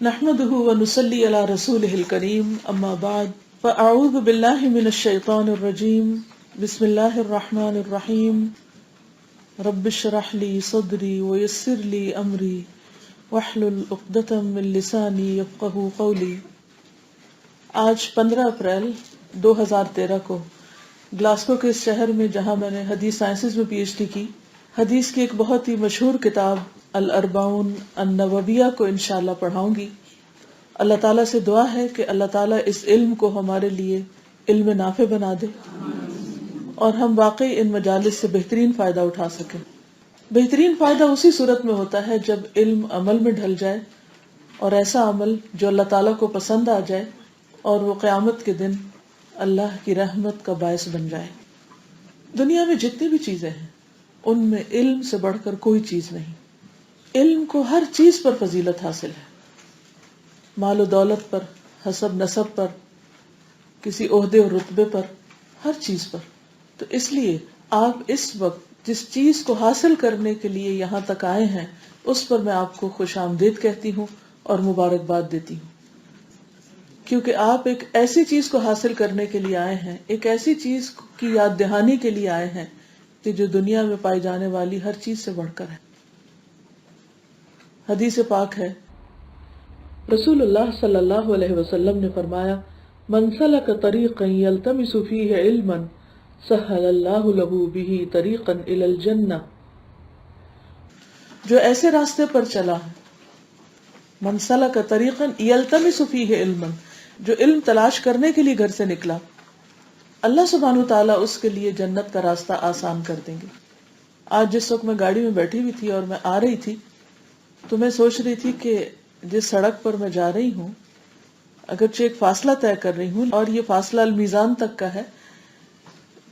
نحمده ونصلي على رسوله الكريم اما بعد فاعوذ بالله من الشيطان الرجيم بسم الله الرحمن الرحيم رب اشرح لي صدري ويسر لي امري واحلل عقدة من لساني يفقهوا قولي۔ آج 15 اپریل 2013 کو گلاسکو کے اس شہر میں جہاں میں نے حدیث سائنسز میں پی ایچ ڈی کی، حدیث کی ایک بہت ہی مشہور کتاب الاربعون النوویہ کو انشاءاللہ پڑھاؤں گی۔ اللہ تعالیٰ سے دعا ہے کہ اللہ تعالیٰ اس علم کو ہمارے لیے علم نافع بنا دے اور ہم واقعی ان مجالس سے بہترین فائدہ اٹھا سکیں۔ بہترین فائدہ اسی صورت میں ہوتا ہے جب علم عمل میں ڈھل جائے، اور ایسا عمل جو اللہ تعالیٰ کو پسند آ جائے اور وہ قیامت کے دن اللہ کی رحمت کا باعث بن جائے۔ دنیا میں جتنی بھی چیزیں ہیں ان میں علم سے بڑھ کر کوئی چیز نہیں۔ علم کو ہر چیز پر فضیلت حاصل ہے، مال و دولت پر، حسب نسب پر، کسی عہدے اور رتبے پر، ہر چیز پر۔ تو اس لیے آپ اس وقت جس چیز کو حاصل کرنے کے لیے یہاں تک آئے ہیں اس پر میں آپ کو خوش آمدید کہتی ہوں اور مبارکباد دیتی ہوں، کیونکہ آپ ایک ایسی چیز کو حاصل کرنے کے لیے آئے ہیں، ایک ایسی چیز کی یاد دہانی کے لیے آئے ہیں کہ جو دنیا میں پائی جانے والی ہر چیز سے بڑھ کر ہے۔ حدیث پاک ہے، رسول اللہ صلی اللہ علیہ وسلم نے فرمایا، من سلک طریقا یلتمس فیہ علما سہل اللہ لہ بہ طریقا الی الجنہ۔ جو ایسے راستے پر چلا، من سلک طریقا یلتمس فیہ علما، جو علم تلاش کرنے کے لیے گھر سے نکلا، اللہ سبحانہ وتعالی اس کے لیے جنت کا راستہ آسان کر دیں گے۔ آج جس وقت میں گاڑی میں بیٹھی ہوئی تھی اور میں آ رہی تھی تو میں سوچ رہی تھی کہ جس سڑک پر میں جا رہی ہوں، اگرچہ ایک فاصلہ طے کر رہی ہوں اور یہ فاصلہ المیزان تک کا ہے،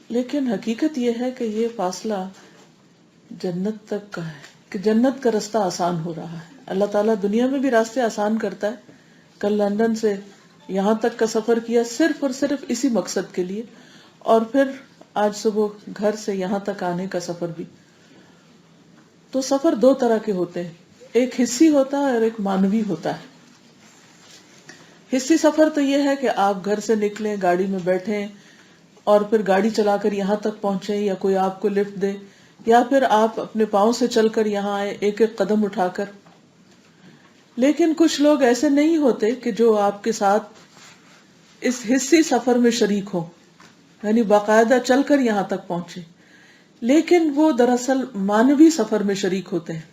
لیکن حقیقت یہ ہے کہ یہ فاصلہ جنت تک کا ہے، کہ جنت کا راستہ آسان ہو رہا ہے۔ اللہ تعالیٰ دنیا میں بھی راستے آسان کرتا ہے۔ کل لندن سے یہاں تک کا سفر کیا صرف اور صرف اسی مقصد کے لیے، اور پھر آج صبح گھر سے یہاں تک آنے کا سفر بھی۔ تو سفر دو طرح کے ہوتے ہیں، ایک حصی ہوتا ہے اور ایک معنوی ہوتا ہے۔ حصی سفر تو یہ ہے کہ آپ گھر سے نکلیں، گاڑی میں بیٹھیں اور پھر گاڑی چلا کر یہاں تک پہنچیں، یا کوئی آپ کو لفٹ دے، یا پھر آپ اپنے پاؤں سے چل کر یہاں آئے ایک ایک قدم اٹھا کر۔ لیکن کچھ لوگ ایسے نہیں ہوتے کہ جو آپ کے ساتھ اس حصی سفر میں شریک ہوں، یعنی باقاعدہ چل کر یہاں تک پہنچے، لیکن وہ دراصل معنوی سفر میں شریک ہوتے ہیں۔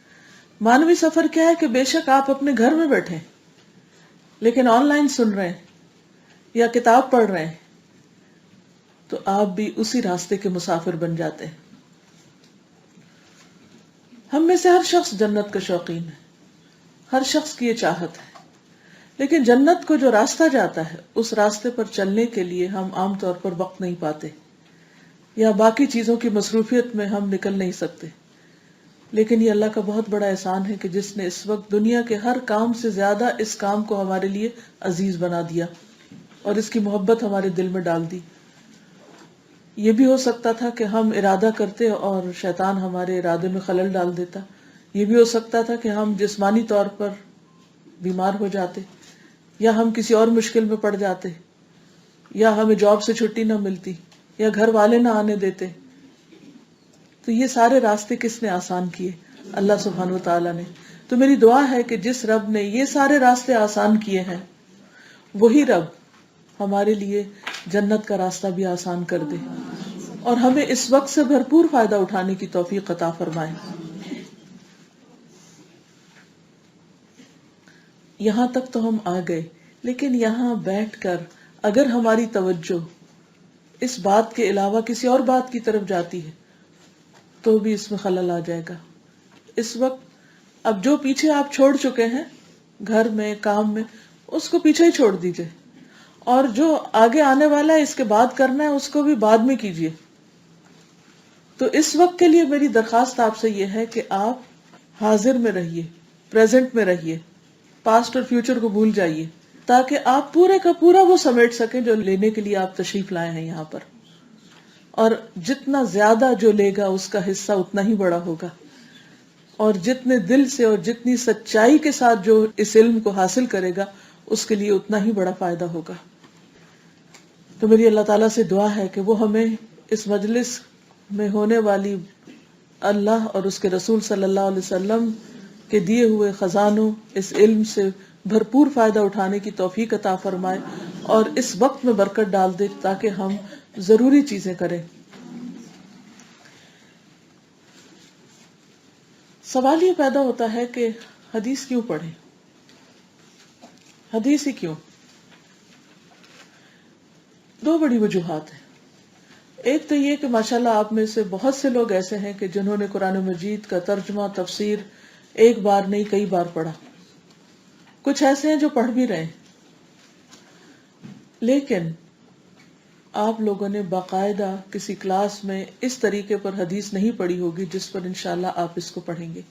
معنوی سفر کیا ہے کہ بے شک آپ اپنے گھر میں بیٹھے لیکن آن لائن سن رہے ہیں یا کتاب پڑھ رہے ہیں، تو آپ بھی اسی راستے کے مسافر بن جاتے ہیں۔ ہم میں سے ہر شخص جنت کا شوقین ہے، ہر شخص کی یہ چاہت ہے، لیکن جنت کو جو راستہ جاتا ہے اس راستے پر چلنے کے لیے ہم عام طور پر وقت نہیں پاتے، یا باقی چیزوں کی مصروفیت میں ہم نکل نہیں سکتے۔ لیکن یہ اللہ کا بہت بڑا احسان ہے کہ جس نے اس وقت دنیا کے ہر کام سے زیادہ اس کام کو ہمارے لیے عزیز بنا دیا اور اس کی محبت ہمارے دل میں ڈال دی۔ یہ بھی ہو سکتا تھا کہ ہم ارادہ کرتے اور شیطان ہمارے ارادے میں خلل ڈال دیتا، یہ بھی ہو سکتا تھا کہ ہم جسمانی طور پر بیمار ہو جاتے، یا ہم کسی اور مشکل میں پڑ جاتے، یا ہمیں جاب سے چھٹی نہ ملتی، یا گھر والے نہ آنے دیتے۔ تو یہ سارے راستے کس نے آسان کیے؟ اللہ سبحانہ و تعالیٰ نے۔ تو میری دعا ہے کہ جس رب نے یہ سارے راستے آسان کیے ہیں، وہی رب ہمارے لیے جنت کا راستہ بھی آسان کر دے اور ہمیں اس وقت سے بھرپور فائدہ اٹھانے کی توفیق عطا فرمائے۔ یہاں تک تو ہم آ گئے، لیکن یہاں بیٹھ کر اگر ہماری توجہ اس بات کے علاوہ کسی اور بات کی طرف جاتی ہے تو بھی اس میں خلل آ جائے گا۔ اس وقت اب جو پیچھے آپ چھوڑ چکے ہیں گھر میں، کام میں، اس کو پیچھے ہی چھوڑ دیجئے، اور جو آگے آنے والا ہے، اس کے بعد کرنا ہے، اس کو بھی بعد میں کیجئے۔ تو اس وقت کے لیے میری درخواست آپ سے یہ ہے کہ آپ حاضر میں رہیے، پریزنٹ میں رہیے، پاسٹ اور فیوچر کو بھول جائیے، تاکہ آپ پورے کا پورا وہ سمیٹ سکیں جو لینے کے لیے آپ تشریف لائے ہیں یہاں پر۔ اور جتنا زیادہ جو لے گا اس کا حصہ اتنا ہی بڑا ہوگا۔ اور جتنے دل سے اور جتنی سچائی کے ساتھ جو اس علم کو حاصل کرے گا اس کے لیے اتنا ہی بڑا فائدہ ہوگا. تو میری اللہ تعالیٰ سے دعا ہے کہ وہ ہمیں اس مجلس میں ہونے والی اللہ اور اس کے رسول صلی اللہ علیہ وسلم کے دیے ہوئے خزانوں اس علم سے بھرپور فائدہ اٹھانے کی توفیق عطا فرمائے اور اس وقت میں برکت ڈال دے تاکہ ہم ضروری چیزیں کریں. سوال یہ پیدا ہوتا ہے کہ حدیث کیوں پڑھیں؟ حدیث ہی کیوں؟ دو بڑی وجوہات ہیں. ایک تو یہ کہ ماشاءاللہ آپ میں سے بہت سے لوگ ایسے ہیں کہ جنہوں نے قرآن مجید کا ترجمہ تفسیر ایک بار نہیں کئی بار پڑھا. کچھ ایسے ہیں جو پڑھ بھی رہے ہیں، لیکن آپ لوگوں نے باقاعدہ کسی کلاس میں اس طریقے پر حدیث نہیں پڑھی ہوگی جس پر انشاءاللہ آپ اس کو پڑھیں گے.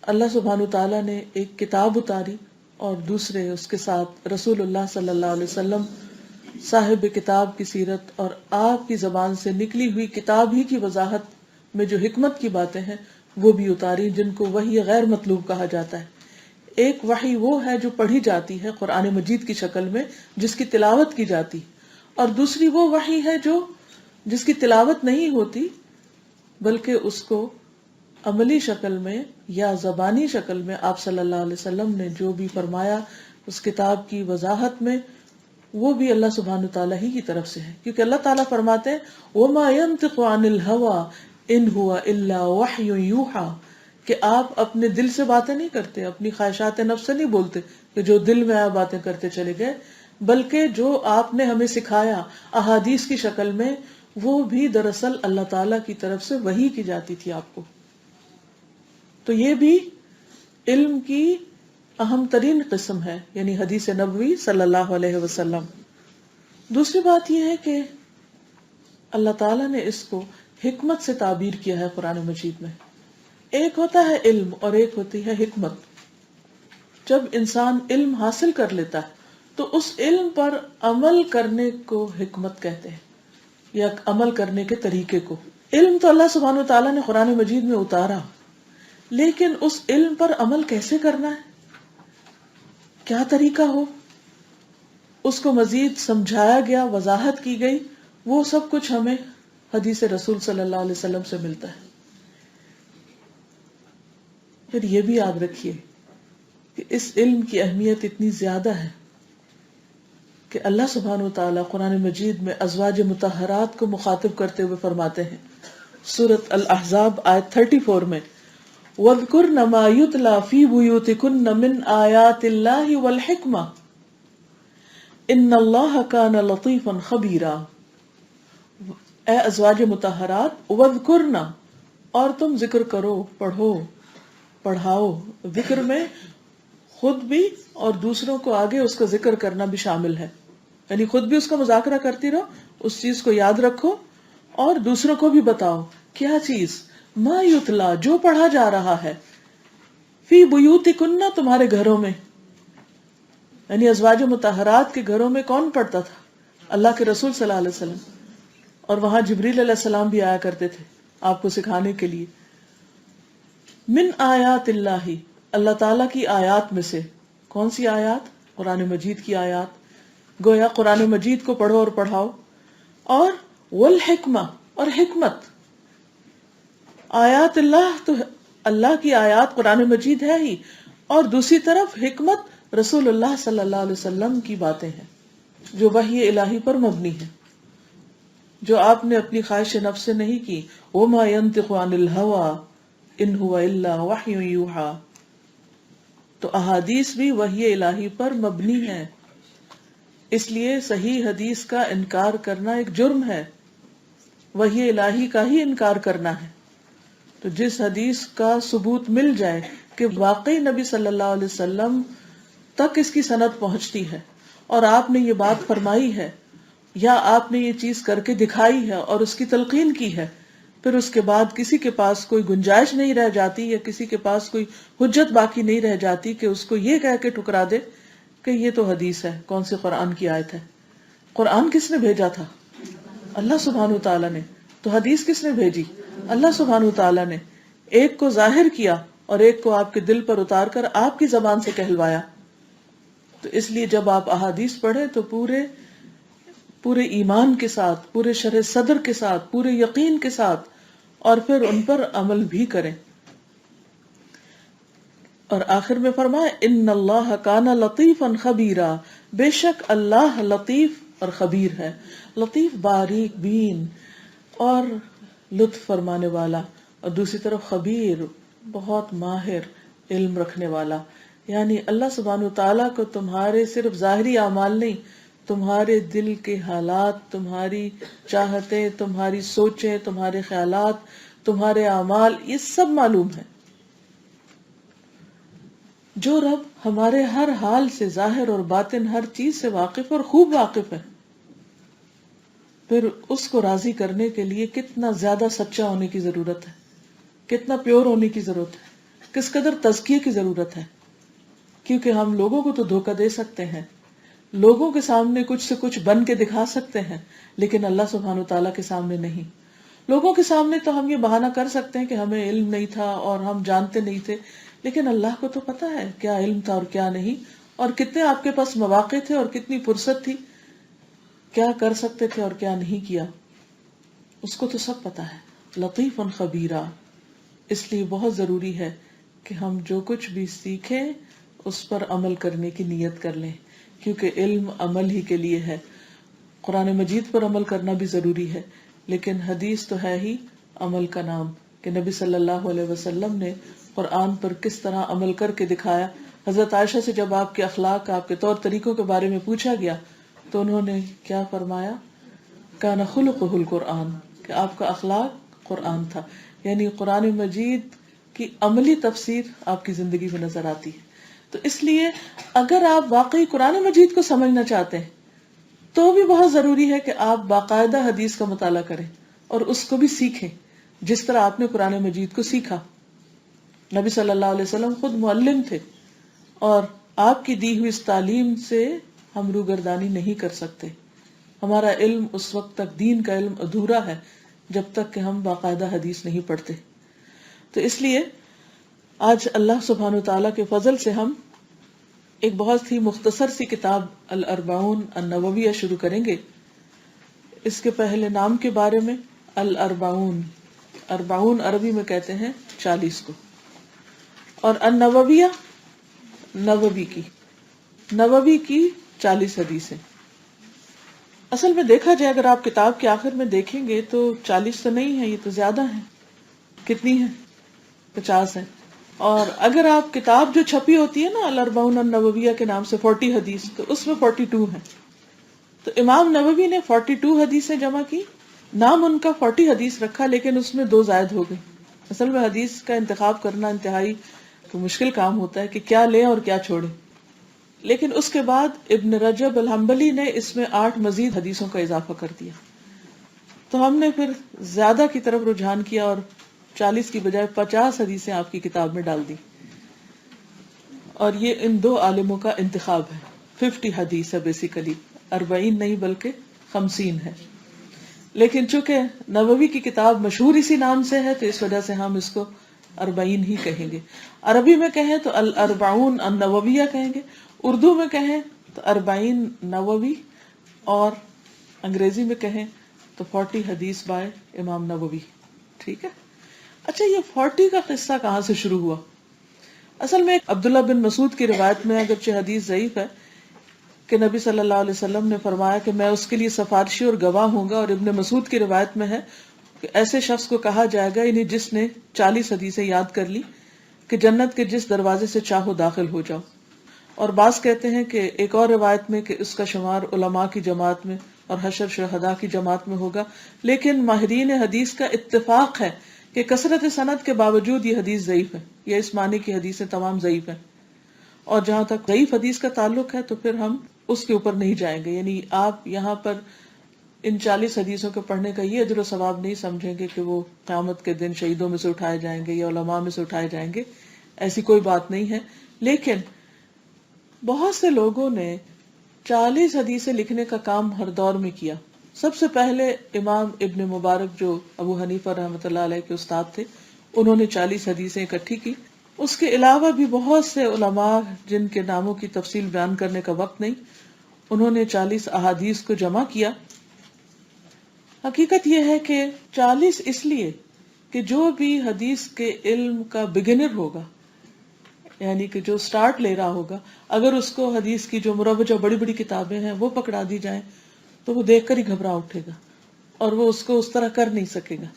اللہ سبحانہ تعالیٰ نے ایک کتاب اتاری اور دوسرے اس کے ساتھ رسول اللہ صلی اللہ علیہ وسلم صاحب کتاب کی سیرت اور آپ کی زبان سے نکلی ہوئی کتاب ہی کی وضاحت میں جو حکمت کی باتیں ہیں وہ بھی اتاری، جن کو وحی غیر مطلوب کہا جاتا ہے. ایک وحی وہ ہے جو پڑھی جاتی ہے قرآن مجید کی شکل میں جس کی تلاوت کی جاتی، اور دوسری وہ وحی ہے جو جس کی تلاوت نہیں ہوتی بلکہ اس کو عملی شکل میں یا زبانی شکل میں آپ صلی اللہ علیہ وسلم نے جو بھی فرمایا اس کتاب کی وضاحت میں وہ بھی اللہ سبحانہ تعالیٰ ہی کی طرف سے ہے. کیونکہ اللہ تعالیٰ فرماتے ہیں وَمَا يَنْطِقُ عَنِ الْهَوَىٰ إِنْ هُوَ إِلَّا وَحْيٌ يُوحَىٰ، کہ آپ اپنے دل سے باتیں نہیں کرتے، اپنی خواہشات نفس سے نہیں بولتے کہ جو دل میں آیا باتیں کرتے چلے گئے، بلکہ جو آپ نے ہمیں سکھایا احادیث کی شکل میں وہ بھی دراصل اللہ تعالیٰ کی طرف سے وحی کی جاتی تھی آپ کو. تو یہ بھی علم کی اہم ترین قسم ہے، یعنی حدیث نبوی صلی اللہ علیہ وسلم. دوسری بات یہ ہے کہ اللہ تعالیٰ نے اس کو حکمت سے تعبیر کیا ہے قرآن مجید میں. ایک ہوتا ہے علم اور ایک ہوتی ہے حکمت. جب انسان علم حاصل کر لیتا ہے تو اس علم پر عمل کرنے کو حکمت کہتے ہیں، یا عمل کرنے کے طریقے کو. علم تو اللہ سبحانہ وتعالیٰ نے قرآن مجید میں اتارا، لیکن اس علم پر عمل کیسے کرنا ہے، کیا طریقہ ہو، اس کو مزید سمجھایا گیا، وضاحت کی گئی. وہ سب کچھ ہمیں حدیث رسول صلی اللہ علیہ وسلم سے ملتا ہے. پھر یہ بھی یاد رکھیے کہ اس علم کی اہمیت اتنی زیادہ ہے کہ اللہ سبحانہ وتعالیٰ قرآن مجید میں ازواج مطہرات کو مخاطب کرتے ہوئے فرماتے ہیں سورۃ الاحزاب آیت 34 میں وَاذْكُرْنَ مَا يُتْلَى فِي بُيُوتِكُنَّ مِنْ آيَاتِ اللَّهِ وَالْحِكْمَةِ إِنَّ اللَّهَ كَانَ لَطِيفًا خَبِيرًا. اے ازواج مطہرات، وَاذْكُرْنَ، اور تم ذکر کرو، پڑھو، پڑھاؤ. ذکر میں خود بھی اور دوسروں کو آگے اس کا ذکر کرنا بھی شامل ہے، یعنی خود بھی اس کا مذاکرہ کرتی رہو، اس چیز کو یاد رکھو اور دوسروں کو بھی بتاؤ. کیا چیز؟ ما یتلا، جو پڑھا جا رہا ہے، فی بیوتکن، تمہارے گھروں میں. یعنی ازواج مطہرات کے گھروں میں کون پڑھتا تھا؟ اللہ کے رسول صلی اللہ علیہ وسلم، اور وہاں جبریل علیہ السلام بھی آیا کرتے تھے آپ کو سکھانے کے لیے. من آیات اللہ، اللہ تعالیٰ کی آیات میں سے. کون سی آیات؟ قرآن مجید کی آیات. گویا قرآن مجید کو پڑھو اور پڑھاؤ. اور والحکمہ، اور حکمت. آیات اللہ تو اللہ کی آیات قرآن مجید ہے ہی، اور دوسری طرف حکمت رسول اللہ صلی اللہ علیہ وسلم کی باتیں ہیں جو وحی الہی پر مبنی ہے، جو آپ نے اپنی خواہش نفس سے نہیں کی. وما ينطق عن الهوى ان هو الا وحی یوحیٰ. تو احادیث بھی وحی الہی پر مبنی ہے، اس لیے صحیح حدیث کا انکار کرنا ایک جرم ہے، وحی الہی کا ہی انکار کرنا ہے. تو جس حدیث کا ثبوت مل جائے کہ واقعی نبی صلی اللہ علیہ وسلم تک اس کی سند پہنچتی ہے اور آپ نے یہ بات فرمائی ہے یا آپ نے یہ چیز کر کے دکھائی ہے اور اس کی تلقین کی ہے، پھر اس کے بعد کسی کے پاس کوئی گنجائش نہیں رہ جاتی یا کسی کے پاس کوئی حجت باقی نہیں رہ جاتی کہ اس کو یہ کہہ کے ٹھکرا دے کہ یہ تو حدیث ہے. کون سی قرآن کی آیت ہے؟ قرآن کس نے بھیجا تھا؟ اللہ سبحانہ تعالیٰ نے. تو حدیث کس نے بھیجی؟ اللہ سبحانہ تعالیٰ نے. ایک کو ظاہر کیا اور ایک کو آپ کے دل پر اتار کر آپ کی زبان سے کہلوایا. تو اس لیے جب آپ احادیث پڑھیں تو پورے ایمان کے ساتھ، پورے شرح صدر کے ساتھ، پورے یقین کے ساتھ، اور پھر ان پر عمل بھی کریں. اور آخر میں فرمایا ان اللہ کان لطیفا خبیرا، بے شک اللہ لطیف اور خبیر ہے. لطیف باریک بین اور لطف فرمانے والا، اور دوسری طرف خبیر بہت ماہر علم رکھنے والا. یعنی اللہ سبحانہ وتعالیٰ کو تمہارے صرف ظاہری اعمال نہیں، تمہارے دل کے حالات، تمہاری چاہتیں، تمہاری سوچیں، تمہارے خیالات، تمہارے اعمال، یہ سب معلوم ہے. جو رب ہمارے ہر حال سے، ظاہر اور باطن، ہر چیز سے واقف اور خوب واقف ہے، پھر اس کو راضی کرنے کے لیے کتنا زیادہ سچا ہونے کی ضرورت ہے، کتنا پیور ہونے کی ضرورت ہے، کس قدر تزکیے کی ضرورت ہے. کیونکہ ہم لوگوں کو تو دھوکہ دے سکتے ہیں، لوگوں کے سامنے کچھ سے کچھ بن کے دکھا سکتے ہیں، لیکن اللہ سبحانہ وتعالیٰ کے سامنے نہیں. لوگوں کے سامنے تو ہم یہ بہانہ کر سکتے ہیں کہ ہمیں علم نہیں تھا اور ہم جانتے نہیں تھے، لیکن اللہ کو تو پتا ہے کیا علم تھا اور کیا نہیں، اور کتنے آپ کے پاس مواقع تھے اور کتنی فرصت تھی، کیا کر سکتے تھے اور کیا نہیں کیا، اس کو تو سب پتا ہے. لطیف خبیرہ. اس لیے بہت ضروری ہے کہ ہم جو کچھ بھی سیکھیں اس پر عمل کرنے کی نیت کر لیں، کیونکہ علم عمل ہی کے لیے ہے. قرآن مجید پر عمل کرنا بھی ضروری ہے، لیکن حدیث تو ہے ہی عمل کا نام، کہ نبی صلی اللہ علیہ وسلم نے قرآن پر کس طرح عمل کر کے دکھایا. حضرت عائشہ سے جب آپ کے اخلاق، آپ کے طور طریقوں کے بارے میں پوچھا گیا تو انہوں نے کیا فرمایا؟ کان خلقہ القرآن، کہ آپ کا اخلاق قرآن تھا. یعنی قرآن مجید کی عملی تفسیر آپ کی زندگی میں نظر آتی ہے. تو اس لیے اگر آپ واقعی قرآن مجید کو سمجھنا چاہتے ہیں تو بھی بہت ضروری ہے کہ آپ باقاعدہ حدیث کا مطالعہ کریں اور اس کو بھی سیکھیں جس طرح آپ نے قرآن مجید کو سیکھا. نبی صلی اللہ علیہ وسلم خود معلم تھے، اور آپ کی دی ہوئی اس تعلیم سے ہم روگردانی نہیں کر سکتے. ہمارا علم اس وقت تک، دین کا علم ادھورا ہے جب تک کہ ہم باقاعدہ حدیث نہیں پڑھتے. تو اس لیے آج اللہ سبحانہ وتعالیٰ کے فضل سے ہم ایک بہت ہی مختصر سی کتاب الاربعون النوویہ شروع کریں گے. اس کے پہلے نام کے بارے میں، الاربعون، اربعون عربی میں کہتے ہیں 40 کو، اور النوویہ نووی کی 40 حدیثیں. اصل میں دیکھا جائے اگر آپ کتاب کے آخر میں دیکھیں گے تو 40 تو نہیں ہے، یہ تو زیادہ ہیں. کتنی ہیں؟ 50 ہیں. اور اگر آپ کتاب جو چھپی ہوتی ہے نا الاربعون النوویہ کے نام سے 40 حدیث، تو اس میں 42 ہیں. تو امام نووی نے 42 حدیثیں جمع کی. نام ان کا 40 حدیث رکھا، لیکن اس میں 2 زائد ہو گئی. اصل میں حدیث کا انتخاب کرنا انتہائی مشکل کام ہوتا ہے کہ کیا لیں اور کیا چھوڑیں. لیکن اس کے بعد ابن رجب الحنبلی نے اس میں 8 مزید حدیثوں کا اضافہ کر دیا. تو ہم نے پھر زیادہ کی طرف رجحان کیا اور 40 کی بجائے 50 حدیثیں آپ کی کتاب میں ڈال دی. اور یہ ان 2 عالموں کا انتخاب ہے. 50 حدیث ہے بیسیکلی، 40 نہیں بلکہ 50 ہے. لیکن چونکہ نووی کی کتاب مشہور اسی نام سے ہے تو اس وجہ سے ہم اس کو 40 ہی کہیں گے. عربی میں کہیں تو الاربعون النوویہ کہیں گے، اردو میں کہیں تو 40 نووی، اور انگریزی میں کہیں تو 40 حدیث بائے امام نووی. ٹھیک ہے. اچھا، یہ 40 کا قصہ کہاں سے شروع ہوا؟ اصل میں عبداللہ بن مسعود کی روایت میں، اگرچہ حدیث ضعیف ہے، کہ نبی صلی اللہ علیہ وسلم نے فرمایا کہ میں اس کے لیے سفارشی اور گواہ ہوں گا. اور ابن مسعود کی روایت میں ہے کہ ایسے شخص کو کہا جائے گا، یعنی جس نے 40 حدیثیں یاد کر لی، کہ جنت کے جس دروازے سے چاہو داخل ہو جاؤ. اور بعض کہتے ہیں کہ ایک اور روایت میں کہ اس کا شمار علماء کی جماعت میں اور حشر شہداء کی جماعت میں ہوگا. لیکن ماہرین حدیث کا اتفاق ہے کہ کثرت سند کے باوجود یہ حدیث ضعیف ہے. یہ اس معنی کی حدیثیں تمام ضعیف ہیں. اور جہاں تک ضعیف حدیث کا تعلق ہے تو پھر ہم اس کے اوپر نہیں جائیں گے. یعنی آپ یہاں پر ان 40 حدیثوں کے پڑھنے کا یہ اجر و ثواب نہیں سمجھیں گے کہ وہ قیامت کے دن شہیدوں میں سے اٹھائے جائیں گے یا علماء میں سے اٹھائے جائیں گے. ایسی کوئی بات نہیں ہے. لیکن بہت سے لوگوں نے 40 حدیثیں لکھنے کا کام ہر دور میں کیا. سب سے پہلے امام ابن مبارک جو ابو حنیفہ رحمۃ اللہ علیہ کے استاد تھے، انہوں نے 40 حدیثیں اکٹھی کی. اس کے علاوہ بھی بہت سے علماء جن کے ناموں کی تفصیل بیان کرنے کا وقت نہیں، انہوں نے 40 احادیث کو جمع کیا. حقیقت یہ ہے کہ 40 اس لیے کہ جو بھی حدیث کے علم کا بگنر ہوگا، یعنی کہ جو سٹارٹ لے رہا ہوگا، اگر اس کو حدیث کی جو مروجہ بڑی بڑی کتابیں ہیں وہ پکڑا دی جائیں تو وہ دیکھ کر ہی گھبرا اٹھے گا اور وہ اس کو اس طرح کر نہیں سکے گا.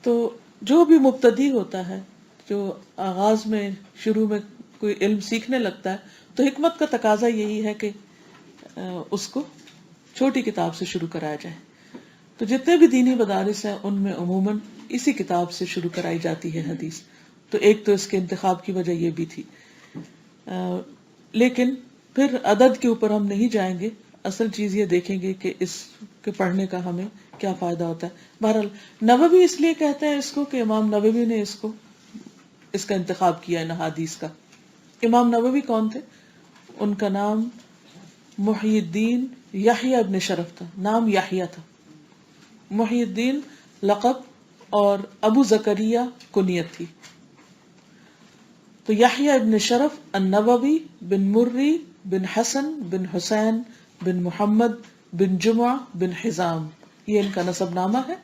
تو جو بھی مبتدی ہوتا ہے، جو آغاز میں شروع میں کوئی علم سیکھنے لگتا ہے، تو حکمت کا تقاضا یہی ہے کہ اس کو چھوٹی کتاب سے شروع کرایا جائے. تو جتنے بھی دینی مدارس ہیں ان میں عموماً اسی کتاب سے شروع کرائی جاتی ہے حدیث. تو ایک تو اس کے انتخاب کی وجہ یہ بھی تھی. لیکن پھر عدد کے اوپر ہم نہیں جائیں گے، اصل چیز یہ دیکھیں گے کہ اس کے پڑھنے کا ہمیں کیا فائدہ ہوتا ہے. بہرحال نووی اس لیے کہتے ہیں اس کو کہ امام نووی نے اس کا انتخاب کیا ان احادیث کا. امام نووی کون تھے؟ ان کا نام محی الدین یحییٰ ابن شرف تھا. نام یحییٰ تھا، محی الدین لقب اور ابو زکریا کنیت تھی. تو یحییٰ ابن شرف النووی بن مری بن حسن بن حسین بن محمد بن جمعہ بن حزام، یہ ان کا نسب نامہ ہے.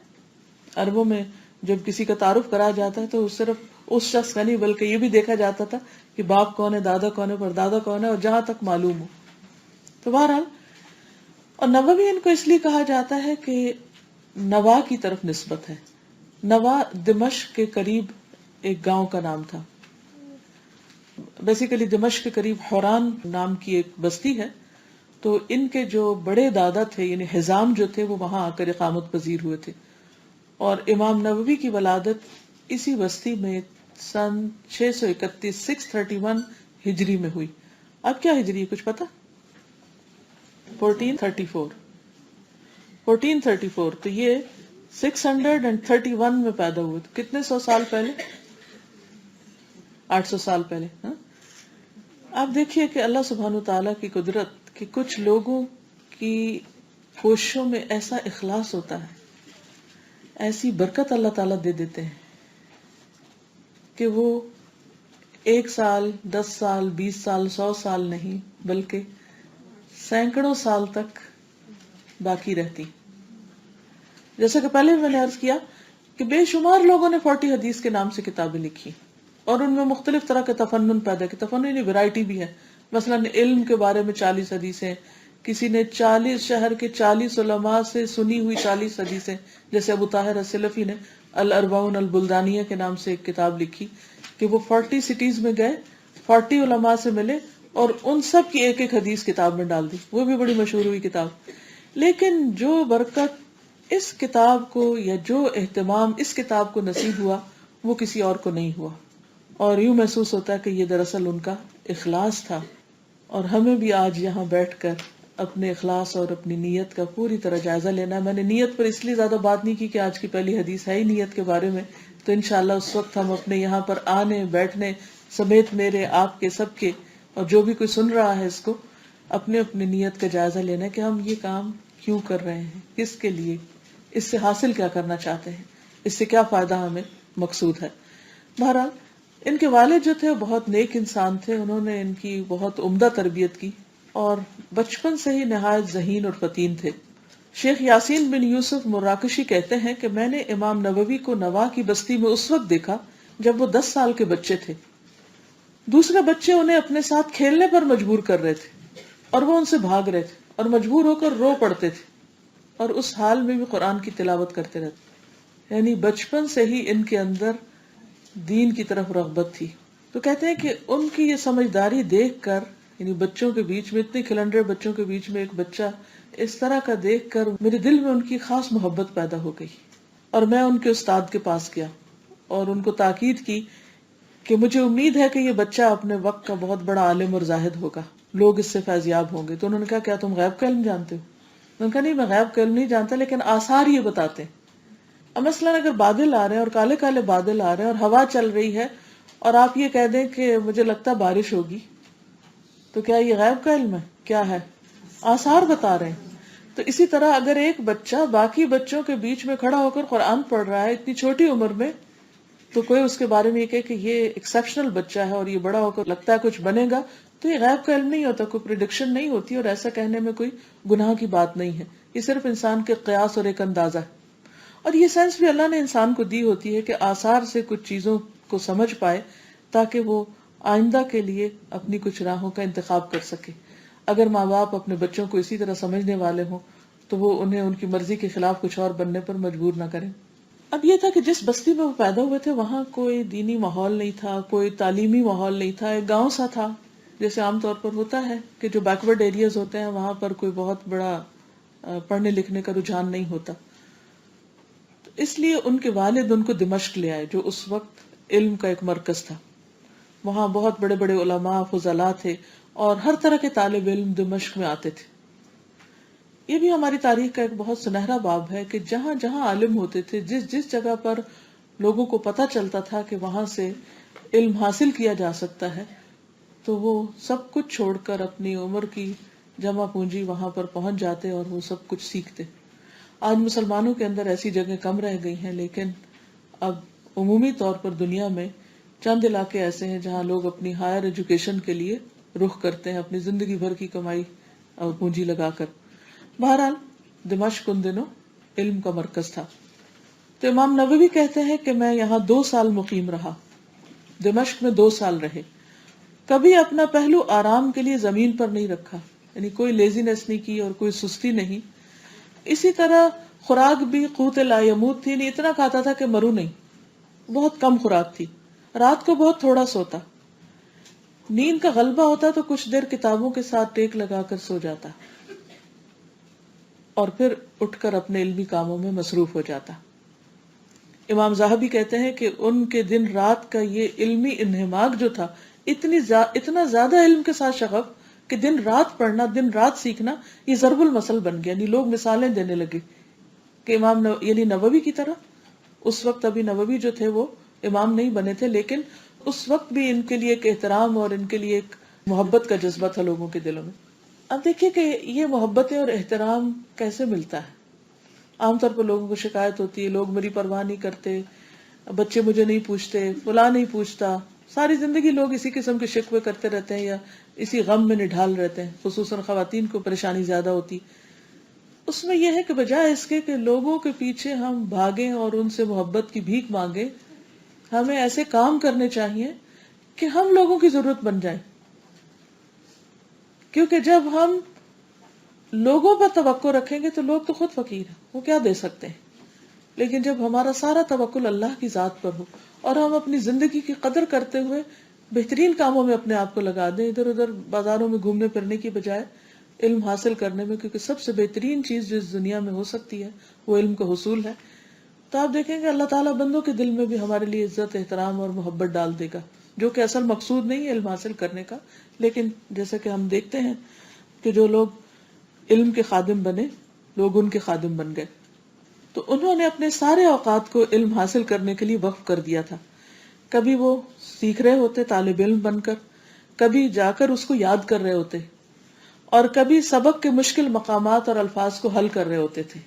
عربوں میں جب کسی کا تعارف کرایا جاتا ہے تو صرف اس شخص کا نہیں بلکہ یہ بھی دیکھا جاتا تھا کہ باپ کون ہے، دادا کون ہے، پردادا کون ہے، اور جہاں تک معلوم ہو. تو بہرحال اور نووی ان کو اس لیے کہا جاتا ہے کہ نوا کی طرف نسبت ہے. نوا دمشق کے قریب ایک گاؤں کا نام تھا. بیسیکلی دمشق کے قریب حوران نام کی ایک بستی ہے. تو ان کے جو بڑے دادا تھے یعنی حزام جو تھے وہ وہاں آ کر اقامت پذیر ہوئے تھے، اور امام نووی کی ولادت اسی بستی میں سن 631 631 ہجری میں ہوئی. اب کیا ہجری ہے کچھ پتا؟ 1434. تو یہ 631 میں پیدا ہوئے. تو کتنے 100 سال پہلے؟ 800 سال پہلے. آپ دیکھیے کہ اللہ سبحانہ تعالیٰ کی قدرت کہ کچھ لوگوں کی کوششوں میں ایسا اخلاص ہوتا ہے، ایسی برکت اللہ تعالیٰ دے دیتے ہیں کہ وہ 1 سال 10 سال 20 سال 100 سال نہیں بلکہ سینکڑوں سال تک باقی رہتی. جیسا کہ پہلے میں نے عرض کیا کہ بے شمار لوگوں نے 40 حدیث کے نام سے کتابیں لکھی اور ان میں مختلف طرح کے تفنن پیدا کی. تفنن یعنی ویرائٹی بھی ہے. مثلا علم کے بارے میں 40 حدیثیں، کسی نے 40 شہر کے 40 علماء سے سنی ہوئی 40 حدیثیں، جیسے ابو طاہر السلفی نے الاربعون البلدانیہ کے نام سے ایک کتاب لکھی کہ وہ 40 سٹیز میں گئے، 40 علماء سے ملے اور ان سب کی ایک ایک حدیث کتاب میں ڈال دی. وہ بھی بڑی مشہور ہوئی کتاب. لیکن جو برکت اس کتاب کو یا جو اہتمام اس کتاب کو نصیب ہوا وہ کسی اور کو نہیں ہوا، اور یوں محسوس ہوتا ہے کہ یہ دراصل ان کا اخلاص تھا. اور ہمیں بھی آج یہاں بیٹھ کر اپنے اخلاص اور اپنی نیت کا پوری طرح جائزہ لینا ہے. میں نے نیت پر اس لیے زیادہ بات نہیں کی کہ آج کی پہلی حدیث ہے ہی نیت کے بارے میں، تو انشاءاللہ اس وقت ہم اپنے یہاں پر آنے بیٹھنے سمیت میرے آپ کے سب کے اور جو بھی کوئی سن رہا ہے اس کو اپنے اپنے نیت کا جائزہ لینا ہے کہ ہم یہ کام کیوں کر رہے ہیں، کس کے لیے، اس سے حاصل کیا کرنا چاہتے ہیں، اس سے کیا فائدہ ہمیں مقصود ہے. بہرحال ان کے والد جو تھے وہ بہت نیک انسان تھے. انہوں نے ان کی بہت عمدہ تربیت کی اور بچپن سے ہی نہایت ذہین اور فطین تھے. شیخ یاسین بن یوسف مراکشی کہتے ہیں کہ میں نے امام نووی کو نوا کی بستی میں اس وقت دیکھا جب وہ 10 سال کے بچے تھے. دوسرے بچے انہیں اپنے ساتھ کھیلنے پر مجبور کر رہے تھے اور وہ ان سے بھاگ رہے تھے اور مجبور ہو کر رو پڑتے تھے اور اس حال میں بھی قرآن کی تلاوت کرتے رہتے. یعنی بچپن سے ہی ان کے اندر دین کی طرف رغبت تھی. تو کہتے ہیں کہ ان کی یہ سمجھداری دیکھ کر، یعنی بچوں کے بیچ میں، اتنے کھلنڈرے بچوں کے بیچ میں ایک بچہ اس طرح کا دیکھ کر میرے دل میں ان کی خاص محبت پیدا ہو گئی. اور میں ان کے استاد کے پاس گیا اور ان کو تاکید کی کہ مجھے امید ہے کہ یہ بچہ اپنے وقت کا بہت بڑا عالم اور زاہد ہوگا، لوگ اس سے فیضیاب ہوں گے. تو انہوں نے کہا کیا تم غیب کا علم جانتے ہو؟ انہوں نے کہا نہیں میں غیب کا علم نہیں جانتا لیکن آثار یہ بتاتے ہیں. اب مثلاً اگر بادل آ رہے ہیں اور کالے کالے بادل آ رہے ہیں اور ہوا چل رہی ہے اور آپ یہ کہہ دیں کہ مجھے لگتا ہے بارش ہوگی، تو کیا یہ غیب کا علم ہے؟ کیا ہے؟ آثار بتا رہے ہیں. تو اسی طرح اگر ایک بچہ باقی بچوں کے بیچ میں کھڑا ہو کر قرآن پڑھ رہا ہے اتنی چھوٹی عمر میں، تو کوئی اس کے بارے میں یہ کہے کہ یہ ایکسیپشنل بچہ ہے اور یہ بڑا ہو کر لگتا ہے کچھ بنے گا، تو یہ غیب کا علم نہیں ہوتا، کوئی پریڈکشن نہیں ہوتی، اور ایسا کہنے میں کوئی گناہ کی بات نہیں ہے. یہ صرف انسان کے قیاس اور ایک اندازہ ہے. اور یہ سینس بھی اللہ نے انسان کو دی ہوتی ہے کہ آثار سے کچھ چیزوں کو سمجھ پائے تاکہ وہ آئندہ کے لیے اپنی کچھ راہوں کا انتخاب کر سکے. اگر ماں باپ اپنے بچوں کو اسی طرح سمجھنے والے ہوں تو وہ انہیں ان کی مرضی کے خلاف کچھ اور بننے پر مجبور نہ کریں. اب یہ تھا کہ جس بستی میں وہ پیدا ہوئے تھے وہاں کوئی دینی ماحول نہیں تھا، کوئی تعلیمی ماحول نہیں تھا، ایک گاؤں سا تھا. جیسے عام طور پر ہوتا ہے کہ جو بیکورڈ ایریاز ہوتے ہیں وہاں پر کوئی بہت بڑا پڑھنے لکھنے کا رجحان نہیں ہوتا. تو اس لیے ان کے والد ان کو دمشق لے آئے جو اس وقت علم کا ایک مرکز تھا. وہاں بہت بڑے بڑے علماء فضلاء تھے اور ہر طرح کے طالب علم دمشق میں آتے تھے. یہ بھی ہماری تاریخ کا ایک بہت سنہرا باب ہے کہ جہاں جہاں عالم ہوتے تھے، جس جس جگہ پر لوگوں کو پتہ چلتا تھا کہ وہاں سے علم حاصل کیا جا سکتا ہے، تو وہ سب کچھ چھوڑ کر اپنی عمر کی جمع پونجی وہاں پر پہنچ جاتے اور وہ سب کچھ سیکھتے. آج مسلمانوں کے اندر ایسی جگہیں کم رہ گئی ہیں، لیکن اب عمومی طور پر دنیا میں چند علاقے ایسے ہیں جہاں لوگ اپنی ہائر ایجوکیشن کے لیے رخ کرتے ہیں، اپنی زندگی بھر کی کمائی اور پونجی لگا کر. بہرحال دمشق ان دنوں علم کا مرکز تھا. تو امام نووی کہتے ہیں کہ میں یہاں 2 سال مقیم رہا، دمشق میں 2 سال رہے. کبھی اپنا پہلو آرام کے لیے زمین پر نہیں رکھا، یعنی کوئی لیزینس نہیں کی اور کوئی سستی نہیں. اسی طرح خوراک بھی قوت لا یموت تھی، نہیں اتنا کھاتا تھا کہ مرو نہیں، بہت کم خوراک تھی. رات کو بہت تھوڑا سوتا، نیند کا غلبہ ہوتا تو کچھ دیر کتابوں کے ساتھ ٹیک لگا کر سو جاتا اور پھر اٹھ کر اپنے علمی کاموں میں مصروف ہو جاتا. امام ذہبی کہتے ہیں کہ ان کے دن رات کا یہ علمی انہماک جو تھا، اتنا زیادہ علم کے ساتھ شغف کہ دن رات پڑھنا، دن رات سیکھنا یہ ضرب المثل بن گیا. یعنی لوگ مثالیں دینے لگے کہ امام یعنی نووی کی طرح. اس وقت ابھی نووی جو تھے وہ امام نہیں بنے تھے، لیکن اس وقت بھی ان کے لیے ایک احترام اور ان کے لیے ایک محبت کا جذبہ تھا لوگوں کے دلوں میں. اب دیکھیے کہ یہ محبتیں اور احترام کیسے ملتا ہے. عام طور پر لوگوں کو شکایت ہوتی ہے، لوگ میری پرواہ نہیں کرتے، بچے مجھے نہیں پوچھتے، فلاں نہیں پوچھتا. ساری زندگی لوگ اسی قسم کے شکوے کرتے رہتے ہیں یا اسی غم میں نڈھال رہتے ہیں. خصوصاً خواتین کو پریشانی زیادہ ہوتی. اس میں یہ ہے کہ بجائے اس کے کہ لوگوں کے پیچھے ہم بھاگیں اور ان سے محبت کی بھیک مانگیں، ہمیں ایسے کام کرنے چاہیے کہ ہم لوگوں کی ضرورت بن جائیں. کیونکہ جب ہم لوگوں پر توقع رکھیں گے تو لوگ تو خود فقیر ہیں، وہ کیا دے سکتے ہیں. لیکن جب ہمارا سارا توکل اللہ کی ذات پر ہو اور ہم اپنی زندگی کی قدر کرتے ہوئے بہترین کاموں میں اپنے آپ کو لگا دیں، ادھر ادھر بازاروں میں گھومنے پھرنے کی بجائے علم حاصل کرنے میں، کیونکہ سب سے بہترین چیز جو اس دنیا میں ہو سکتی ہے وہ علم کا حصول ہے، تو آپ دیکھیں گے اللہ تعالیٰ بندوں کے دل میں بھی ہمارے لیے عزت، احترام اور محبت ڈال دے گا، جو کہ اصل مقصود نہیں ہے علم حاصل کرنے کا. لیکن جیسا کہ ہم دیکھتے ہیں کہ جو لوگ علم کے خادم بنے، لوگ ان کے خادم بن گئے. تو انہوں نے اپنے سارے اوقات کو علم حاصل کرنے کے لیے وقف کر دیا تھا. کبھی وہ سیکھ رہے ہوتے طالب علم بن کر، کبھی جا کر اس کو یاد کر رہے ہوتے، اور کبھی سبق کے مشکل مقامات اور الفاظ کو حل کر رہے ہوتے تھے،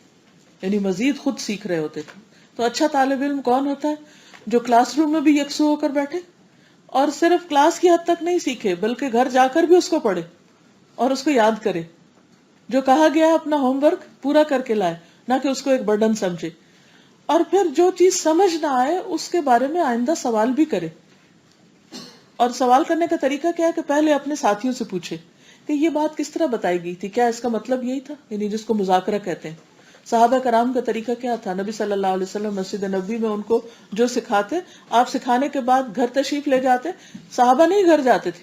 یعنی مزید خود سیکھ رہے ہوتے تھے. تو اچھا طالب علم کون ہوتا ہے؟ جو کلاس روم میں بھی یکسو ہو کر بیٹھے اور صرف کلاس کی حد تک نہیں سیکھے بلکہ گھر جا کر بھی اس کو پڑھے اور اس کو یاد کرے. جو کہا گیا ہے اپنا ہوم ورک پورا کر کے لائے، نہ کہ اس کو ایک برڈن سمجھے. اور پھر جو چیز سمجھ نہ آئے اس کے بارے میں آئندہ سوال بھی کرے. اور سوال کرنے کا طریقہ کیا ہے کہ پہلے اپنے ساتھیوں سے پوچھے کہ یہ بات کس طرح بتائی گئی تھی، کیا اس کا مطلب یہی تھا، یعنی جس کو مذاکرہ کہتے ہیں. صحابہ کرام کا طریقہ کیا تھا؟ نبی صلی اللہ علیہ وسلم مسجد نبوی میں ان کو جو سکھاتے، آپ سکھانے کے بعد گھر تشریف لے جاتے. صحابہ نہیں گھر جاتے تھے،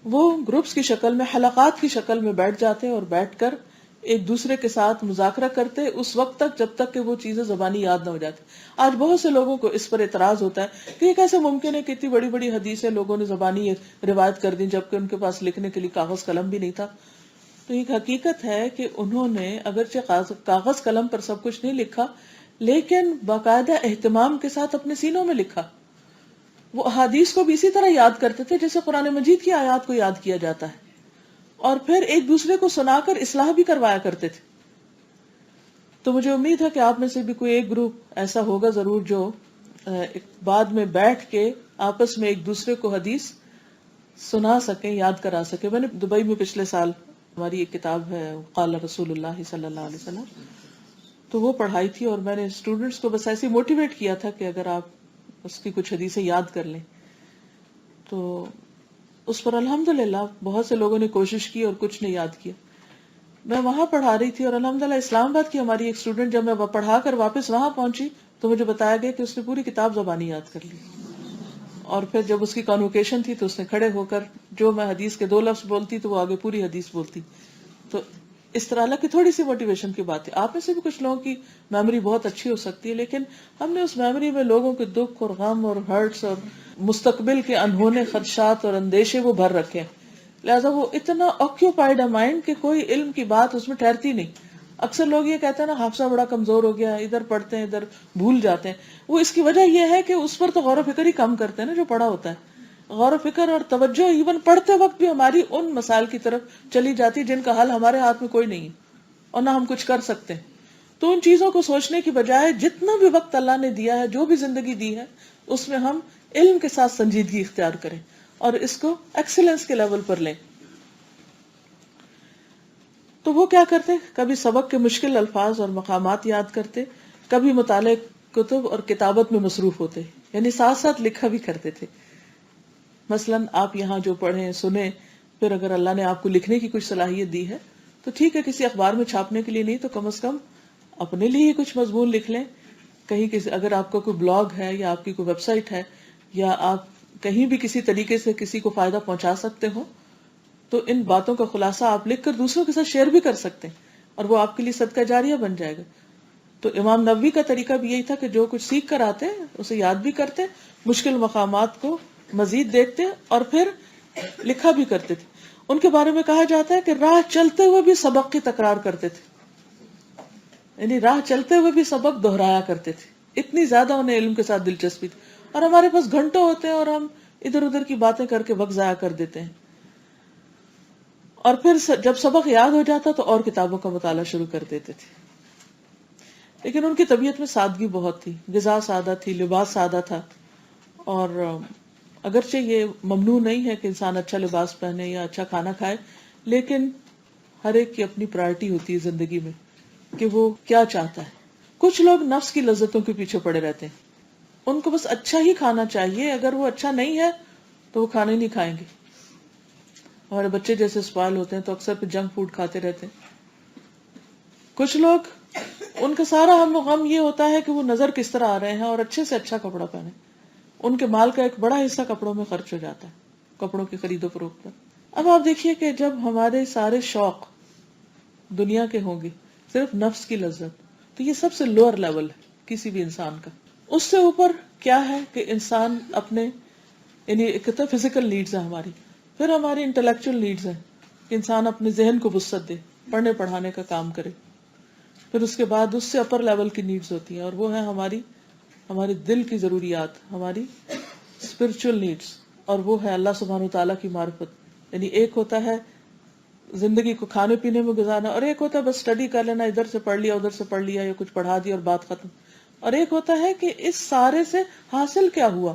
وہ گروپس کی شکل میں، حلقات کی شکل میں بیٹھ جاتے اور بیٹھ کر ایک دوسرے کے ساتھ مذاکرہ کرتے اس وقت تک جب تک کہ وہ چیزیں زبانی یاد نہ ہو جاتی. آج بہت سے لوگوں کو اس پر اعتراض ہوتا ہے کہ یہ کیسے ممکن ہے کہ اتنی بڑی بڑی حدیثیں لوگوں نے زبانی روایت کر دی جبکہ ان کے پاس لکھنے کے لیے کاغذ قلم بھی نہیں تھا. تو ایک حقیقت ہے کہ انہوں نے اگرچہ کاغذ قلم پر سب کچھ نہیں لکھا، لیکن باقاعدہ اہتمام کے ساتھ اپنے سینوں میں لکھا. وہ احادیث کو بھی اسی طرح یاد کرتے تھے جیسے قرآن مجید کی آیات کو یاد کیا جاتا ہے، اور پھر ایک دوسرے کو سنا کر اصلاح بھی کروایا کرتے تھے. تو مجھے امید ہے کہ آپ میں سے بھی کوئی ایک گروپ ایسا ہوگا ضرور جو بعد میں بیٹھ کے آپس میں ایک دوسرے کو حدیث سنا سکیں، یاد کرا سکیں. میں نے دبئی میں پچھلے سال، ہماری ایک کتاب ہے قال رسول اللہ صلی اللہ علیہ وسلم، تو وہ پڑھائی تھی، اور میں نے اسٹوڈنٹس کو بس ایسے موٹیویٹ کیا تھا کہ اگر آپ اس کی کچھ حدیثیں یاد کر لیں. تو اس پر الحمدللہ بہت سے لوگوں نے کوشش کی اور کچھ نے یاد کیا. میں وہاں پڑھا رہی تھی، اور الحمدللہ اسلام آباد کی ہماری ایک اسٹوڈنٹ، جب میں پڑھا کر واپس وہاں پہنچی تو مجھے بتایا گیا کہ اس نے پوری کتاب زبانی یاد کر لی. اور پھر جب اس کی کانوکیشن تھی تو اس نے کھڑے ہو کر جو میں حدیث کے 2 لفظ بولتی تو وہ آگے پوری حدیث بولتی. تو اس طرح اللہ کی تھوڑی سی موٹیویشن کی بات ہے. آپ میں سے بھی کچھ لوگوں کی میموری بہت اچھی ہو سکتی ہے، لیکن ہم نے اس میموری میں لوگوں کے دکھ اور غم اور ہرٹس اور مستقبل کے انہونے خدشات اور اندیشے وہ بھر رکھے ہیں. لہٰذا وہ اتنا آکیوپائڈ ہے مائنڈ کہ کوئی علم کی بات اس میں ٹھہرتی نہیں. اکثر لوگ یہ کہتے ہیں نا حافظہ بڑا کمزور ہو گیا، ادھر پڑھتے ہیں ادھر بھول جاتے ہیں. وہ اس کی وجہ یہ ہے کہ اس پر تو غور و فکر ہی کم کرتے ہیں نا جو پڑھا ہوتا ہے. غور و فکر اور توجہ ایون پڑھتے وقت بھی ہماری ان مسائل کی طرف چلی جاتی جن کا حل ہمارے ہاتھ میں کوئی نہیں ہے اور نہ ہم کچھ کر سکتے ہیں. تو ان چیزوں کو سوچنے کی بجائے جتنا بھی وقت اللہ نے دیا ہے، جو بھی زندگی دی ہے، اس میں ہم علم کے ساتھ سنجیدگی اختیار کریں اور اس کو ایکسیلنس کے لیول پر لیں. تو وہ کیا کرتے، کبھی سبق کے مشکل الفاظ اور مقامات یاد کرتے، کبھی مطالعے کتب اور کتابت میں مصروف ہوتے، یعنی ساتھ ساتھ لکھا بھی کرتے تھے. مثلاً آپ یہاں جو پڑھیں سنیں، پھر اگر اللہ نے آپ کو لکھنے کی کچھ صلاحیت دی ہے تو ٹھیک ہے، کسی اخبار میں چھاپنے کے لیے نہیں تو کم از کم اپنے لیے ہی کچھ مضمون لکھ لیں. کہیں کسی، اگر آپ کا کوئی بلاگ ہے یا آپ کی کوئی ویب سائٹ ہے یا آپ کہیں بھی کسی طریقے سے کسی کو فائدہ پہنچا سکتے ہو تو ان باتوں کا خلاصہ آپ لکھ کر دوسروں کے ساتھ شیئر بھی کر سکتے ہیں اور وہ آپ کے لیے صدقہ جاریہ بن جائے گا. تو امام نووی کا طریقہ بھی یہی تھا کہ جو کچھ سیکھ کر آتے اسے یاد بھی کرتے، مشکل مقامات کو مزید دیکھتے اور پھر لکھا بھی کرتے تھے. ان کے بارے میں کہا جاتا ہے کہ راہ چلتے ہوئے بھی سبق کی تکرار کرتے تھے، یعنی راہ چلتے ہوئے بھی سبق دہرایا کرتے تھے. اتنی زیادہ انہیں علم کے ساتھ دلچسپی تھی. اور ہمارے پاس گھنٹوں ہوتے ہیں اور ہم ادھر ادھر کی باتیں کر کے وقت ضائع کر دیتے ہیں. اور پھر جب سبق یاد ہو جاتا تو اور کتابوں کا مطالعہ شروع کر دیتے تھے. لیکن ان کی طبیعت میں سادگی بہت تھی، غذا سادہ تھی، لباس سادہ تھا. اور اگرچہ یہ ممنوع نہیں ہے کہ انسان اچھا لباس پہنے یا اچھا کھانا کھائے، لیکن ہر ایک کی اپنی پرائرٹی ہوتی ہے زندگی میں کہ وہ کیا چاہتا ہے. کچھ لوگ نفس کی لذتوں کے پیچھے پڑے رہتے ہیں، ان کو بس اچھا ہی کھانا چاہیے، اگر وہ اچھا نہیں ہے تو وہ کھانا ہی نہیں کھائیں گے. ہمارے بچے جیسے اسپائل ہوتے ہیں تو اکثر پھر جنک فوڈ کھاتے رہتے ہیں. کچھ لوگ، ان کا سارا ہم و غم یہ ہوتا ہے کہ وہ نظر کس طرح آ رہے ہیں اور اچھے سے اچھا کپڑا پہنے. ان کے مال کا ایک بڑا حصہ کپڑوں میں خرچ ہو جاتا ہے، کپڑوں کی خرید و فروخت پر. اب آپ دیکھیے کہ جب ہمارے سارے شوق دنیا کے ہوں گے، صرف نفس کی لذت، تو یہ سب سے لوور لیول ہے کسی بھی انسان کا. اس سے اوپر کیا ہے کہ انسان اپنے، یعنی ایک تو فزیکل نیڈز ہیں ہماری، پھر ہماری انٹلیکچوئل نیڈز ہیں کہ انسان اپنے ذہن کو وسعت دے، پڑھنے پڑھانے کا کام کرے. پھر اس کے بعد اس سے اپر لیول کی نیڈز ہوتی ہیں اور وہ ہے ہماری دل کی ضروریات، ہماری اسپرچل نیڈز، اور وہ ہے اللہ سبحانہ تعالیٰ کی معرفت. یعنی ایک ہوتا ہے زندگی کو کھانے پینے میں گزارنا، اور ایک ہوتا ہے بس اسٹڈی کر لینا، ادھر سے پڑھ لیا ادھر سے پڑھ لیا یا کچھ پڑھا دیا اور بات ختم. اور ایک ہوتا ہے کہ اس سارے سے حاصل کیا ہوا،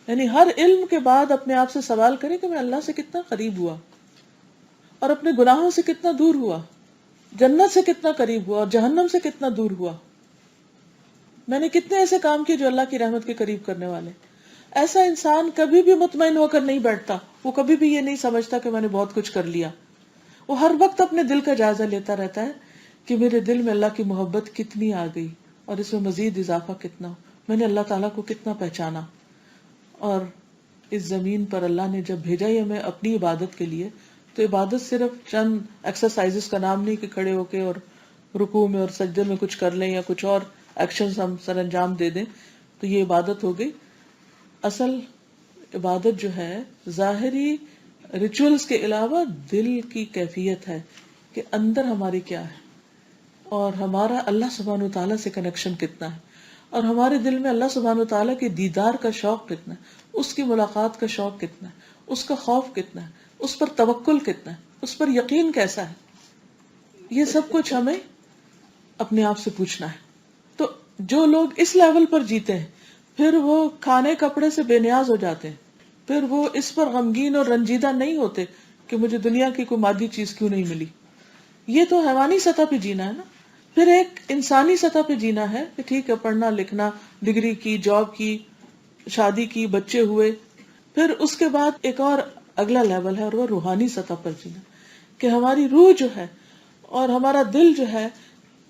یعنی ہر علم کے بعد اپنے آپ سے سوال کریں کہ میں اللہ سے کتنا قریب ہوا اور اپنے گناہوں سے کتنا دور ہوا، جنت سے کتنا قریب ہوا اور جہنم سے کتنا دور ہوا. میں نے کتنے ایسے کام کیے جو اللہ کی رحمت کے قریب کرنے والے. ایسا انسان کبھی بھی مطمئن ہو کر نہیں بیٹھتا، وہ کبھی بھی یہ نہیں سمجھتا کہ میں نے بہت کچھ کر لیا. وہ ہر وقت اپنے دل کا جائزہ لیتا رہتا ہے کہ میرے دل میں اللہ کی محبت کتنی آ گئی اور اس میں مزید اضافہ کتنا، میں نے اللہ تعالیٰ کو کتنا پہچانا. اور اس زمین پر اللہ نے جب بھیجا ہی ہمیں اپنی عبادت کے لیے، تو عبادت صرف چند ایکسرسائزز کا نام نہیں کہ کھڑے ہو کے اور رکوع میں اور سجدے میں کچھ کر لیں یا کچھ اور ایکشنز ہم سر انجام دے دیں تو یہ عبادت ہو گئی. اصل عبادت جو ہے ظاہری ریچولز کے علاوہ دل کی کیفیت ہے کہ اندر ہماری کیا ہے اور ہمارا اللہ سبحانہ تعالیٰ سے کنیکشن کتنا ہے، اور ہمارے دل میں اللہ سبحانہ تعالیٰ کے دیدار کا شوق کتنا ہے، اس کی ملاقات کا شوق کتنا ہے، اس کا خوف کتنا ہے، اس پر توکل کتنا ہے، اس پر یقین کیسا ہے. یہ سب کچھ ہمیں اپنے آپ سے پوچھنا ہے. تو جو لوگ اس لیول پر جیتے ہیں پھر وہ کھانے کپڑے سے بے نیاز ہو جاتے ہیں، پھر وہ اس پر غمگین اور رنجیدہ نہیں ہوتے کہ مجھے دنیا کی کوئی مادی چیز کیوں نہیں ملی. یہ تو حیوانی سطح پہ جینا ہے نا. پھر ایک انسانی سطح پہ جینا ہے کہ ٹھیک ہے، پڑھنا لکھنا، ڈگری کی، جاب کی، شادی کی، بچے ہوئے. پھر اس کے بعد ایک اور اگلا لیول ہے، اور وہ روحانی سطح پر جینا، کہ ہماری روح جو ہے اور ہمارا دل جو ہے،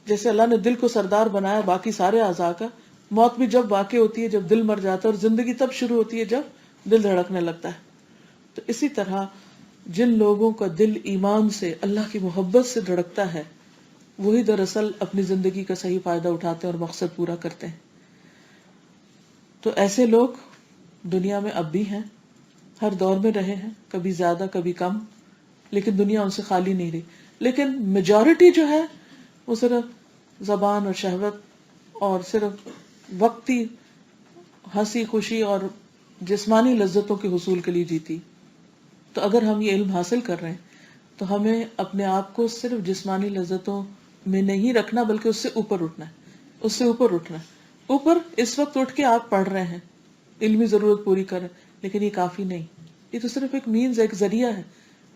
جیسے اللہ نے دل کو سردار بنایا باقی سارے اعضاء کا، موت بھی جب واقع ہوتی ہے جب دل مر جاتا ہے، اور زندگی تب شروع ہوتی ہے جب دل دھڑکنے لگتا ہے. تو اسی طرح جن لوگوں کا دل ایمان سے، اللہ کی محبت سے دھڑکتا ہے، وہی دراصل اپنی زندگی کا صحیح فائدہ اٹھاتے ہیں اور مقصد پورا کرتے ہیں. تو ایسے لوگ دنیا میں اب بھی ہیں، ہر دور میں رہے ہیں، کبھی زیادہ کبھی کم، لیکن دنیا ان سے خالی نہیں رہی. لیکن میجورٹی جو ہے وہ صرف زبان اور شہوت اور صرف وقتی ہنسی خوشی اور جسمانی لذتوں کے حصول کے لیے جیتی. تو اگر ہم یہ علم حاصل کر رہے ہیں تو ہمیں اپنے آپ کو صرف جسمانی لذتوں میں نہیں رکھنا، بلکہ اس سے اوپر اٹھنا ہے، اس سے اوپر اٹھنا ہے. اوپر اس وقت اٹھ کے آپ پڑھ رہے ہیں، علمی ضرورت پوری کریں، لیکن یہ کافی نہیں. یہ تو صرف ایک مینز، ایک ذریعہ ہے.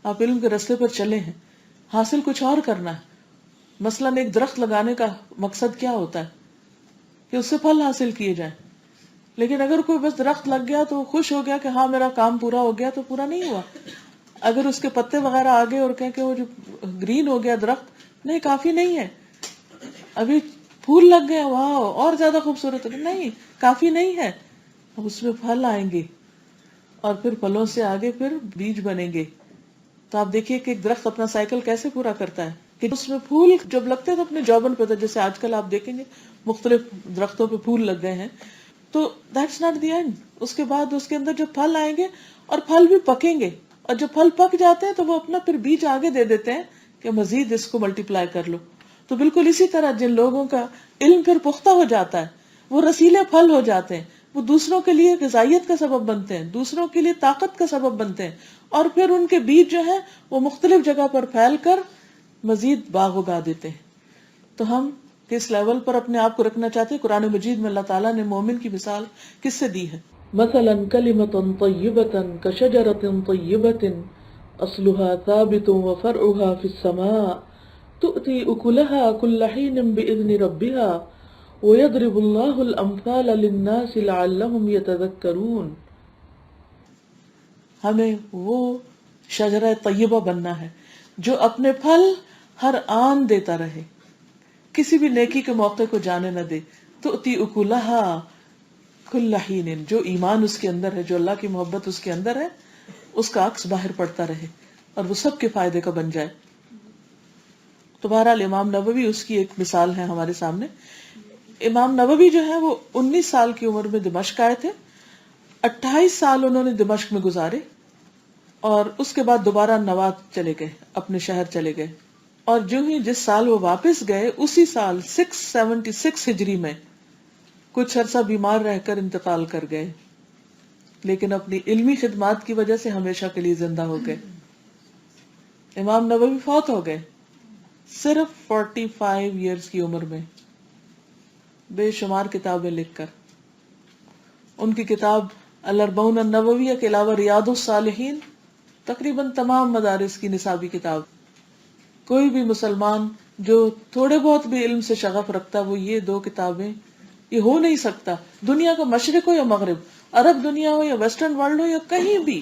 آپ علم کے راستے پر چلے ہیں، حاصل کچھ اور کرنا ہے. مثلاً ایک درخت لگانے کا مقصد کیا ہوتا ہے؟ کہ اس سے پھل حاصل کیے جائیں. لیکن اگر کوئی بس درخت لگ گیا تو خوش ہو گیا کہ ہاں میرا کام پورا ہو گیا، تو پورا نہیں ہوا. اگر اس کے پتے وغیرہ آگے اور کہیں کہ وہ جو گرین ہو گیا درخت، نہیں، کافی نہیں ہے. ابھی پھول لگ گئے، واہ اور زیادہ خوبصورت ہو گیا، نہیں، کافی نہیں ہے. اب اس میں پھل آئیں گے، اور پھر پھلوں سے آگے پھر بیج بنیں گے. تو آپ دیکھیے کہ ایک درخت اپنا سائیکل کیسے پورا کرتا ہے، کہ اس میں پھول جب لگتے ہیں تو اپنے جوبن پہ، جیسے آج کل آپ دیکھیں گے مختلف درختوں پہ پھول لگ گئے ہیں. تو دیٹس ناٹ دی اینڈ. اس کے بعد اس کے اندر جو پھل آئیں گے، اور پھل بھی پکیں گے، اور جب پھل پک جاتے ہیں تو وہ اپنا پھر بیج آگے دے دیتے ہیں کہ مزید اس کو ملٹیپلائی کر لو. تو بالکل اسی طرح جن لوگوں کا علم پھر پختہ ہو جاتا ہے، وہ رسیلے پھل ہو جاتے ہیں، وہ دوسروں کے لیے غذائیت کا سبب بنتے ہیں، دوسروں کے لیے طاقت کا سبب بنتے ہیں، اور پھر ان کے بیج جو ہیں وہ مختلف جگہ پر پھیل کر مزید باغ اگا دیتے ہیں. تو ہم کس لیول پر اپنے آپ کو رکھنا چاہتے ہیں؟ قرآن مجید میں اللہ تعالیٰ نے مومن کی مثال کس سے دی ہے؟ مثلا کلمۃ طیبۃ کشجرۃ طیبۃ اصلها ثابت وفرعها في السماء تؤتي اکلها كل حين بإذن ربها ويضرب الله الامثال للناس لعلهم يتذكرون. ہمیں وہ شجرہ طیبہ بننا ہے جو اپنے پھل ہر آن دیتا رہے، کسی بھی نیکی کے موقع کو جانے نہ دے. تؤتی اکلها کل حین، جو ایمان اس کے اندر ہے، جو اللہ کی محبت اس کے اندر ہے، اس کا عکس باہر پڑتا رہے اور وہ سب کے فائدے کا بن جائے. تو بہرحال امام نووی اس کی ایک مثال ہے ہمارے سامنے. امام نووی جو ہے وہ 19 سال کی عمر میں دمشق آئے تھے. 28 سال انہوں نے دمشق میں گزارے، اور اس کے بعد دوبارہ نواد چلے گئے، اپنے شہر چلے گئے. اور جو ہی جس سال وہ واپس گئے، اسی سال 676 ہجری میں کچھ عرصہ بیمار رہ کر انتقال کر گئے، لیکن اپنی علمی خدمات کی وجہ سے ہمیشہ کے لیے زندہ ہو گئے. امام نووی فوت ہو گئے صرف 45 ایئرز کی عمر میں، بے شمار کتابیں لکھ کر. ان کی کتاب الاربعون النوویہ کے علاوہ ریاض الصالحین تقریباً تمام مدارس کی نصابی کتاب. کوئی بھی مسلمان جو تھوڑے بہت بھی علم سے شغف رکھتا، وہ یہ 2 کتابیں، یہ ہو نہیں سکتا. دنیا کا مشرق ہو یا مغرب، عرب دنیا ہو یا ویسٹرن ورلڈ ہو یا کہیں بھی،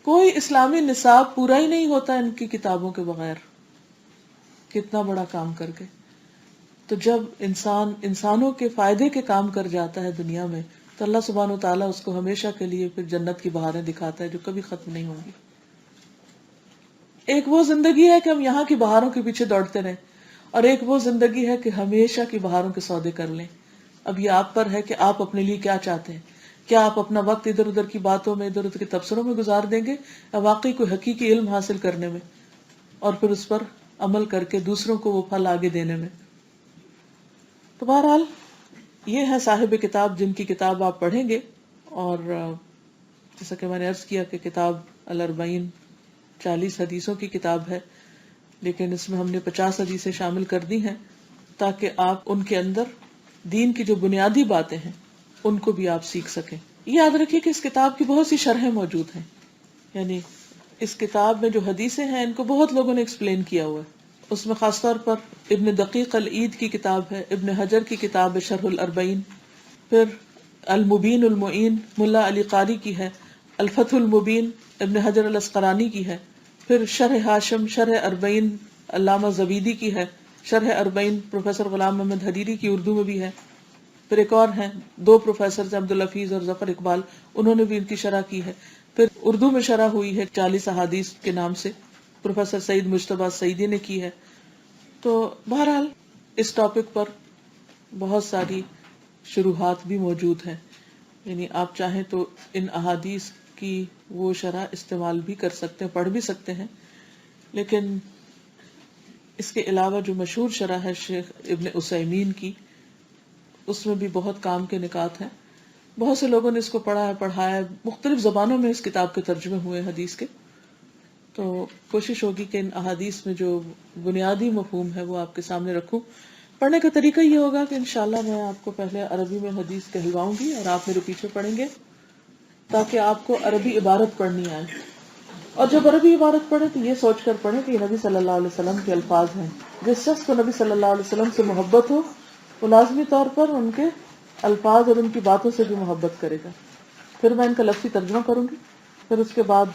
کوئی اسلامی نصاب پورا ہی نہیں ہوتا ان کی کتابوں کے بغیر. کتنا بڑا کام کر کے. تو جب انسان انسانوں کے فائدے کے کام کر جاتا ہے دنیا میں، تو اللہ سبحانہ و تعالیٰ اس کو ہمیشہ کے لیے پھر جنت کی بہاریں دکھاتا ہے جو کبھی ختم نہیں ہوں گی. ایک وہ زندگی ہے کہ ہم یہاں کی بہاروں کے پیچھے دوڑتے رہیں، اور ایک وہ زندگی ہے کہ ہمیشہ کی بہاروں کے سودے کر لیں. اب یہ آپ پر ہے کہ آپ اپنے لیے کیا چاہتے ہیں. کیا آپ اپنا وقت ادھر ادھر کی باتوں میں، ادھر ادھر کے تبصروں میں گزار دیں گے، یا واقعی کوئی حقیقی علم حاصل کرنے میں اور پھر اس پر عمل کر کے دوسروں کو وہ پھل آگے دینے میں. تو بہرحال یہ ہے صاحب کتاب جن کی کتاب آپ پڑھیں گے. اور جیسا کہ میں نے عرض کیا کہ کتاب الاربعین 40 حدیثوں کی کتاب ہے، لیکن اس میں ہم نے 50 حدیثیں شامل کر دی ہیں تاکہ آپ ان کے اندر دین کی جو بنیادی باتیں ہیں ان کو بھی آپ سیکھ سکیں. یاد رکھیے کہ اس کتاب کی بہت سی شرحیں موجود ہیں، یعنی اس کتاب میں جو حدیثیں ہیں ان کو بہت لوگوں نے ایکسپلین کیا ہوا ہے. اس میں خاص طور پر ابن دقیق العید کی کتاب ہے، ابن حجر کی کتاب ہے شرح الاربعین، پھر المبین المعین ملا علی قاری کی ہے، الفتح المبین ابن حجر الاسقلانی کی ہے، پھر شرح ہاشم شرح اربعین علامہ زبیدی کی ہے، شرح اربعین پروفیسر غلام محمد حریری کی اردو میں بھی ہے. پھر ایک اور ہیں، دو پروفیسر عبدالحفیظ اور ظفر اقبال، انہوں نے بھی ان کی شرح کی ہے. پھر اردو میں شرح ہوئی ہے 40 احادیث کے نام سے، پروفیسر سعید مجتبیٰ سعیدی نے کی ہے. تو بہرحال اس ٹاپک پر بہت ساری شروحات بھی موجود ہیں، یعنی آپ چاہیں تو ان احادیث کی وہ شرح استعمال بھی کر سکتے ہیں، پڑھ بھی سکتے ہیں. لیکن اس کے علاوہ جو مشہور شرح ہے شیخ ابن عثیمین کی، اس میں بھی بہت کام کے نکات ہیں. بہت سے لوگوں نے اس کو پڑھا ہے، پڑھایا ہے، مختلف زبانوں میں اس کتاب کے ترجمے ہوئے حدیث کے. تو کوشش ہوگی کہ ان احادیث میں جو بنیادی مفہوم ہے وہ آپ کے سامنے رکھوں. پڑھنے کا طریقہ یہ ہوگا کہ انشاءاللہ میں آپ کو پہلے عربی میں حدیث کہلواؤں گی اور آپ میرے پیچھے پڑھیں گے تاکہ آپ کو عربی عبارت پڑھنی آئے. اور جب عربی عبارت پڑھیں تو یہ سوچ کر پڑھیں کہ یہ نبی صلی اللہ علیہ وسلم کے الفاظ ہیں. جس شخص کو نبی صلی اللہ علیہ وسلم سے محبت ہو وہ لازمی طور پر ان کے الفاظ اور ان کی باتوں سے بھی محبت کرے گا. پھر میں ان کا لفظی ترجمہ کروں گی، پھر اس کے بعد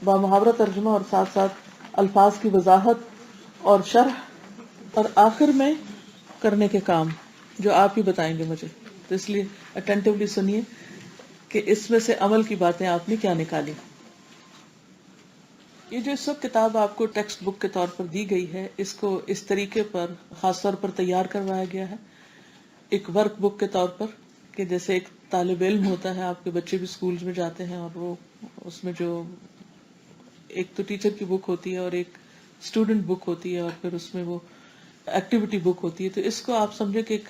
بامحاورہ ترجمہ اور ساتھ ساتھ الفاظ کی وضاحت اور شرح، اور آخر میں کرنے کے کام جو آپ ہی بتائیں گے مجھے. تو اس لیے اٹینٹیولی سنیے کہ اس میں سے عمل کی باتیں آپ نے کیا نکالی. یہ جو اس وقت کتاب آپ کو ٹیکسٹ بک کے طور پر دی گئی ہے، اس کو اس طریقے پر خاص طور پر تیار کروایا گیا ہے ایک ورک بک کے طور پر، کہ جیسے ایک طالب علم ہوتا ہے، آپ کے بچے بھی اسکولز میں جاتے ہیں اور وہ اس میں جو ایک تو ٹیچر کی بک ہوتی ہے اور ایک اسٹوڈنٹ بک ہوتی ہے اور پھر اس میں وہ ایکٹیویٹی بک ہوتی ہے. تو اس کو آپ سمجھے کہ ایک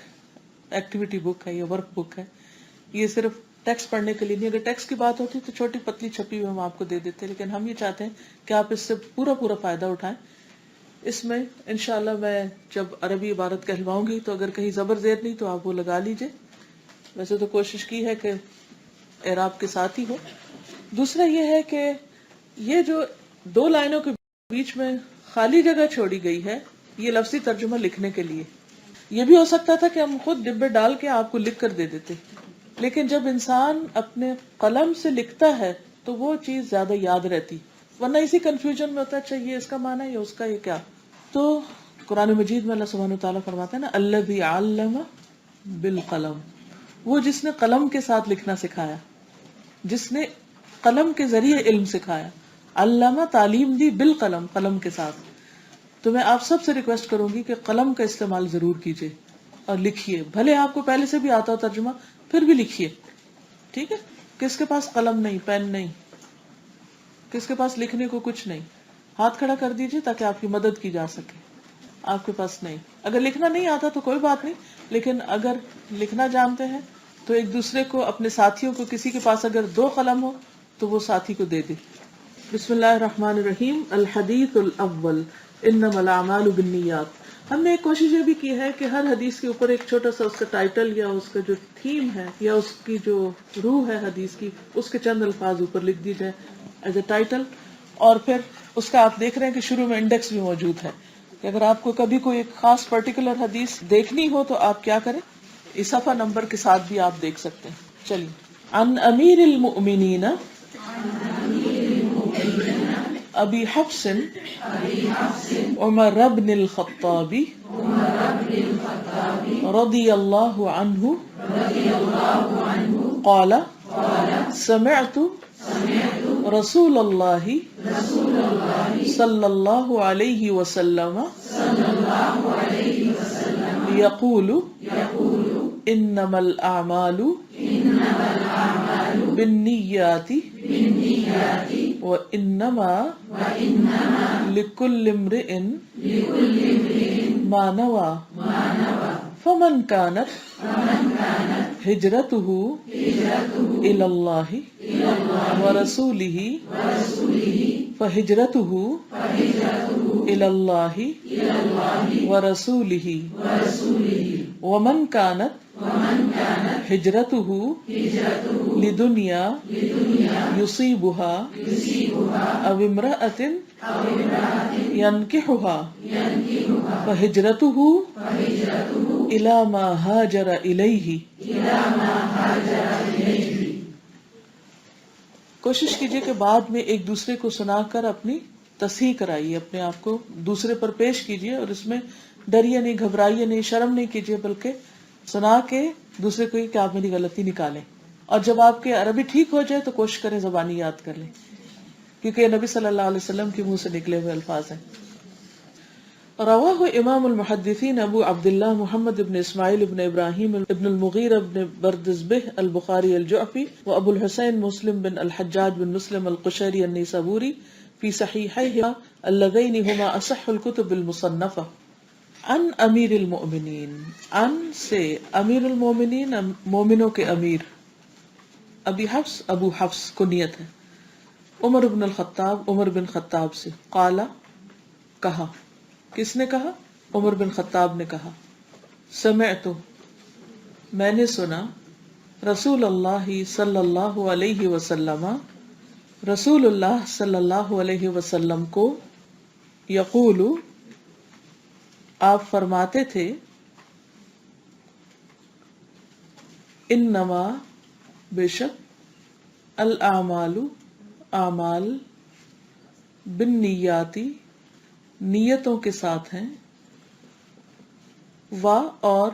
ایکٹیویٹی بک ہے یا ورک بک ہے. یہ صرف ٹیکسٹ پڑھنے کے لیے نہیں. اگر ٹیکسٹ کی بات ہوتی تو چھوٹی پتلی چھپی ہوئی ہم آپ کو دے دیتے، لیکن ہم یہ چاہتے ہیں کہ آپ اس سے پورا فائدہ اٹھائیں. اس میں انشاءاللہ میں جب عربی عبارت کہلواؤں گی تو اگر کہیں زبر زیر نہیں تو آپ وہ لگا لیجئے. ویسے تو کوشش کی ہے کہ اعراب کے ساتھ ہی ہو. دوسرا یہ ہے کہ یہ جو 2 لائنوں کے بیچ میں خالی جگہ چھوڑی گئی ہے یہ لفظی ترجمہ لکھنے کے لیے. یہ بھی ہو سکتا تھا کہ ہم خود ڈبے ڈال کے آپ کو لکھ کر دے دیتے، لیکن جب انسان اپنے قلم سے لکھتا ہے تو وہ چیز زیادہ یاد رہتی، ورنہ اسی کنفیوژن میں ہوتا ہے اچھا یہ اس کا معنی ہے یا اس کا یہ کیا. تو قرآن مجید میں اللہ سبحانہ وتعالیٰ فرماتا ہے نا، الذی علم بالقلم، وہ جس نے قلم کے ساتھ لکھنا سکھایا، جس نے قلم کے ذریعے علم سکھایا. علامہ تعلیم دی بالقلم، قلم کے ساتھ. تو میں آپ سب سے ریکویسٹ کروں گی کہ قلم کا استعمال ضرور کیجیے اور لکھیے، بھلے آپ کو پہلے سے بھی آتا ہو ترجمہ پھر بھی لکھیے. ٹھیک ہے؟ کس کے پاس قلم نہیں، پین نہیں، کس کے پاس لکھنے کو کچھ نہیں، ہاتھ کھڑا کر دیجیے تاکہ آپ کی مدد کی جا سکے. آپ کے پاس نہیں، اگر لکھنا نہیں آتا تو کوئی بات نہیں، لیکن اگر لکھنا جانتے ہیں تو ایک دوسرے کو، اپنے ساتھیوں کو، کسی کے پاس اگر 2 قلم ہو تو وہ ساتھی کو دے دے. بسم اللہ الرحمن الرحیم. الحدیث الاول انما الاعمال بالنیات. ہم نے ایک کوشش یہ بھی کی ہے کہ ہر حدیث کے اوپر ایک چھوٹا سا اس کا ٹائٹل یا اس کا جو تھیم ہے یا اس کی جو روح ہے حدیث کی، اس کے چند الفاظ اوپر لکھ دی جائے ایز اے ٹائٹل. اور پھر اس کا آپ دیکھ رہے ہیں کہ شروع میں انڈیکس بھی موجود ہے کہ اگر آپ کو کبھی کوئی ایک خاص پرٹیکولر حدیث دیکھنی ہو تو آپ کیا کریں، اس صفحہ نمبر کے ساتھ بھی آپ دیکھ سکتے ہیں. چلیے. عن امیر المؤمنین ابی حفص عمر بن الخطاب رضی اللہ عنہ قال سمعت رسول اللہ صلی اللہ علیہ وسلم یقول انما الاعمال بالنیات وانما لکل امرئ ما نوى فمن كانت ہجرته الى اللہ ورسوله فہجرته الى اللہ ورسوله ومن كانت ہجرتہ لدنیا یصیبها او امرأۃ ینکحها فہجرتہ الی ما ہاجر الیہ. کوشش کیجئے کہ بعد میں ایک دوسرے کو سنا کر اپنی تصحیح کرائیے، اپنے آپ کو دوسرے پر پیش کیجئے، اور اس میں ڈریے نہیں، گھبرائیے نہیں، شرم نہیں کیجئے، بلکہ سنا کے دوسرے کو کہ آپ میری غلطی نکالیں. اور جب آپ کے عربی ٹھیک ہو جائے تو کوشش کریں زبانی یاد کر لیں، کیونکہ یہ نبی صلی اللہ علیہ وسلم کے منہ سے نکلے ہوئے الفاظ ہیں. رواہ امام المحدثین ابو عبداللہ محمد بن اسماعیل بن ابراہیم ابن المغیرہ بن بردزبہ البخاری الجعفی و ابو الحسین مسلم بن الحجاج بن مسلم القشیری النیسابوری فی صحیحیہما اللذین ہما اصح الکتب المصنفہ. عن امیر المؤمنین، عن سے امیر المؤمنین مومنوں کے امیر، ابی حفص ابو حفص کنیت ہے، عمر بن الخطاب عمر بن خطاب سے، قال کہا، کس نے کہا؟ عمر بن خطاب نے کہا، سمعت میں نے سنا، رسول اللہ صلی اللہ علیہ وسلم رسول اللہ صلی اللہ علیہ وسلم کو، یقول آپ فرماتے تھے، انما بے شک، الاعمال اعمال، بالنیاتی نیتوں کے ساتھ ہیں، و اور،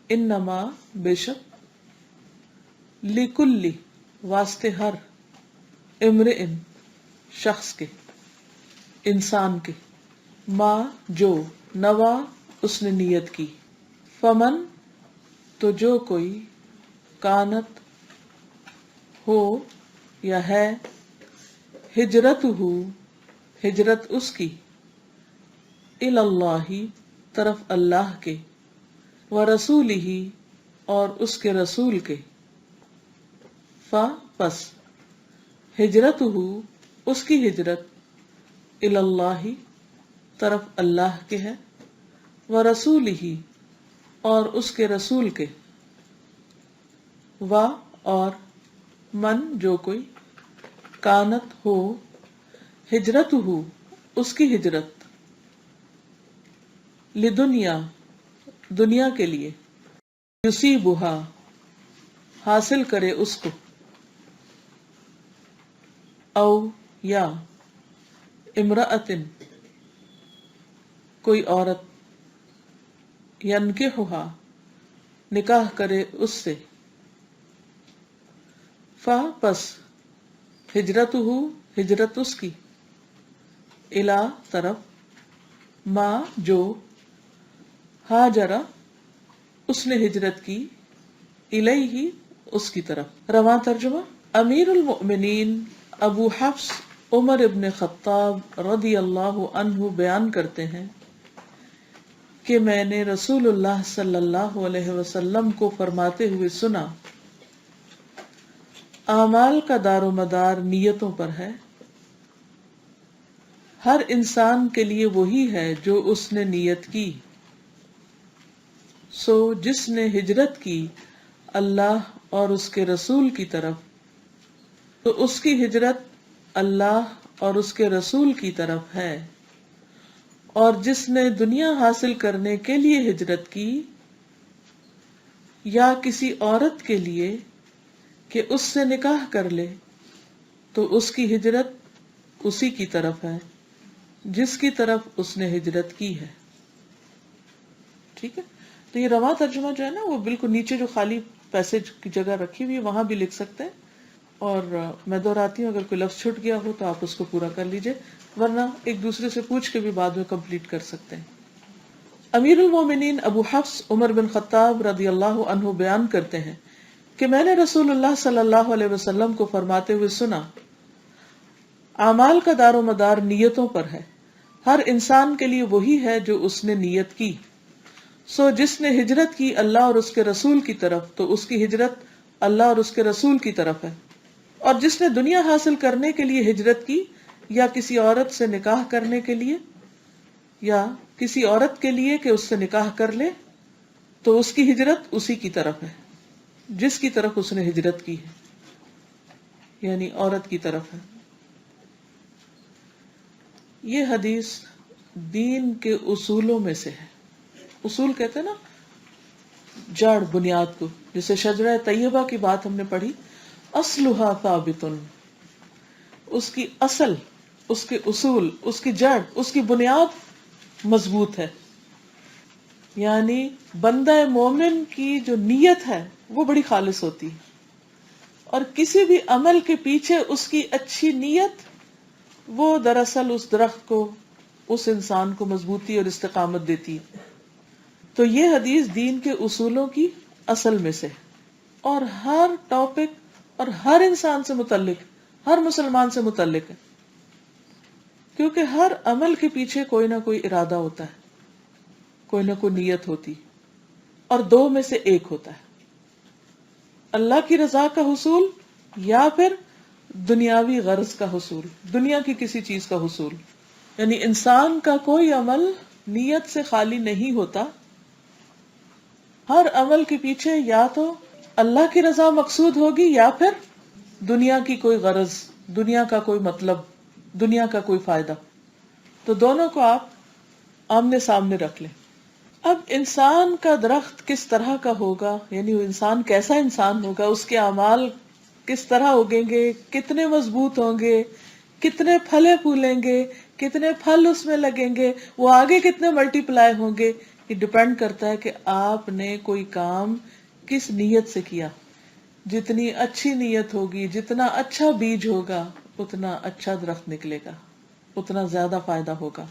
انما بے شک، لکل واسطے ہر، امرئ شخص کے، انسان کے، ما جو، نوا اس نے نیت کی، فمن تو جو کوئی، کانت ہو یا ہے، ہجرتہ ہجرت اس کی، اللہ طرف اللہ کے، ورسولہ اور اس کے رسول کے، پس ہجرتہ اس کی ہجرت، اللہ طرف اللہ کے ہے، ورسولہ اور اس کے رسول کے، اور من جو کوئی، کانت ہو، ہجرتہ اس کی ہجرت، لدنیا دنیا کے لیے، یصیبھا حاصل کرے اس کو، او یا، امرأۃ کوئی عورت، ینکحھا نکاح کرے اس سے، پس ہجرتہ ہجرت اس کی، الی طرف، ما جو، ہاجرہ اس نے ہجرت کی، الیہ اس کی طرف. رواں ترجمہ، امیر المؤمنین ابو حفص عمر ابن خطاب رضی اللہ عنہ بیان کرتے ہیں کہ میں نے رسول اللہ صلی اللہ علیہ وسلم کو فرماتے ہوئے سنا، اعمال کا دار و مدار نیتوں پر ہے، ہر انسان کے لیے وہی ہے جو اس نے نیت کی، سو جس نے ہجرت کی اللہ اور اس کے رسول کی طرف تو اس کی ہجرت اللہ اور اس کے رسول کی طرف ہے، اور جس نے دنیا حاصل کرنے کے لیے ہجرت کی یا کسی عورت کے لیے کہ اس سے نکاح کر لے تو اس کی ہجرت اسی کی طرف ہے جس کی طرف اس نے ہجرت کی ہے. ٹھیک ہے، تو یہ رواں ترجمہ جو ہے نا وہ بالکل نیچے جو خالی پیسج کی جگہ رکھی ہوئی ہے وہاں بھی لکھ سکتے ہیں، اور میں دہراتی ہوں اگر کوئی لفظ چھوٹ گیا ہو تو آپ اس کو پورا کر لیجئے، ورنہ ایک دوسرے سے پوچھ کے بھی بعد میں کمپلیٹ کر سکتے ہیں. امیر المومنین ابو حفص عمر بن خطاب رضی اللہ عنہ بیان کرتے ہیں کہ میں نے رسول اللہ صلی اللہ علیہ وسلم کو فرماتے ہوئے سنا، اعمال کا دار و مدار نیتوں پر ہے، ہر انسان کے لیے وہی ہے جو اس نے نیت کی، سو جس نے ہجرت کی اللہ اور اس کے رسول کی طرف تو اس کی ہجرت اللہ اور اس کے رسول کی طرف ہے، اور جس نے دنیا حاصل کرنے کے لیے ہجرت کی یا کسی عورت سے نکاح کرنے کے لیے یا کسی عورت کے لیے کہ اس سے نکاح کر لے تو اس کی ہجرت اسی کی طرف ہے جس کی طرف اس نے ہجرت کی ہے، یعنی عورت کی طرف ہے۔ یہ حدیث دین کے اصولوں میں سے ہے۔ اصول کہتے ہیں نا جڑ، بنیاد کو، جیسے شجرہ طیبہ کی بات ہم نے پڑھی، اصلھا ثابت، اس کی اصل، اس کے اصول، اس کی جڑ، اس کی بنیاد مضبوط ہے۔ یعنی بندہ مومن کی جو نیت ہے وہ بڑی خالص ہوتی ہے، اور کسی بھی عمل کے پیچھے اس کی اچھی نیت وہ دراصل اس درخت کو، اس انسان کو مضبوطی اور استقامت دیتی ہے۔ تو یہ حدیث دین کے اصولوں کی اصل میں سے، اور ہر ٹاپک اور ہر انسان سے متعلق، ہر مسلمان سے متعلق ہے، کیونکہ ہر عمل کے پیچھے کوئی نہ کوئی ارادہ ہوتا ہے، کوئی نہ کوئی نیت ہوتی، اور دو میں سے ایک ہوتا ہے، اللہ کی رضا کا حصول یا پھر دنیاوی غرض کا حصول، دنیا کی کسی چیز کا حصول۔ یعنی انسان کا کوئی عمل نیت سے خالی نہیں ہوتا، ہر عمل کے پیچھے یا تو اللہ کی رضا مقصود ہوگی یا پھر دنیا کی کوئی غرض، دنیا کا کوئی مطلب، دنیا کا کوئی فائدہ۔ تو دونوں کو آپ آمنے سامنے رکھ لیں۔ اب انسان کا درخت کس طرح کا ہوگا، یعنی وہ انسان کیسا انسان ہوگا، اس کے اعمال کس طرح اگیں گے، کتنے مضبوط ہوں گے، کتنے پھلے پھولیں گے، کتنے پھل اس میں لگیں گے، وہ آگے کتنے ملٹی پلائی ہوں گے، یہ ڈپینڈ کرتا ہے کہ آپ نے کوئی کام کس نیت سے کیا۔ جتنی اچھی نیت ہوگی، جتنا اچھا بیج ہوگا، اتنا اچھا درخت نکلے گا، اتنا زیادہ فائدہ ہوگا،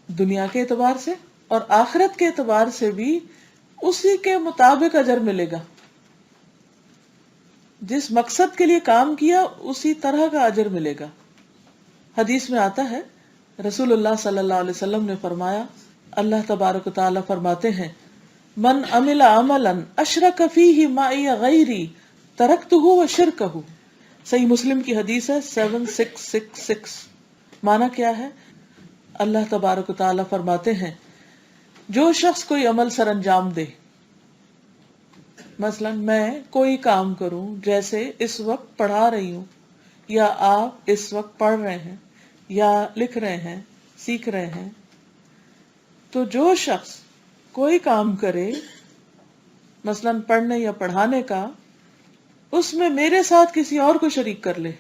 دنیا کے اعتبار سے اور آخرت کے اعتبار سے بھی اسی کے مطابق اجر ملے گا۔ جس مقصد کے لیے کام کیا اسی طرح کا اجر ملے گا۔ حدیث میں آتا ہے، رسول اللہ صلی اللہ علیہ وسلم نے فرمایا، اللہ تبارک و تعالیٰ فرماتے ہیں، من عمل عملا اشرک فیہ معی غیری ترکتہ وشرکہ۔ صحیح مسلم کی حدیث ہے 7666۔ معنی کیا ہے؟ اللہ تبارک و تعالیٰ فرماتے ہیں، جو شخص کوئی عمل سر انجام دے، مثلا میں کوئی کام کروں، جیسے اس وقت پڑھا رہی ہوں، یا آپ اس وقت پڑھ رہے ہیں، یا لکھ رہے ہیں، سیکھ رہے ہیں، تو جو شخص کوئی کام کرے، مثلا پڑھنے یا پڑھانے کا، اس میں میرے ساتھ کسی اور کو شریک کر لے،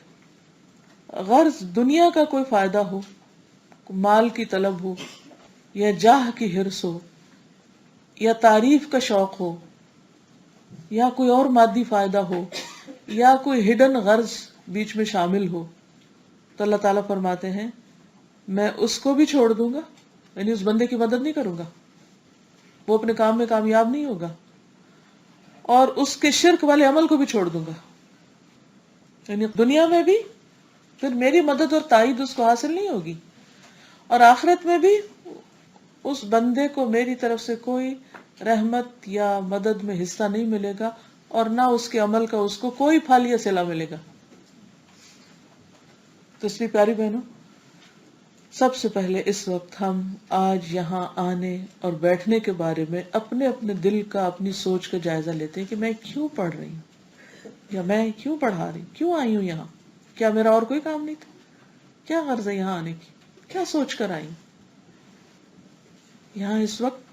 غرض دنیا کا کوئی فائدہ ہو، مال کی طلب ہو، یا جاہ کی حرص ہو، یا تعریف کا شوق ہو، یا کوئی اور مادی فائدہ ہو، یا کوئی ہڈن غرض بیچ میں شامل ہو، تو اللہ تعالیٰ فرماتے ہیں میں اس کو بھی چھوڑ دوں گا، یعنی اس بندے کی مدد نہیں کروں گا، وہ اپنے کام میں کامیاب نہیں ہوگا، اور اس کے شرک والے عمل کو بھی چھوڑ دوں گا۔ یعنی دنیا میں بھی پھر میری مدد اور تائید اس کو حاصل نہیں ہوگی، اور آخرت میں بھی اس بندے کو میری طرف سے کوئی رحمت یا مدد میں حصہ نہیں ملے گا، اور نہ اس کے عمل کا اس کو کوئی پھل یا صلہ ملے گا۔ تو اس لیے پیاری بہنوں، سب سے پہلے اس وقت ہم آج یہاں آنے اور بیٹھنے کے بارے میں اپنے اپنے دل کا، اپنی سوچ کا جائزہ لیتے ہیں کہ میں کیوں پڑھ رہی ہوں، یا میں کیوں پڑھا رہی ہوں، کیوں آئی ہوں یہاں، کیا میرا اور کوئی کام نہیں تھا، کیا غرض ہے یہاں آنے کی، کیا سوچ کر آئی ہوں، یہاں اس وقت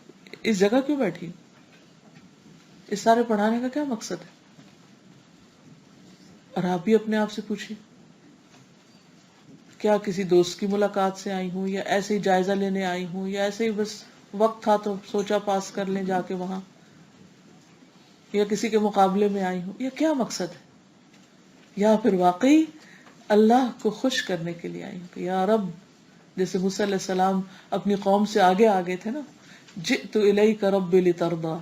اس جگہ کیوں بیٹھی ہوں، اس سارے پڑھانے کا کیا مقصد ہے۔ اور آپ بھی اپنے آپ سے پوچھیں، کیا کسی دوست کی ملاقات سے آئی ہوں، یا ایسے ہی جائزہ لینے آئی ہوں، یا ایسے ہی بس وقت تھا تو سوچا پاس کر لیں جا کے وہاں، یا کسی کے مقابلے میں آئی ہوں، یا کیا مقصد ہے، یا پھر واقعی اللہ کو خوش کرنے کے لیے آئی ہوں کہ یا رب، جیسے موسیٰ علیہ السلام اپنی قوم سے آگے آگے تھے نا، جئت الیک رب لترضی،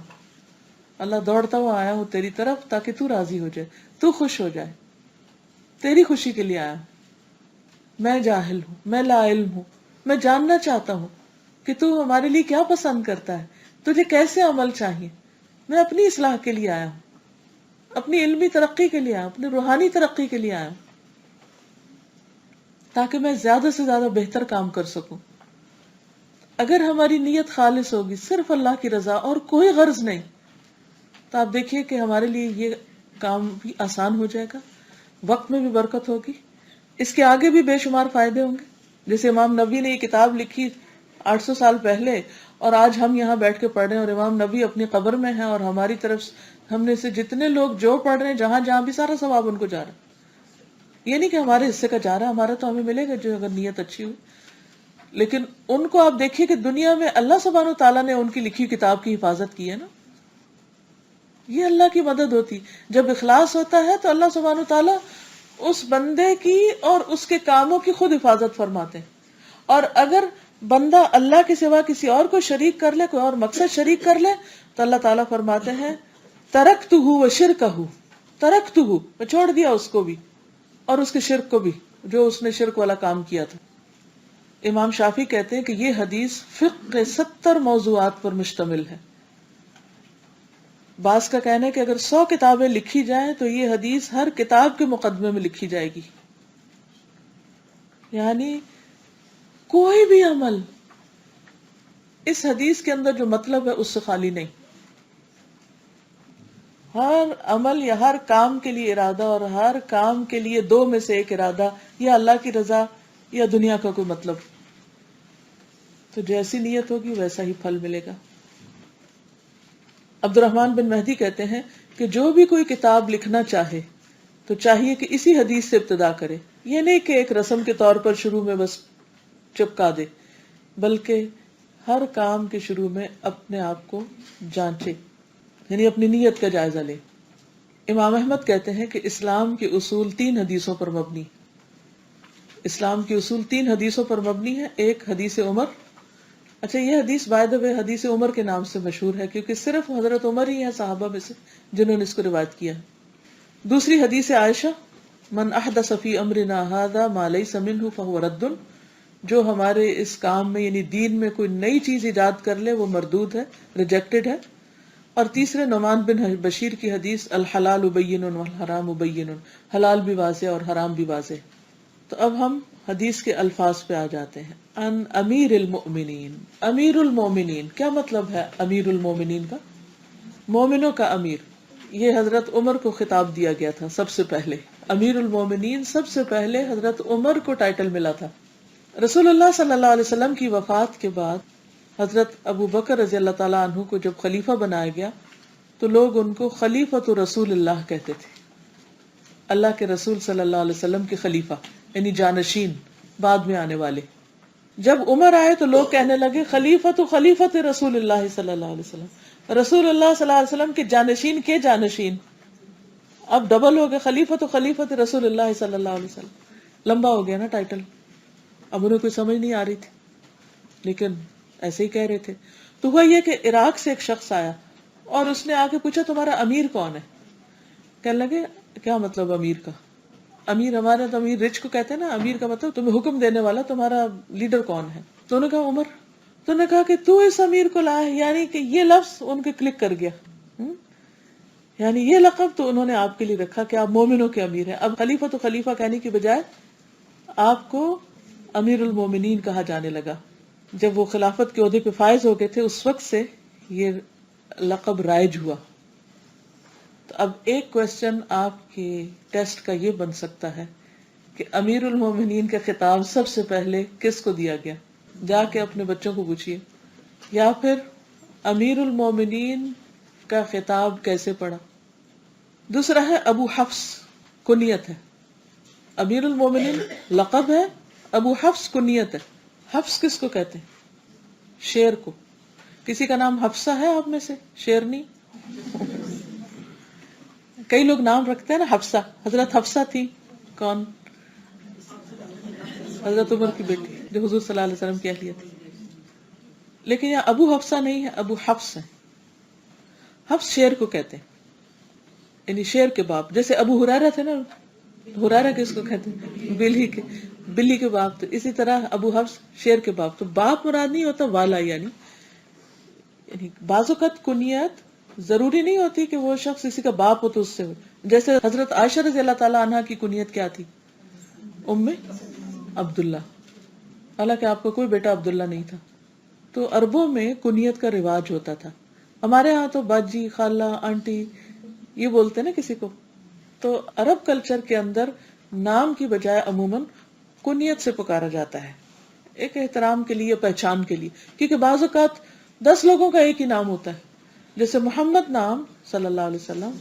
اللہ دوڑتا ہوا آیا ہوں تیری طرف تاکہ تو راضی ہو جائے، تو خوش ہو جائے، تیری خوشی کے لیے آیا ہوں، میں جاہل ہوں، میں لا علم ہوں، میں جاننا چاہتا ہوں کہ تو ہمارے لیے کیا پسند کرتا ہے، تجھے کیسے عمل چاہیے، میں اپنی اصلاح کے لیے آیا ہوں، اپنی علمی ترقی کے لیے آیا ہوں، اپنی روحانی ترقی کے لیے آیا ہوں، تاکہ میں زیادہ سے زیادہ بہتر کام کر سکوں۔ اگر ہماری نیت خالص ہوگی، صرف اللہ کی رضا اور کوئی غرض نہیں، تو آپ دیکھیے کہ ہمارے لیے یہ کام بھی آسان ہو جائے گا، وقت میں بھی برکت ہوگی، اس کے آگے بھی بے شمار فائدے ہوں گے. جیسے امام نبی نے یہ کتاب لکھی 800 سال پہلے، اور آج ہم یہاں بیٹھ کے پڑھ رہے ہیں، اور امام نبی اپنی قبر میں ہیں، اور ہماری طرف ہم نے سے جتنے لوگ جو پڑھ رہے ہیں جہاں جہاں بھی سارا ثواب ان کو جا رہا ہے. یہ نہیں کہ ہمارے حصے کا جا رہا ہے، ہمارا تو ہمیں ملے گا جو اگر نیت اچھی ہوئی. لیکن ان کو آپ دیکھیے کہ دنیا میں اللہ سبحانہ و تعالیٰ نے ان کی لکھی کتاب کی حفاظت کی ہے نا. یہ اللہ کی مدد ہوتی. جب اخلاص ہوتا ہے تو اللہ سبحانہ و تعالیٰ اس بندے کی اور اس کے کاموں کی خود حفاظت فرماتے ہیں. اور اگر بندہ اللہ کے سوا کسی اور کو شریک کر لے، کوئی اور مقصد شریک کر لے، تو اللہ تعالیٰ فرماتے ہیں ترکتہ وشرکہ، ترکتہ، میں چھوڑ دیا اس کو بھی اور اس کے شرک کو بھی، جو اس نے شرک والا کام کیا تھا. امام شافعی کہتے ہیں کہ یہ حدیث فقہ کے 70 موضوعات پر مشتمل ہے. بعض کا کہنا ہے کہ اگر 100 کتابیں لکھی جائیں تو یہ حدیث ہر کتاب کے مقدمے میں لکھی جائے گی. یعنی کوئی بھی عمل اس حدیث کے اندر جو مطلب ہے اس سے خالی نہیں. ہر عمل یا ہر کام کے لیے ارادہ، اور ہر کام کے لیے 2 میں سے ایک ارادہ، یا اللہ کی رضا یا دنیا کا کوئی مطلب. تو جیسی نیت ہوگی ویسا ہی پھل ملے گا. عبد الرحمن بن مہدی کہتے ہیں کہ جو بھی کوئی کتاب لکھنا چاہے تو چاہیے کہ اسی حدیث سے ابتدا کرے. یہ نہیں کہ ایک رسم کے طور پر شروع میں بس چپکا دے، بلکہ ہر کام کے شروع میں اپنے آپ کو جانچے، یعنی اپنی نیت کا جائزہ لے. امام احمد کہتے ہیں کہ اسلام کے اصول 3 حدیثوں پر مبنی. اسلام کے اصول 3 حدیثوں پر مبنی ہے. ایک حدیث عمر. اچھا، یہ حدیث بائی دی وے حدیث عمر کے نام سے مشہور ہے کیونکہ صرف حضرت عمر ہی ہیں صحابہ میں سے جنہوں نے اس کو روایت کیا. دوسری حدیث عائشہ، من احدث فی امرنا ھذا ما لیس منہ فہو رد، جو ہمارے اس کام میں یعنی دین میں کوئی نئی چیز ایجاد کر لے وہ مردود ہے، ریجیکٹڈ ہے. اور تیسرے نعمان بن بشیر کی حدیث الحلال بین والحرام بین، حلال بھی واضح اور حرام بھی واضح. تو اب ہم حدیث کے الفاظ پہ آ جاتے ہیں. ان امیر المؤمنین. امیر المومنین کیا مطلب ہے؟ امیر المومنین کا مومنوں کا امیر. یہ حضرت عمر کو خطاب دیا گیا تھا سب سے پہلے. امیر المومنین سب سے پہلے حضرت عمر کو ٹائٹل ملا تھا. رسول اللہ صلی اللہ علیہ وسلم کی وفات کے بعد حضرت ابو بکر رضی اللہ تعالیٰ عنہ کو جب خلیفہ بنایا گیا تو لوگ ان کو خلیفۃ رسول اللہ کہتے تھے. اللہ کے رسول صلی اللہ علیہ وسلم کے خلیفہ یعنی جانشین، بعد میں آنے والے. جب عمر آئے تو لوگ کہنے لگے خلیفۃ رسول اللہ صلی اللہ علیہ وسلم، رسول اللہ صلی اللہ علیہ وسلم کے جانشین کے جانشین. اب ڈبل ہو گئے، خلیفۃ رسول اللہ صلی اللہ علیہ وسلم. لمبا ہو گیا نا ٹائٹل. اب انہیں کوئی سمجھ نہیں آ رہی تھی لیکن ایسے ہی کہہ رہے تھے. تو ہوا یہ کہ عراق سے ایک شخص آیا اور اس نے آ کے پوچھا تمہارا امیر کون ہے؟ کہنے لگے کیا مطلب امیر کا؟ امیر ہمارا تو امیر رچ کو کہتے ہیں نا، امیر کا مطلب تمہیں حکم دینے والا، تمہارا لیڈر کون ہے؟ تو انہوں نے کہا عمر. تو انہوں نے کہا کہ تو اس امیر کو لایا، یعنی کہ یہ لفظ ان کے کلک کر گیا. یعنی یہ لقب تو انہوں نے آپ کے لیے رکھا کہ آپ مومنوں کے امیر ہیں. اب خلیفہ تو خلیفہ کہنے کی بجائے آپ کو امیر المومنین کہا جانے لگا. جب وہ خلافت کے عہدے پہ فائز ہو گئے تھے اس وقت سے یہ لقب رائج ہوا. تو اب ایک کوشچن آپ کے ٹیسٹ کا یہ بن سکتا ہے کہ امیر المومنین کا خطاب سب سے پہلے کس کو دیا گیا؟ جا کے اپنے بچوں کو پوچھئے. یا پھر امیر المومنین کا خطاب کیسے پڑھا؟ دوسرا ہے ابو حفص، کنیت ہے. امیر المومنین لقب ہے، ابو حفص کنیت ہے. حفص کس کو کہتے ہیں؟ شیر کو. کسی کا نام حفصہ ہے آپ میں سے؟ شیرنی. کئی لوگ نام رکھتے ہیں نا حفصہ. حضرت حفصہ تھی کون؟ حضرت عمر کی بیٹی جو حضور صلی اللہ علیہ وسلم کی اہلیہ تھی. لیکن یہاں ابو حفصہ نہیں ہے، ابو حفص ہے. حفص شیر کو کہتے ہیں، یعنی شیر کے باپ. جیسے ابو ہریرہ تھے نا، ہریرہ کس کو کہتے ہیں؟ بلی کے باپ. تو اسی طرح ابو حفص شیر کے باپ. تو باپ مراد نہیں ہوتا، والا. یعنی بعض اوقات کنیت ضروری نہیں ہوتی کہ وہ شخص کسی کا باپ ہو تو اس سے ہو. جیسے حضرت عائشہ رضی اللہ تعالیٰ عنہ کی کنیت کیا تھی؟ ام عبداللہ. حالانکہ آپ کا کوئی بیٹا عبداللہ نہیں تھا. تو عربوں میں کنیت کا رواج ہوتا تھا. ہمارے ہاں تو باجی، خالہ، آنٹی یہ بولتے ہیں نا کسی کو. تو عرب کلچر کے اندر نام کی بجائے عموماً کنیت سے پکارا جاتا ہے، ایک احترام کے لیے، پہچان کے لیے. کیونکہ بعض اوقات 10 لوگوں کا ایک ہی نام ہوتا ہے. جیسے محمد نام صلی اللہ علیہ وسلم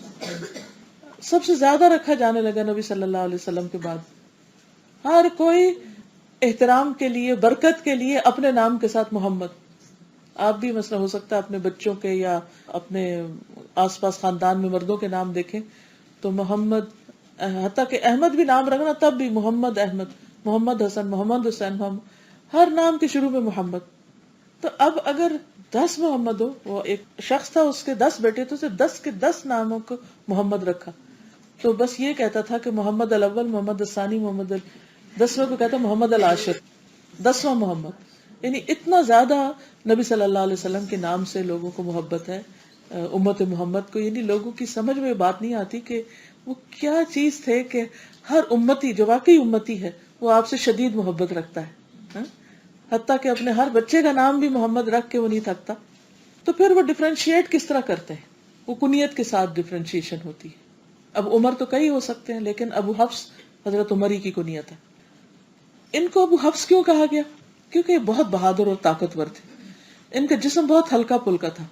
سب سے زیادہ رکھا جانے لگا نبی صلی اللہ علیہ وسلم کے بعد. ہر کوئی احترام کے لیے، برکت کے لیے اپنے نام کے ساتھ محمد. آپ بھی مثلا ہو سکتا ہے اپنے بچوں کے یا اپنے آس پاس خاندان میں مردوں کے نام دیکھیں تو محمد، حتیٰ کہ احمد بھی نام رکھنا تب بھی محمد احمد، محمد حسن، محمد حسین، ہر نام کے شروع میں محمد. تو اب اگر 10 محمد ہو، وہ ایک شخص تھا اس کے 10 بیٹے تو اسے 10 کے 10 ناموں کو محمد رکھا. تو بس یہ کہتا تھا کہ محمد الاول، محمد الثانی، 10ویں کو کہتا محمد العاشر، 10واں محمد. یعنی اتنا زیادہ نبی صلی اللہ علیہ وسلم کے نام سے لوگوں کو محبت ہے امت محمد کو. یعنی لوگوں کی سمجھ میں بات نہیں آتی کہ وہ کیا چیز تھے کہ ہر امتی جو واقعی امتی ہے وہ آپ سے شدید محبت رکھتا ہے، حتیٰ کہ اپنے ہر بچے کا نام بھی محمد رکھ کے وہ نہیں تھکتا. تو پھر وہ ڈفرینشیٹ کس طرح کرتے ہیں؟ وہ کنیت کے ساتھ ڈفرینشیشن ہوتی ہے. اب عمر تو کئی ہو سکتے ہیں لیکن ابو حفص حضرت عمر ہی کی کنیت ہے. ان کو ابو حفص کیوں کہا گیا؟ کیونکہ یہ بہت بہادر اور طاقتور تھے. ان کا جسم بہت ہلکا پھلکا تھا.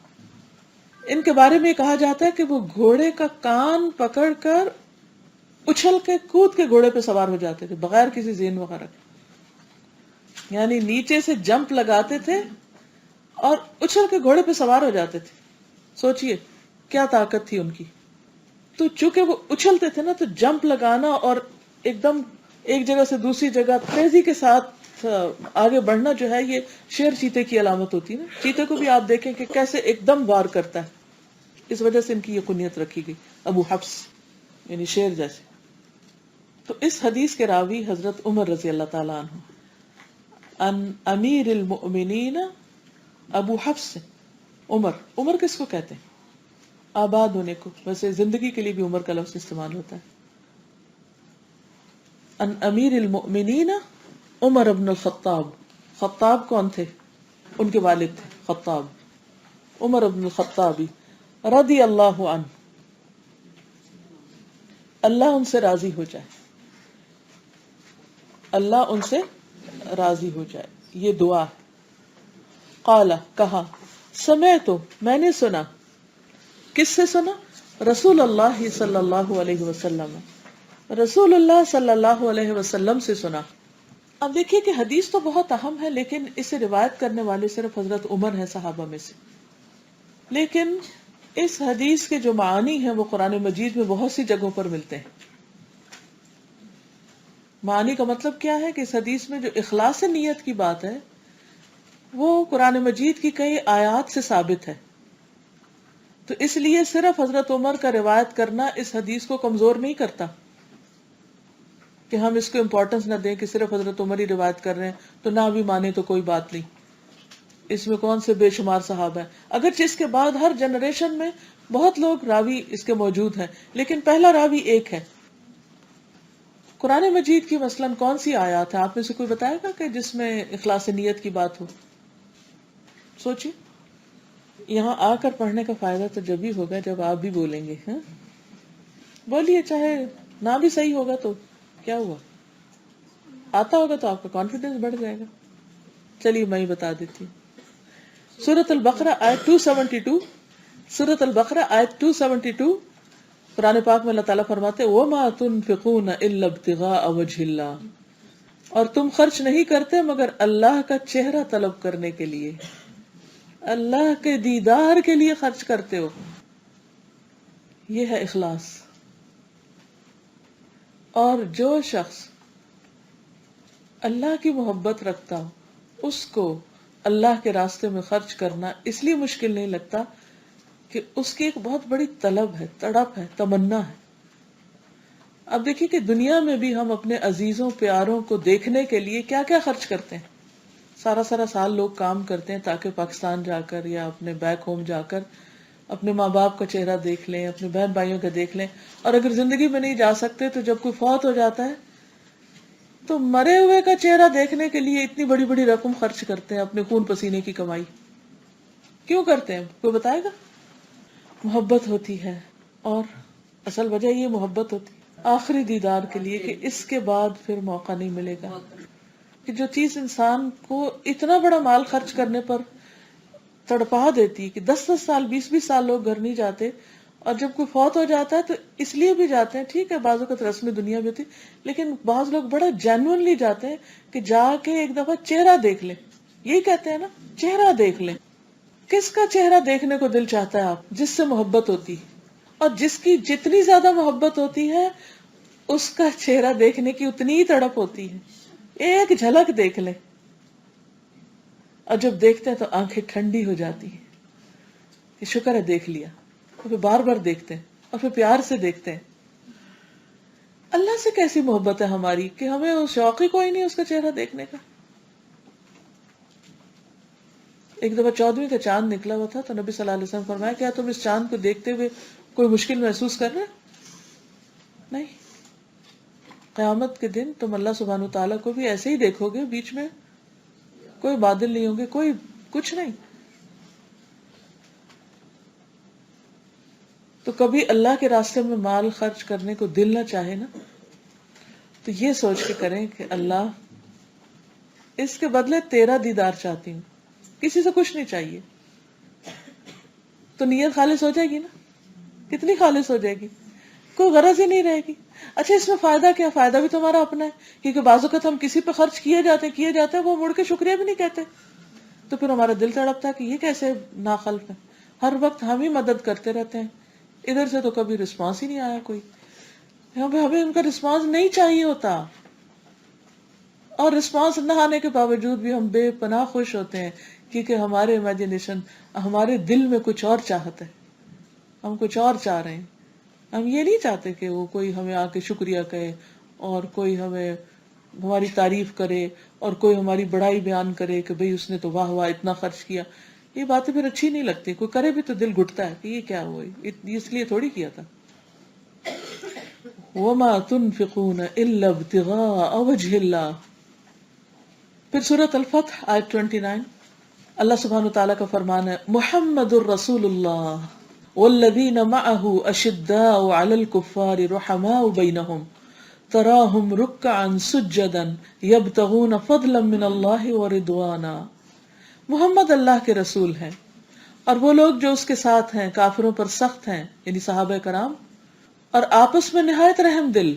ان کے بارے میں کہا جاتا ہے کہ وہ گھوڑے کا کان پکڑ کر اچھل کے کود کے گھوڑے پہ سوار ہو جاتے تھے بغیر کسی زین وغیرہ کے. یعنی نیچے سے جمپ لگاتے تھے اور اچھل کے گھوڑے پہ سوار ہو جاتے تھے. سوچئے کیا طاقت تھی ان کی. تو چونکہ وہ اچھلتے تھے نا تو جمپ لگانا اور ایک دم ایک جگہ سے دوسری جگہ تیزی کے ساتھ آگے بڑھنا جو ہے یہ شیر چیتے کی علامت ہوتی ہے نا. چیتے کو بھی آپ دیکھیں کہ کیسے ایک دم وار کرتا ہے. اس وجہ سے ان کی یہ کنیت رکھی گئی ابو حفص، یعنی شیر جیسے. تو اس حدیث کے راوی حضرت عمر رضی اللہ تعالیٰ عنہ، ان امیر المؤمنین ابو حفص. عمر کس کو کہتے ہیں؟ آباد ہونے کو. ویسے زندگی کے لیے بھی عمر کا لفظ استعمال ہوتا ہے. ان امیر المؤمنین عمر ابن الخطاب. خطاب کون تھے؟ ان کے والد تھے خطاب، عمر ابن الخطابی رضی اللہ عنہ، اللہ ان سے راضی ہو جائے، اللہ ان سے راضی ہو جائے. یہ دعا. قال کہا، سمعت میں نے سنا. کس سے سنا؟ رسول اللہ صلی اللہ علیہ وسلم، رسول اللہ صلی اللہ علیہ وسلم سے سنا. اب دیکھیے کہ حدیث تو بہت اہم ہے لیکن اسے روایت کرنے والے صرف حضرت عمر ہیں صحابہ میں سے. لیکن اس حدیث کے جو معانی ہیں وہ قرآن مجید میں بہت سی جگہوں پر ملتے ہیں. معانی کا مطلب کیا ہے کہ اس حدیث میں جو اخلاص نیت کی بات ہے وہ قرآن مجید کی کئی آیات سے ثابت ہے. تو اس لیے صرف حضرت عمر کا روایت کرنا اس حدیث کو کمزور نہیں کرتا کہ ہم اس کو امپورٹنس نہ دیں کہ صرف حضرت عمر ہی روایت کر رہے ہیں تو نہ بھی مانے تو کوئی بات نہیں. اس میں کون سے بے شمار صحابہ ہیں، اگرچہ اس کے بعد ہر جنریشن میں بہت لوگ راوی اس کے موجود ہیں لیکن پہلا راوی ایک ہے. قرآن مجید کی مثلاً کون سی آیات ہے آپ میں سے کوئی بتائے گا کہ جس میں اخلاص نیت کی بات ہو؟ سوچیے. یہاں آ کر پڑھنے کا فائدہ تو جب ہی ہوگا جب آپ بھی بولیں گے. ہاں بولیے، چاہے نہ بھی صحیح ہوگا تو کیا ہوا، آتا ہوگا تو آپ کا کانفیڈنس بڑھ جائے گا. چلیے میں ہی بتا دیتی ہوں. سورۃ البقرہ آیت 272، سورۃ البقرہ آیت 272 قرآن پاک میں اللہ تعالیٰ فرماتے وَمَا تُنْفِقُونَ إِلَّا ابْتِغَاءَ وَجْهِ اللَّهِ، اور تم خرچ نہیں کرتے مگر اللہ کا چہرہ طلب کرنے کے لیے، اللہ کے دیدار کے لیے خرچ کرتے ہو. یہ ہے اخلاص. اور جو شخص اللہ کی محبت رکھتا ہو اس کو اللہ کے راستے میں خرچ کرنا اس لیے مشکل نہیں لگتا کہ اس کی ایک بہت بڑی طلب ہے، تڑپ ہے، تمنا ہے. اب دیکھیے کہ دنیا میں بھی ہم اپنے عزیزوں پیاروں کو دیکھنے کے لیے کیا کیا خرچ کرتے ہیں. سارا سال لوگ کام کرتے ہیں تاکہ پاکستان جا کر یا اپنے بیک ہوم جا کر اپنے ماں باپ کا چہرہ دیکھ لیں، اپنے بہن بھائیوں کا دیکھ لیں. اور اگر زندگی میں نہیں جا سکتے تو جب کوئی فوت ہو جاتا ہے تو مرے ہوئے کا چہرہ دیکھنے کے لیے اتنی بڑی بڑی رقم خرچ کرتے ہیں اپنے خون پسینے کی کمائی. کیوں کرتے ہیں کوئی بتائے گا؟ محبت ہوتی ہے، اور اصل وجہ یہ محبت ہوتی ہے آخری دیدار کے لیے کہ اس کے بعد پھر موقع نہیں ملے گا. کہ جو چیز انسان کو اتنا بڑا مال خرچ کرنے پر تڑپا دیتی ہے کہ 10 10 سال 20 20 سال لوگ گھر نہیں جاتے، اور جب کوئی فوت ہو جاتا ہے تو اس لیے بھی جاتے ہیں، ٹھیک ہے بعض اوقات رسم دنیا بھی ہوتی، لیکن بعض لوگ بڑا جینوئنلی جاتے ہیں کہ جا کے ایک دفعہ چہرہ دیکھ لیں. یہی کہتے ہیں نا، چہرہ دیکھ لیں. کس کا چہرہ دیکھنے کو دل چاہتا ہے آپ؟ جس سے محبت ہوتی، اور جس کی جتنی زیادہ محبت ہوتی ہے اس کا چہرہ دیکھنے کی اتنی ہی تڑپ ہوتی ہے. ایک جھلک دیکھ لیں، اور جب دیکھتے ہیں تو آنکھیں ٹھنڈی ہو جاتی ہیں کہ شکر ہے دیکھ لیا، اور پھر بار بار دیکھتے ہیں، اور پھر پیار سے دیکھتے ہیں. اللہ سے کیسی محبت ہے ہماری کہ ہمیں وہ شوق ہی کوئی نہیں اس کا چہرہ دیکھنے کا. ایک دفعہ 14ویں کا چاند نکلا ہوا تھا تو نبی صلی اللہ علیہ وسلم فرمایا کیا تم اس چاند کو دیکھتے ہوئے کوئی مشکل محسوس کر رہے؟ نہیں. قیامت کے دن تم اللہ سبحانہ تعالیٰ کو بھی ایسے ہی دیکھو گے، بیچ میں کوئی بادل نہیں ہوں گے، کوئی کچھ نہیں. تو کبھی اللہ کے راستے میں مال خرچ کرنے کو دل نہ چاہے نا، تو یہ سوچ کے کریں کہ اللہ اس کے بدلے تیرا دیدار چاہتی ہوں، کسی سے کچھ نہیں چاہیے. تو نیت خالص ہو جائے گی نا. کتنی خالص ہو جائے گی؟ کوئی غرض ہی نہیں رہے گی. اچھا اس میں فائدہ کیا؟ فائدہ بھی تمہارا اپنا ہے، کیونکہ بعض اوقات ہم کسی پہ خرچ کیے جاتے ہیں وہ مڑ کے شکریہ بھی نہیں کہتے، تو پھر ہمارا دل تڑپتا ہے کہ یہ کیسے ناخلف ہے. ہر وقت ہم ہی مدد کرتے رہتے ہیں، ادھر سے تو کبھی رسپانس ہی نہیں آیا کوئی. ہمیں ان کا رسپانس نہیں چاہیے ہوتا، اور رسپانس نہ آنے کے باوجود بھی ہم بے پناہ خوش ہوتے ہیں، کیونکہ ہمارے امیجنیشن، ہمارے دل میں کچھ اور چاہت ہے، ہم کچھ اور چاہ رہے ہیں. ہم یہ نہیں چاہتے کہ وہ کوئی ہمیں آ کے شکریہ کہے، اور کوئی ہمیں ہماری تعریف کرے، اور کوئی ہماری بڑائی بیان کرے کہ بھئی اس نے تو واہ واہ اتنا خرچ کیا. یہ باتیں پھر اچھی نہیں لگتی. کوئی کرے بھی تو دل گھٹتا ہے کہ یہ کیا ہوا، اس لیے تھوڑی کیا تھا. وَمَا تُنْفِقُونَ إِلَّا ابْتِغَاءَ وَجْهِ اللَّهِ. پھر سورۃ الفتح آیت 29، اللہ سبحانہ تعالیٰ کا فرمان ہے محمد الرسول اللہ والذین معه اشداء علی الکفار رحماء بینہم تراہم رکعا سجدا یبتغون فضلا من اللہ ورضوانا. محمد اللہ کے رسول ہیں، اور وہ لوگ جو اس کے ساتھ ہیں کافروں پر سخت ہیں، یعنی صحابہ کرام، اور آپس میں نہایت رحم دل.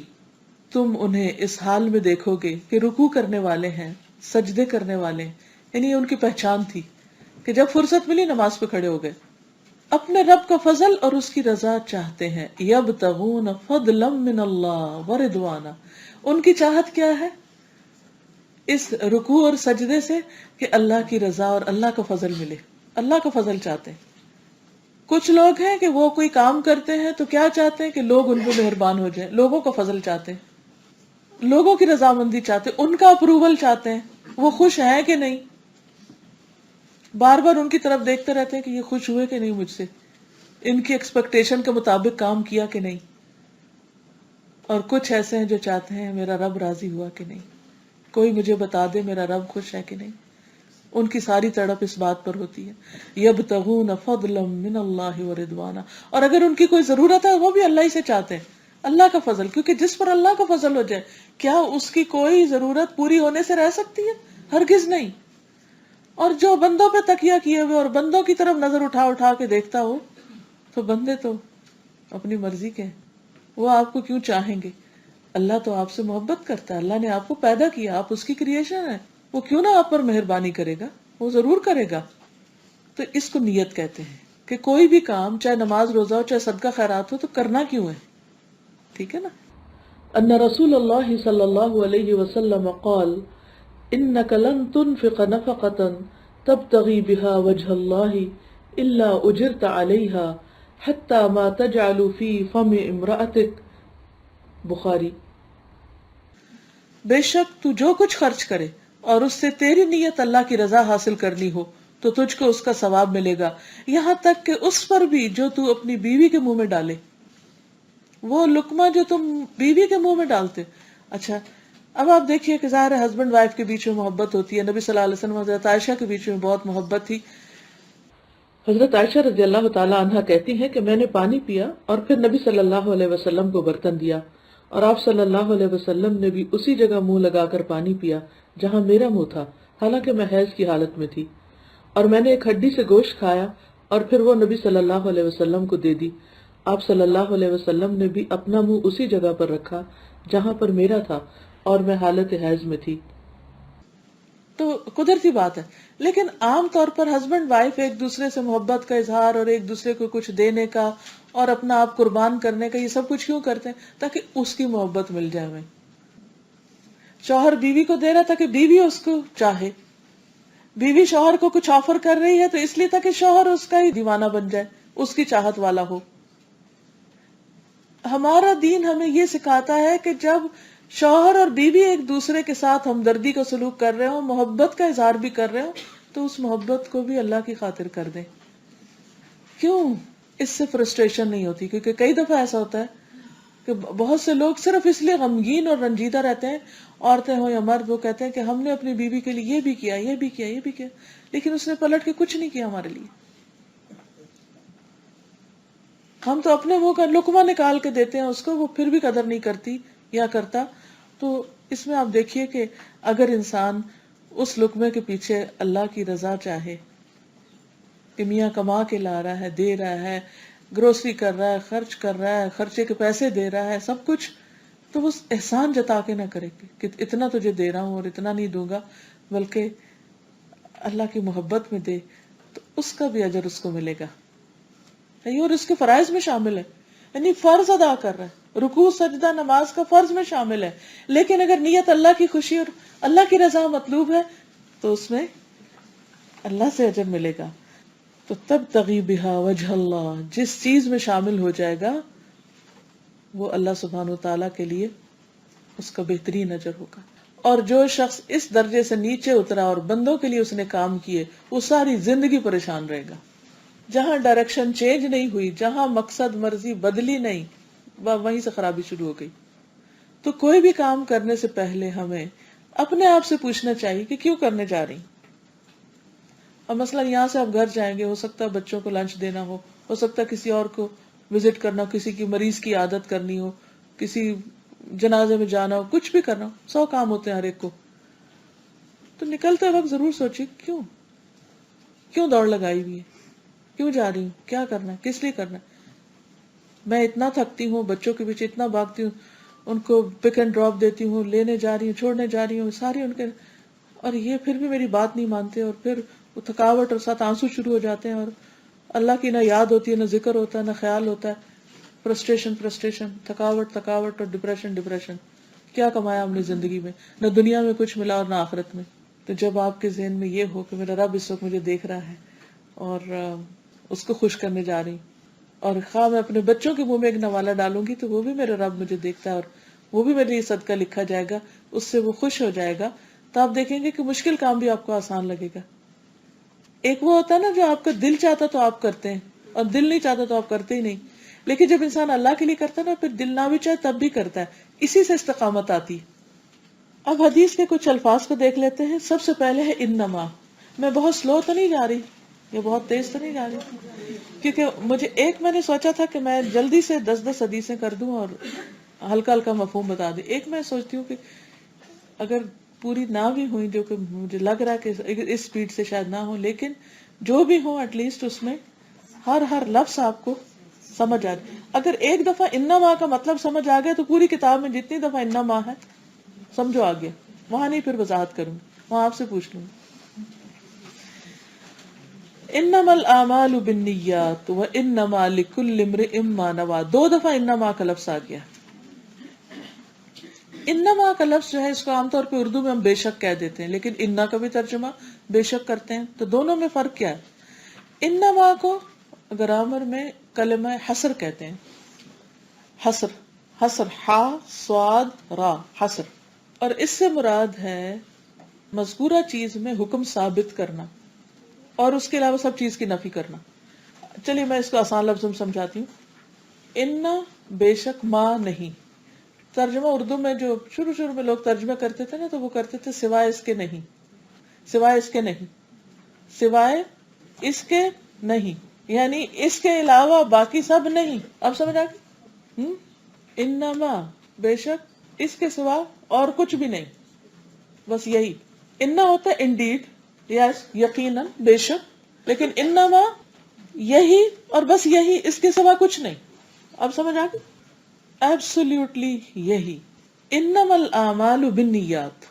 تم انہیں اس حال میں دیکھو گے کہ رکوع کرنے والے ہیں، سجدے کرنے والے ہیں، یعنی یہ ان کی پہچان تھی کہ جب فرصت ملی نماز پہ کھڑے ہو گئے، اپنے رب کا فضل اور اس کی رضا چاہتے ہیں. یبتغون فضلا من اللہ ورضوانا. ان کی چاہت کیا ہے اس رکوع اور سجدے سے؟ کہ اللہ کی رضا اور اللہ کا فضل ملے. اللہ کا فضل چاہتے ہیں. کچھ لوگ ہیں کہ وہ کوئی کام کرتے ہیں تو کیا چاہتے ہیں کہ لوگ ان پہ مہربان ہو جائیں، لوگوں کا فضل چاہتے ہیں، لوگوں کی رضامندی چاہتے ہیں، ان کا اپروول چاہتے ہیں، وہ خوش ہیں کہ نہیں، بار بار ان کی طرف دیکھتے رہتے ہیں کہ یہ خوش ہوئے کہ نہیں مجھ سے، ان کی ایکسپیکٹیشن کے مطابق کام کیا کہ نہیں. اور کچھ ایسے ہیں جو چاہتے ہیں میرا رب راضی ہوا کہ نہیں، کوئی مجھے بتا دے میرا رب خوش ہے کہ نہیں. ان کی ساری تڑپ اس بات پر ہوتی ہے یبتغون فضلا من اللہ ورضوانا. اور اگر ان کی کوئی ضرورت ہے وہ بھی اللہ ہی سے چاہتے ہیں، اللہ کا فضل، کیونکہ جس پر اللہ کا فضل ہو جائے کیا اس کی کوئی ضرورت پوری ہونے سے رہ سکتی ہے؟ ہرگز نہیں. اور جو بندوں پہ تکیہ کیے ہوئے اور بندوں کی طرف نظر اٹھا اٹھا کے دیکھتا ہو تو بندے تو اپنی مرضی کے ہیں، وہ آپ کو کیوں چاہیں گے؟ اللہ تو آپ سے محبت کرتا ہے، اللہ نے آپ کو پیدا کیا، آپ اس کی کریشن ہے، وہ کیوں نہ آپ پر مہربانی کرے گا؟ وہ ضرور کرے گا. تو اس کو نیت کہتے ہیں کہ کوئی بھی کام، چاہے نماز روزہ ہو، چاہے صدقہ خیرات ہو، تو کرنا کیوں ہے؟ ٹھیک ہے نا. ان رسول اللہ صلی اللہ علیہ وسلم قال انک لن تنفق نفقة تبتغی بها وجه اللہ الا اجرت علیہا حتی ما تجعل فی فم امرأتک. بخاری. بے شک تو جو کچھ خرچ کرے اور اس سے تیری نیت اللہ کی رضا حاصل کرنی ہو تو تجھ کو اس کا ثواب ملے گا، یہاں تک کہ اس پر بھی جو تو اپنی بیوی کے منہ میں ڈالے. وہ لقمہ جو تم بیوی کے منہ میں ڈالتے. اچھا اب آپ دیکھیے کہ ظاہر ہے ہسبینڈ وائف کے بیچ میں محبت ہوتی ہے. نبی صلی اللہ علیہ وسلم حضرت عائشہ کے بیچ میں بہت محبت تھی. حضرت عائشہ رضی اللہ تعالی عنہا کہتی ہیں کہ میں نے پانی پیا اور پھر نبی صلی اللہ علیہ وسلم کو برتن دیا، اور آپ صلی اللہ علیہ وسلم نے بھی اسی جگہ منہ لگا کر پانی پیا جہاں میرا منہ تھا، حالانکہ میں حیض کی حالت میں تھی، اور میں نے ایک ہڈی سے گوشت کھایا اور پھر وہ نبی صلی اللہ علیہ وسلم کو دے دی۔ آپ صلی اللہ علیہ وسلم نے بھی اپنا منہ اسی جگہ پر رکھا جہاں پر میرا تھا، اور میں حالت حیض میں تھی۔ تو قدرتی بات ہے، لیکن عام طور پر ہسبینڈ وائف ایک دوسرے سے محبت کا اظہار اور ایک دوسرے کو کچھ دینے کا اور اپنا آپ قربان کرنے کا، یہ سب کچھ کیوں کرتے ہیں؟ تاکہ اس کی محبت مل جائے ہمیں۔ شوہر بیوی کو دے رہا تاکہ بیوی اس کو چاہے، بیوی شوہر کو کچھ آفر کر رہی ہے تو اس لیے تاکہ شوہر اس کا ہی دیوانہ بن جائے، اس کی چاہت والا ہو۔ ہمارا دین ہمیں یہ سکھاتا ہے کہ جب شوہر اور بیوی ایک دوسرے کے ساتھ ہمدردی کا سلوک کر رہے ہوں، محبت کا اظہار بھی کر رہے ہوں، تو اس محبت کو بھی اللہ کی خاطر کر دیں۔ کیوں؟ اس سے فرسٹریشن نہیں ہوتی، کیونکہ کئی دفعہ ایسا ہوتا ہے کہ بہت سے لوگ صرف اس لیے غمگین اور رنجیدہ رہتے ہیں، عورتیں ہوں یا مرد، وہ کہتے ہیں کہ ہم نے اپنی بیوی کے لیے یہ بھی کیا، یہ بھی کیا، یہ بھی کیا، لیکن اس نے پلٹ کے کچھ نہیں کیا ہمارے لیے۔ ہم تو اپنے منہ کا لقمہ نکال کے دیتے ہیں اس کو، وہ پھر بھی قدر نہیں کرتی یا کرتا۔ تو اس میں آپ دیکھیے کہ اگر انسان اس لقمے کے پیچھے اللہ کی رضا چاہے کہ میاں کما کے لا رہا ہے، دے رہا ہے، گروسری کر رہا ہے، خرچ کر رہا ہے، خرچے کے پیسے دے رہا ہے، سب کچھ، تو وہ احسان جتا کے نہ کرے کہ اتنا تجھے دے رہا ہوں اور اتنا نہیں دوں گا، بلکہ اللہ کی محبت میں دے، تو اس کا بھی اجر اس کو ملے گا، اور اس کے فرائض میں شامل ہے، یعنی فرض ادا کر رہا ہے، رکوع سجدہ نماز کا فرض میں شامل ہے، لیکن اگر نیت اللہ کی خوشی اور اللہ کی رضا مطلوب ہے تو اس میں اللہ سے اجر ملے گا۔ تو تب تغی بہا وجہ اللہ، جس چیز میں شامل ہو جائے گا وہ اللہ سبحانہ وتعالیٰ کے لیے اس کا بہترین اجر ہوگا۔ اور جو شخص اس درجے سے نیچے اترا اور بندوں کے لیے اس نے کام کیے، وہ ساری زندگی پریشان رہے گا۔ جہاں ڈائریکشن چینج نہیں ہوئی، جہاں مقصد مرضی بدلی نہیں، وہیں سے خرابی شروع ہو گئی۔ تو کوئی بھی کام کرنے سے پہلے ہمیں اپنے آپ سے پوچھنا چاہیے کہ کیوں کرنے جا رہی۔ اور مثلا یہاں سے آپ گھر جائیں گے، ہو سکتا ہے بچوں کو لنچ دینا ہو سکتا ہے کسی اور کو وزٹ کرنا ہو، کسی کی مریض کی عادت کرنی ہو، کسی جنازے میں جانا ہو، کچھ بھی کرنا ہو، 100 کام ہوتے ہیں ہر ایک کو۔ تو نکلتے وقت ضرور سوچیے کیوں دوڑ لگائی ہوئی ہے، کیوں جا رہی ہوں، کیا کرنا ہے، کس لیے کرنا ہے۔ میں اتنا تھکتی ہوں، بچوں کے پیچھے اتنا بھاگتی ہوں، ان کو پک اینڈ ڈراپ دیتی ہوں، لینے جا رہی ہوں، چھوڑنے جا رہی ہوں، ساری ان کے، اور یہ پھر بھی میری بات نہیں مانتے، اور پھر وہ تھکاوٹ اور ساتھ آنسو شروع ہو جاتے ہیں، اور اللہ کی نہ یاد ہوتی ہے، نہ ذکر ہوتا ہے، نہ خیال ہوتا ہے، فرسٹریشن، تھکاوٹ اور ڈپریشن۔ کیا کمایا ہم نے زندگی میں؟ نہ دنیا میں کچھ ملا اور نہ آخرت میں۔ تو جب آپ کے ذہن میں یہ ہو کہ میرا رب اس وقت مجھے دیکھ رہا ہے اور اس کو خوش کرنے جا رہی، اور خواہ میں اپنے بچوں کے منہ میں ایک نوالا ڈالوں گی تو وہ بھی میرا رب مجھے دیکھتا ہے اور وہ بھی میرے لیے صدقہ لکھا جائے گا، اس سے وہ خوش ہو جائے گا، تو آپ دیکھیں گے کہ مشکل کام بھی آپ کو آسان لگے گا۔ ایک وہ ہوتا ہے نا جو آپ کا دل چاہتا تو آپ کرتے ہیں، اور دل نہیں چاہتا تو آپ کرتے ہی نہیں، لیکن جب انسان اللہ کے لیے کرتا ہے نا، پھر دل نہ بھی چاہے تب بھی کرتا ہے، اسی سے استقامت آتی۔ اب حدیث کے کچھ الفاظ کو دیکھ لیتے ہیں۔ سب سے پہلے ہے انما۔ میں بہت سلو تو نہیں جا رہی، یا بہت تیز تو نہیں جا رہی، کیونکہ میں نے سوچا تھا کہ میں جلدی سے 10 حدیثیں کر دوں اور ہلکا ہلکا مفہوم بتا دیں۔ ایک میں سوچتی ہوں کہ اگر پوری نہ بھی ہوئی، جو کہ مجھے لگ رہا ہے کہ اس سپیڈ سے شاید نہ ہو، لیکن جو بھی ہو ایٹ لیسٹ اس میں ہر لفظ آپ کو سمجھ آ جائے۔ اگر ایک دفعہ انما کا مطلب سمجھ آ گیا تو پوری کتاب میں جتنی دفعہ انما ہے سمجھو آ گیا، وہاں نہیں پھر وضاحت کروں، وہاں آپ سے پوچھ لوں۔ انما الاعمال بالنیات وانما لکل امرئ ما نوى، 2 دفعہ انما کا لفظ آ گیا۔ انما کا لفظ جو ہے اس کو عام طور پہ اردو میں ہم بے شک کہہ دیتے ہیں، لیکن انا کا بھی ترجمہ بے شک کرتے ہیں، تو دونوں میں فرق کیا ہے؟ انما کو گرامر میں کلمہ حصر کہتے ہیں، حصر ہا صاد را، حصر، اور اس سے مراد ہے مذکورہ چیز میں حکم ثابت کرنا اور اس کے علاوہ سب چیز کی نفی کرنا۔ چلیے میں اس کو آسان لفظوں میں سمجھاتی ہوں۔ ان بے شک ما نہیں، ترجمہ اردو میں جو شروع میں لوگ ترجمہ کرتے تھے نا، تو وہ کرتے تھے سوائے اس کے نہیں، سوائے اس کے نہیں، سوائے اس کے نہیں، یعنی اس کے علاوہ باقی سب نہیں. اب سمجھ آ گئی؟ انما بے شک، اس کے سوا اور کچھ بھی نہیں، بس یہی. انا ہوتا ہے انڈیڈ، یس یقیناً بے شک، لیکن انما یہی اور بس یہی، اس کے سوا کچھ نہیں. اب سمجھ آ گئی؟ ایبسولوٹلی یہی. انما الاعمال بالنیات.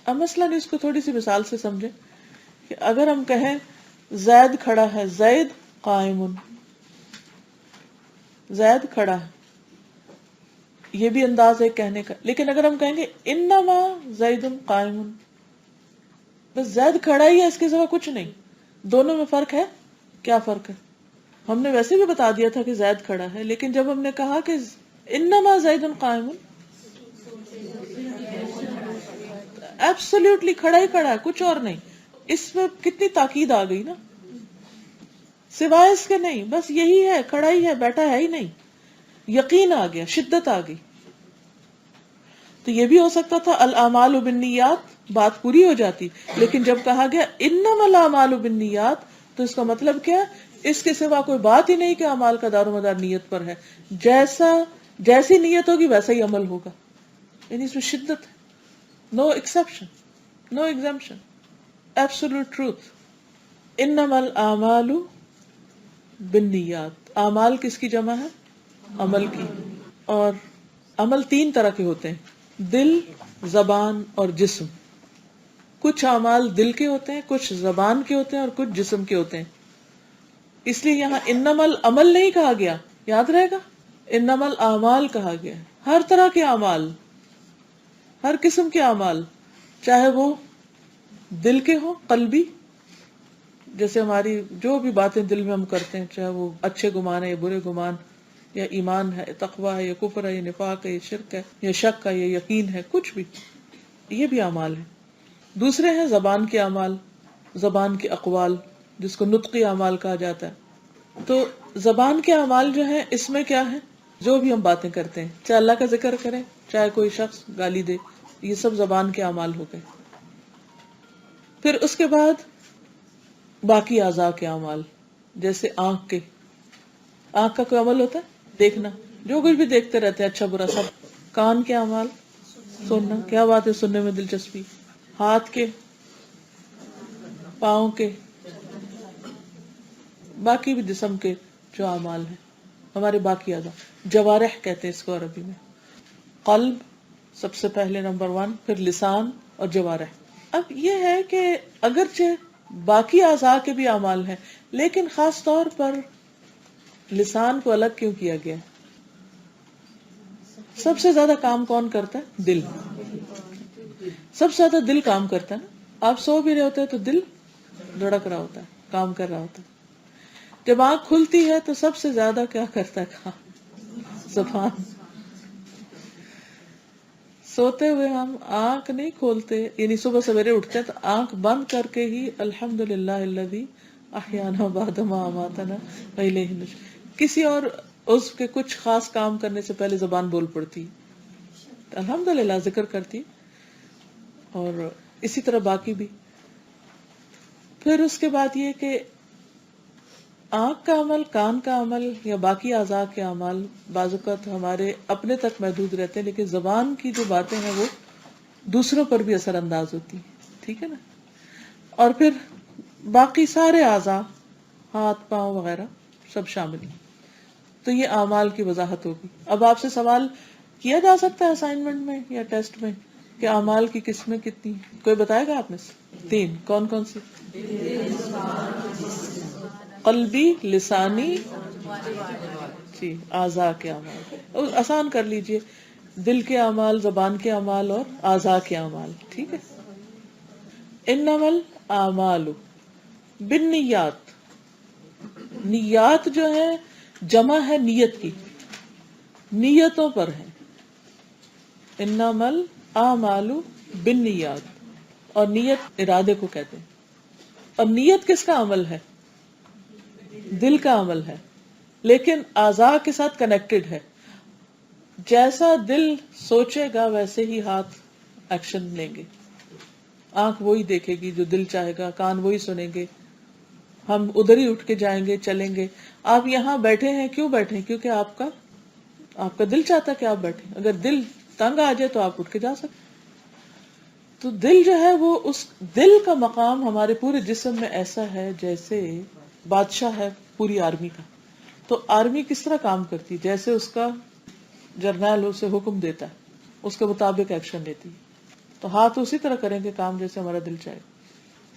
اب مثلاً اس کو تھوڑی سی مثال سے سمجھیں کہ اگر ہم کہیں زید کھڑا ہے، زید قائم، زید کھڑا ہے، یہ بھی انداز ہے کہنے کا. لیکن اگر ہم کہیں گے انما زید قائم، بس زید کھڑا ہی ہے، اس کے سوا کچھ نہیں، دونوں میں فرق ہے. کیا فرق ہے؟ ہم نے ویسے بھی بتا دیا تھا کہ زید کھڑا ہے، لیکن جب ہم نے کہا کہ انما زید قائم، ایبسولوٹلی کھڑا ہی کھڑا ہے، کچھ اور نہیں. اس میں کتنی تاکید آ گئی نا، سوائے اس کے نہیں، بس یہی ہے، کھڑا ہی ہے، بیٹھا ہے ہی نہیں. یقین آ گیا، شدت آ گئی. تو یہ بھی ہو سکتا تھا الاعمال بالنیات، بات پوری ہو جاتی. لیکن جب کہا گیا انما الاعمال بالنیات، تو اس کا مطلب کیا؟ اس کے سوا کوئی بات ہی نہیں کہ اعمال کا دار و مدار نیت پر ہے. جیسی نیت ہوگی ویسا ہی عمل ہوگا. یعنی اس میں شدت ہے. نو ایکسپشن، نو ایگزمپشن، ایبسولوٹ ٹروتھ. انما الاعمال بالنیات. اعمال کس کی جمع ہے؟ عمل کی. اور عمل تین طرح کے ہوتے ہیں، دل، زبان اور جسم. کچھ اعمال دل کے ہوتے ہیں، کچھ زبان کے ہوتے ہیں، اور کچھ جسم کے ہوتے ہیں. اس لیے یہاں انما العمل نہیں کہا گیا، یاد رہے گا، انما الاعمال کہا گیا. ہر طرح کے اعمال، ہر قسم کے اعمال، چاہے وہ دل کے ہوں، قلبی، جیسے ہماری جو بھی باتیں دل میں ہم کرتے ہیں، چاہے وہ اچھے گمان ہے یا برے گمان، یا ایمان ہے، تقوی ہے، یا کفر ہے، یا نفاق ہے، یا شرک ہے، یا شک ہے، یا یقین ہے، کچھ بھی، یہ بھی اعمال ہیں. دوسرے ہیں زبان کے اعمال، زبان کے اقوال، جس کو نطقی اعمال کہا جاتا ہے. تو زبان کے اعمال جو ہیں، اس میں کیا ہے؟ جو بھی ہم باتیں کرتے ہیں، چاہے اللہ کا ذکر کریں، چاہے کوئی شخص گالی دے، یہ سب زبان کے اعمال ہو گئے. پھر اس کے بعد باقی اعضاء کے اعمال، جیسے آنکھ کا کوئی عمل ہوتا ہے؟ دیکھنا، جو کچھ بھی دیکھتے رہتے ہیں، اچھا برا سب. کان کے اعمال، سننا، کیا بات ہے، سننے میں دلچسپی. ہاتھ کے، پاؤں کے، باقی بھی جسم کے جو اعمال ہیں، ہمارے باقی اعضاء. جوارح کہتے ہیں اس کو عربی میں. قلب سب سے پہلے نمبر 1، پھر لسان اور جوارح. اب یہ ہے کہ اگرچہ باقی اعضاء کے بھی اعمال ہیں، لیکن خاص طور پر لسان کو الگ کیوں کیا گیا؟ سب سے زیادہ کام کون کرتا ہے؟ دل. سب سے زیادہ دل کام کرتا ہے نا. آپ سو بھی رہے ہوتے ہیں تو دل دھڑک رہا ہوتا ہے، کام کر رہا ہوتا ہے. جب آنکھ کھلتی ہے تو سب سے زیادہ کیا کرتا ہے کام؟ زبان. سوتے ہوئے ہم آنکھ نہیں کھولتے، یعنی صبح سویرے اٹھتے ہیں تو آنکھ بند کر کے ہی الحمدللہ الذی احیانا بعد ما اماتنا والیہ النشور. کسی اور عضو کے کچھ خاص کام کرنے سے پہلے زبان بول پڑتی، الحمدللہ ذکر کرتی، اور اسی طرح باقی بھی. پھر اس کے بعد یہ کہ آنکھ کا عمل، کان کا عمل یا باقی اعضاء کے اعمال بعض اوقات ہمارے اپنے تک محدود رہتے ہیں، لیکن زبان کی جو باتیں ہیں وہ دوسروں پر بھی اثر انداز ہوتی ہیں. ٹھیک ہے نا. اور پھر باقی سارے اعضاء، ہاتھ، پاؤں وغیرہ سب شامل ہیں. تو یہ اعمال کی وضاحت ہوگی. اب آپ سے سوال کیا جا سکتا ہے اسائنمنٹ میں یا ٹیسٹ میں کہ اعمال کی قسمیں کتنی؟ کوئی بتائے گا آپ میں سے؟ 3. کون کون سی؟ قلبی، لسانی، جی اعضاء کے اعمال. آسان کر لیجئے، دل کے اعمال، زبان کے اعمال اور اعضاء کے اعمال. ٹھیک ہے. انما الاعمال بالنیات. نیات جو ہے جمع ہے نیت کی، نیتوں پر ہے. انما الاعمال بالنیات، اور نیت ارادے کو کہتے ہیں. اور نیت کس کا عمل ہے؟ دل کا عمل ہے، لیکن اعضاء کے ساتھ کنیکٹڈ ہے. جیسا دل سوچے گا ویسے ہی ہاتھ ایکشن لیں گے، آنکھ وہی دیکھے گی جو دل چاہے گا، کان وہی سنیں گے، ہم ادھر ہی اٹھ کے جائیں گے، چلیں گے. آپ یہاں بیٹھے ہیں، کیوں بیٹھے ہیں؟ کیونکہ آپ کا دل چاہتا ہے کہ آپ بیٹھیں. اگر دل تنگ آ جائے تو آپ اٹھ کے جا سکتے. تو دل جو ہے وہ اس دل کا مقام ہمارے پورے جسم میں ایسا ہے جیسے بادشاہ ہے پوری آرمی کا. تو آرمی کس طرح کام کرتی ہے؟ جیسے اس کا جرنیل اسے حکم دیتا ہے، اس کے مطابق ایکشن لیتی ہے. تو ہاتھ اسی طرح کریں گے کام جیسے ہمارا دل چاہے.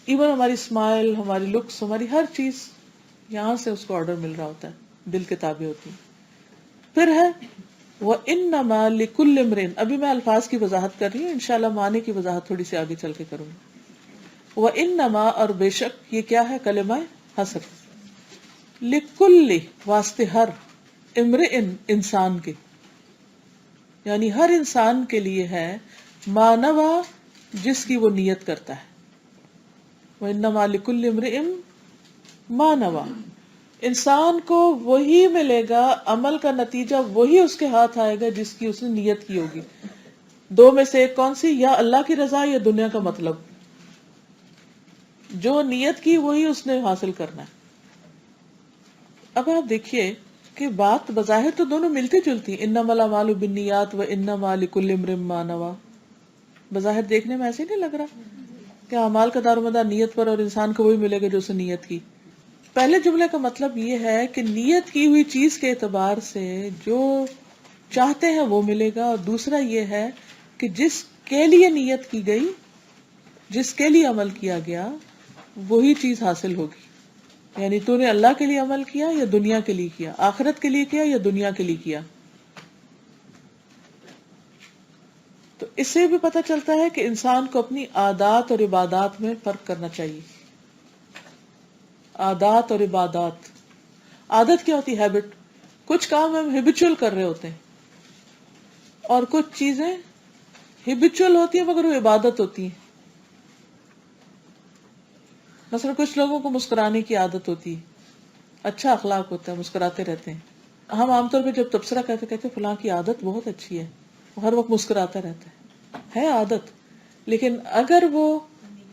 ایون ہماری اسمائل، ہماری لکس، ہماری ہر چیز یہاں سے اس کو آرڈر مل رہا ہوتا ہے، دل کے تابع ہوتی ہے. پھر ہے وَإِنَّمَا لِكُلِّ امْرِئٍ. ابھی میں الفاظ کی وضاحت کر رہی ہوں، انشاءاللہ معنی کی وضاحت تھوڑی سی آگے چل کے کروں گی. وَإِنَّمَا، اور بے شک، یہ کیا ہے؟ کلمہ حصر. لِكُلِّ، واسطے ہر، امْرِئٍ، انسان کے، یعنی ہر انسان کے لیے ہے، ما نوا، جس کی وہ نیت کرتا ہے. وَإِنَّمَا لِكُلِّ امْرِئٍ ما نوا. انسان کو وہی ملے گا، عمل کا نتیجہ وہی اس کے ہاتھ آئے گا جس کی اس نے نیت کی ہوگی. دو میں سے ایک کون سی؟ یا اللہ کی رضا یا دنیا کا مطلب. جو نیت کی وہی اس نے حاصل کرنا ہے. اب آپ دیکھیے کہ بات بظاہر تو دونوں ملتی جلتی. انما الاعمال بالنیات وانما لکل امرئ ما نوى. بظاہر دیکھنے میں ایسے نہیں لگ رہا کہ اعمال کا دار و مدار نیت پر، اور انسان کو وہی ملے گا جو اس نے نیت کی. پہلے جملے کا مطلب یہ ہے کہ نیت کی ہوئی چیز کے اعتبار سے جو چاہتے ہیں وہ ملے گا. اور دوسرا یہ ہے کہ جس کے لیے نیت کی گئی، جس کے لیے عمل کیا گیا، وہی چیز حاصل ہوگی. یعنی تو نے اللہ کے لیے عمل کیا یا دنیا کے لیے کیا، آخرت کے لیے کیا یا دنیا کے لیے کیا. تو اس سے بھی پتہ چلتا ہے کہ انسان کو اپنی عادات اور عبادات میں فرق کرنا چاہیے. عادات اور عبادات. عادت کیا ہوتی ہے؟ ہیبٹ. کچھ کام ہم ہیبیچول کر رہے ہوتے ہیں، اور کچھ چیزیں ہیبیچول ہوتی ہیں مگر وہ عبادت ہوتی ہیں. مثلا کچھ لوگوں کو مسکرانے کی عادت ہوتی ہے، اچھا اخلاق ہوتا ہے، مسکراتے رہتے ہیں. ہم عام طور پہ جب تبصرہ کہتے فلاں کی عادت بہت اچھی ہے، وہ ہر وقت مسکراتا رہتا ہے عادت. لیکن اگر وہ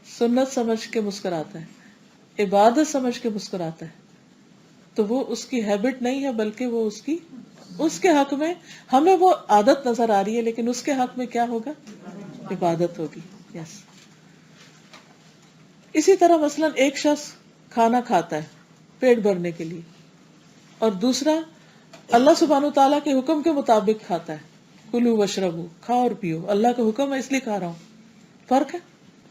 سنت سمجھ کے مسکراتا ہے، عبادت سمجھ کے مسکراتا ہے، تو وہ اس کی ہیبٹ نہیں ہے، بلکہ وہ اس کے حق میں، ہمیں وہ عادت نظر آ رہی ہے لیکن اس کے حق میں کیا ہوگا؟ عبادت ہوگی. یس. اسی طرح مثلا ایک شخص کھانا کھاتا ہے پیٹ بھرنے کے لیے، اور دوسرا اللہ سبحانہ تعالیٰ کے حکم کے مطابق کھاتا ہے. کلو وشربو، کھاؤ اور پیو، اللہ کا حکم ہے اس لیے کھا رہا ہوں. فرق ہے.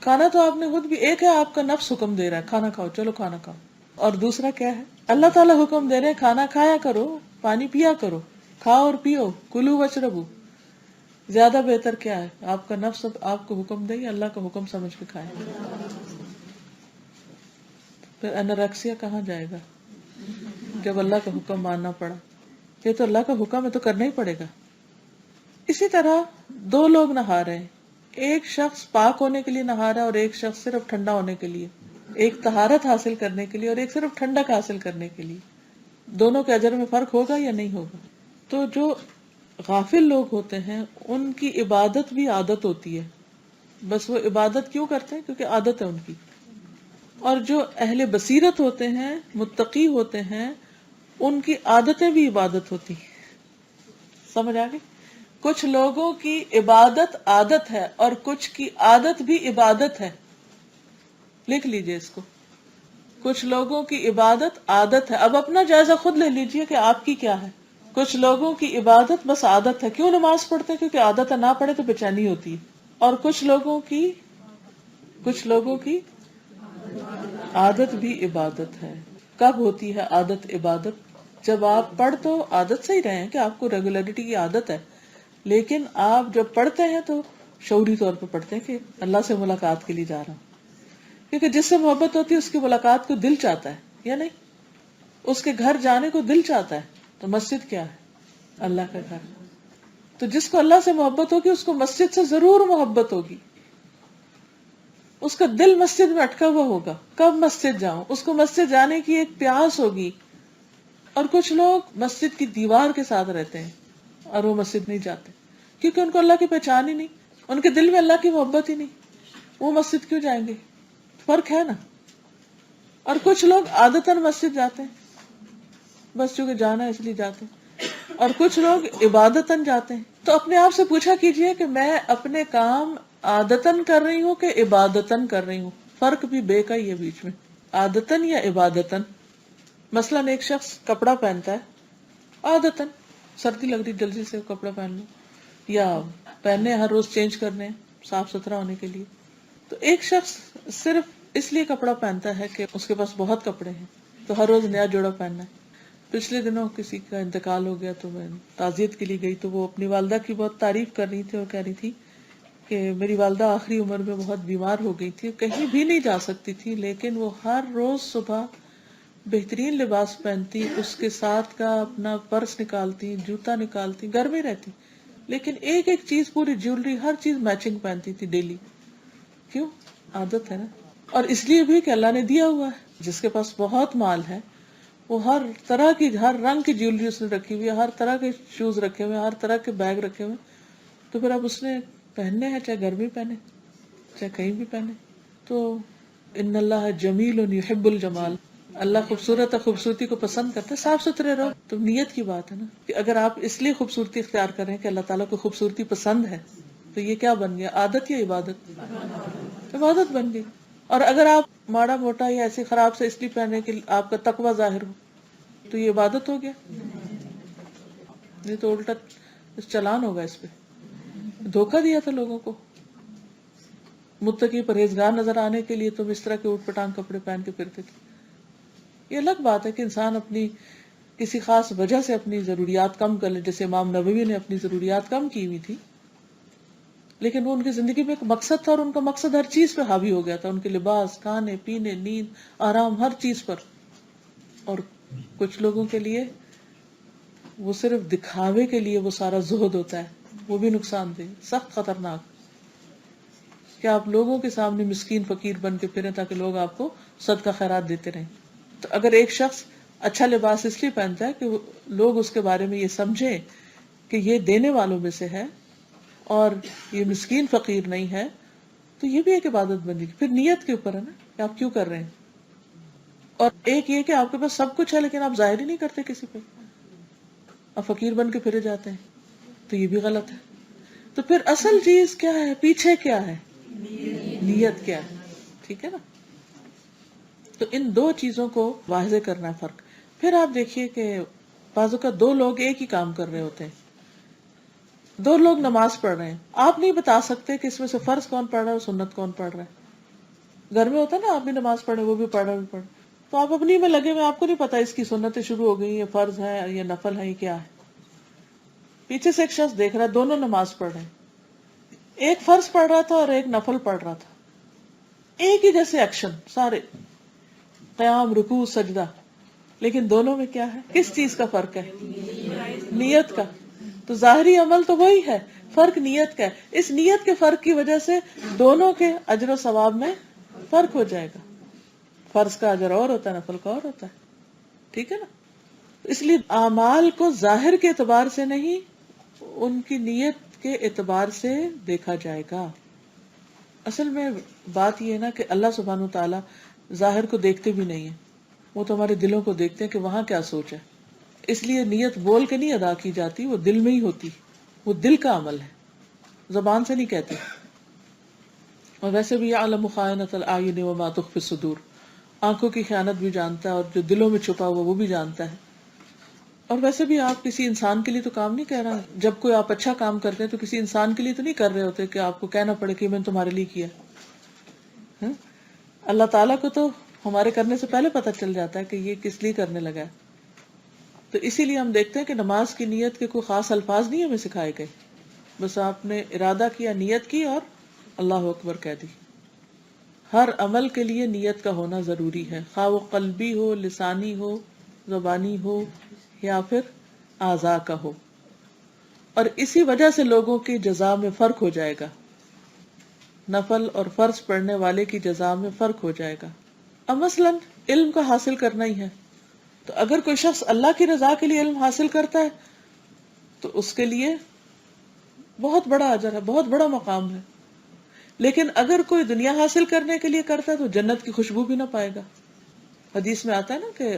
کھانا تو آپ نے خود بھی، ایک ہے آپ کا نفس حکم دے رہا ہے کھانا کھاؤ، چلو کھانا کھاؤ. اور دوسرا کیا ہے؟ اللہ تعالیٰ حکم دے رہے ہیں کھانا کھایا کرو، پانی پیا کرو، کھاؤ اور پیو، کلو وشربو. زیادہ بہتر کیا ہے؟ آپ کا نفس آپ کو حکم دے یا اللہ کا حکم سمجھ کے کھائے. پھر انورکسیا کہاں جائے گا جب اللہ کا حکم ماننا پڑا؟ یہ تو اللہ کا حکم ہے تو کرنا ہی پڑے گا. اسی طرح دو لوگ نہا رہے ہیں، ایک شخص پاک ہونے کے لیے نہا رہا ہے اور ایک شخص صرف ٹھنڈا ہونے کے لیے، ایک طہارت حاصل کرنے کے لیے اور ایک صرف ٹھنڈک حاصل کرنے کے لیے. دونوں کے اجر میں فرق ہوگا یا نہیں ہوگا؟ تو جو غافل لوگ ہوتے ہیں ان کی عبادت بھی عادت ہوتی ہے، بس وہ عبادت کیوں کرتے ہیں؟ کیونکہ عادت ہے ان کی. اور جو اہل بصیرت ہوتے ہیں، متقی ہوتے ہیں، ان کی عادتیں بھی عبادت ہوتی ہیں. سمجھ آ گئی؟ کچھ لوگوں کی عبادت عادت ہے اور کچھ کی عادت بھی عبادت ہے. لکھ لیجئے اس کو. کچھ لوگوں کی عبادت عادت ہے. اب اپنا جائزہ خود لے لیجئے کہ آپ کی کیا ہے. کچھ لوگوں کی عبادت بس عادت ہے. کیوں نماز پڑھتے ہیں؟ کیونکہ عادت ہے، نہ پڑھے تو بے چینی ہوتی ہے. اور کچھ لوگوں کی عادت بھی عبادت ہے. کب ہوتی ہے عادت عبادت؟ جب آپ پڑھ تو عادت سے ہی رہے ہیں کہ آپ کو ریگولرٹی کی عادت ہے، لیکن آپ جب پڑھتے ہیں تو شعوری طور پہ پڑھتے ہیں کہ اللہ سے ملاقات کے لیے جا رہا ہوں. کیونکہ جس سے محبت ہوتی ہے اس کی ملاقات کو دل چاہتا ہے یا نہیں؟ اس کے گھر جانے کو دل چاہتا ہے. تو مسجد کیا ہے؟ اللہ کا گھر. تو جس کو اللہ سے محبت ہوگی اس کو مسجد سے ضرور محبت ہوگی. اس کا دل مسجد میں اٹکا ہوا ہوگا، کب مسجد جاؤں، اس کو مسجد جانے کی ایک پیاس ہوگی. اور کچھ لوگ مسجد کی دیوار کے ساتھ رہتے ہیں اور وہ مسجد نہیں جاتے کیونکہ ان کو اللہ کی پہچان ہی نہیں، ان کے دل میں اللہ کی محبت ہی نہیں. وہ مسجد کیوں جائیں گے؟ فرق ہے نا. اور کچھ لوگ عادتاً مسجد جاتے ہیں، بس چونکہ جانا ہے اس لیے جاتے ہیں، اور کچھ لوگ عبادتاً جاتے ہیں. تو اپنے آپ سے پوچھا کیجئے کہ میں اپنے کام عادتاً کر رہی ہوں کہ عبادتاً کر رہی ہوں. فرق بھی بے کا ہی ہے بیچ میں، عادتاً یا عبادتاً. مثلاً ایک شخص کپڑا پہنتا ہے عادتاً، سردی لگ رہی جلدی سے کپڑا پہن لو، یا پہننے ہر روز چینج کرنے صاف ستھرا ہونے کے لیے. تو ایک شخص صرف اس لیے کپڑا پہنتا ہے کہ اس کے پاس بہت کپڑے ہیں تو ہر روز نیا جوڑا پہننا ہے. پچھلے دنوں کسی کا انتقال ہو گیا تو میں تعزیت کے لیے گئی تو وہ اپنی والدہ کی بہت تعریف کر رہی تھی اور کہہ رہی تھی کہ میری والدہ آخری عمر میں بہت بیمار ہو گئی تھی، کہیں بھی نہیں جا سکتی تھی، لیکن وہ ہر روز صبح بہترین لباس پہنتی، اس کے ساتھ کا اپنا پرس نکالتی، جوتا نکالتی، گھر میں رہتی، لیکن ایک ایک چیز، پوری جیولری، ہر چیز میچنگ پہنتی تھی ڈیلی. کیوں؟ عادت ہے نا. اور اس لیے بھی کہ اللہ نے دیا ہوا ہے. جس کے پاس بہت مال ہے وہ ہر طرح کی، ہر رنگ کی جیولری اس نے رکھی ہوئی ہے، ہر طرح کے شوز رکھے ہوئے، ہر طرح کے بیگ رکھے ہوئے، تو پھر اب اس نے پہننے ہیں، چاہے گھر میں پہنے چاہے کہیں بھی پہنے. تو ان اللہ جمیل یحب الجمال، اللہ خوبصورت ہے، خوبصورتی کو پسند کرتے. صاف ستھرے رہو. تو نیت کی بات ہے نا کہ اگر آپ اس لیے خوبصورتی اختیار کر رہے ہیں کہ اللہ تعالیٰ کو خوبصورتی پسند ہے، تو یہ کیا بن گیا؟ عادت یا عبادت؟ عبادت بن گئی. اور اگر آپ ماڑا موٹا یا ایسے خراب سے اس لیے پہنے کہ آپ کا تقوی ظاہر ہو، تو یہ عبادت ہو گیا. یہ تو الٹا چلان ہوگا، اس پہ دھوکہ دیا تھا لوگوں کو. متقی پرہیزگار نظر آنے کے لیے تم اس طرح کے اوٹ پٹانگ کپڑے پہن کے پھرتے تھے. یہ الگ بات ہے کہ انسان اپنی کسی خاص وجہ سے اپنی ضروریات کم کر لے، جیسے امام نووی نے اپنی ضروریات کم کی ہوئی تھی، لیکن وہ ان کی زندگی میں ایک مقصد تھا، اور ان کا مقصد ہر چیز پہ حاوی ہو گیا تھا، ان کے لباس، کھانے پینے، نیند، آرام، ہر چیز پر. اور کچھ لوگوں کے لیے وہ صرف دکھاوے کے لیے وہ سارا زہد ہوتا ہے، وہ بھی نقصان دہ، سخت خطرناک، کہ آپ لوگوں کے سامنے مسکین فقیر بن کے پھریں تاکہ لوگ آپ کو صدقہ خیرات دیتے رہیں. تو اگر ایک شخص اچھا لباس اس لیے پہنتا ہے کہ لوگ اس کے بارے میں یہ سمجھیں کہ یہ دینے والوں میں سے ہے اور یہ مسکین فقیر نہیں ہے، تو یہ بھی ایک عبادت بنے گی. پھر نیت کے اوپر ہے نا کہ آپ کیوں کر رہے ہیں. اور ایک یہ کہ آپ کے پاس سب کچھ ہے لیکن آپ ظاہر ہی نہیں کرتے کسی پہ، آپ فقیر بن کے پھرے جاتے ہیں، تو یہ بھی غلط ہے. تو پھر اصل چیز کیا ہے؟ پیچھے کیا ہے؟ نیت کیا ہے؟ ٹھیک ہے نا. تو ان دو چیزوں کو واضح کرنا ہے فرق. پھر آپ دیکھیے کہ بعض اوقات دو لوگ ایک ہی کام کر رہے ہوتے ہیں، دو لوگ نماز پڑھ رہے ہیں، آپ نہیں بتا سکتے کہ اس میں سے فرض کون پڑھ رہا ہے اور سنت کون پڑھ رہا ہے. گھر میں ہوتا ہے نا، آپ بھی نماز پڑھے، وہ بھی پڑھ رہا، بھی پڑھ، تو آپ اپنی میں لگے ہوئے، آپ کو نہیں پتا اس کی سنتیں شروع ہو گئی، یہ فرض ہے یا نفل ہے، یہ کیا ہے. پیچھے سے ایک شخص دیکھ رہا ہے، دونوں نماز پڑھ رہے ہیں، ایک فرض پڑھ رہا تھا اور ایک نفل پڑھ رہا تھا، ایک ہی جیسے ایکشن سارے، قیام، رکوع، سجدہ، لیکن دونوں میں کیا ہے؟ کس چیز کا فرق ہے؟ نیت کا. تو ظاہری عمل تو وہی ہے، فرق نیت کا ہے. اس نیت کے فرق کی وجہ سے دونوں کے اجر و ثواب میں فرق ہو جائے گا. فرض کا اجر اور ہوتا ہے، نفل کا اور ہوتا ہے. ٹھیک ہے نا. اس لیے اعمال کو ظاہر کے اعتبار سے نہیں، ان کی نیت کے اعتبار سے دیکھا جائے گا. اصل میں بات یہ ہے نا کہ اللہ سبحانہ وتعالی ظاہر کو دیکھتے بھی نہیں ہیں، وہ تو ہمارے دلوں کو دیکھتے ہیں کہ وہاں کیا سوچ ہے. اس لیے نیت بول کے نہیں ادا کی جاتی، وہ دل میں ہی ہوتی، وہ دل کا عمل ہے، زبان سے نہیں کہتے. اور ویسے بھی یعلم خائنۃ الاعین وما تخفی الصدور، آنکھوں کی خیانت بھی جانتا ہے اور جو دلوں میں چھپا ہوا وہ بھی جانتا ہے. اور ویسے بھی آپ کسی انسان کے لیے تو کام نہیں کر رہے. جب کوئی آپ اچھا کام کرتے ہیں تو کسی انسان کے لیے تو نہیں کر رہے ہوتے کہ آپ کو کہنا پڑے کہ میں نے تمہارے لیے کیا. اللہ تعالیٰ کو تو ہمارے کرنے سے پہلے پتہ چل جاتا ہے کہ یہ کس لیے کرنے لگا ہے. تو اسی لیے ہم دیکھتے ہیں کہ نماز کی نیت کے کوئی خاص الفاظ نہیں ہمیں سکھائے گئے، بس آپ نے ارادہ کیا، نیت کی اور اللہ اکبر کہہ دی. ہر عمل کے لیے نیت کا ہونا ضروری ہے، خواہ وہ قلبی ہو، لسانی ہو، زبانی ہو یا پھر اعضاء کا ہو. اور اسی وجہ سے لوگوں کی جزا میں فرق ہو جائے گا، نفل اور فرض پڑھنے والے کی جزا میں فرق ہو جائے گا. اب مثلاً علم کا حاصل کرنا ہی ہے، تو اگر کوئی شخص اللہ کی رضا کے لیے علم حاصل کرتا ہے تو اس کے لیے بہت بڑا اجر ہے، بہت بڑا مقام ہے. لیکن اگر کوئی دنیا حاصل کرنے کے لیے کرتا ہے تو جنت کی خوشبو بھی نہ پائے گا. حدیث میں آتا ہے نا کہ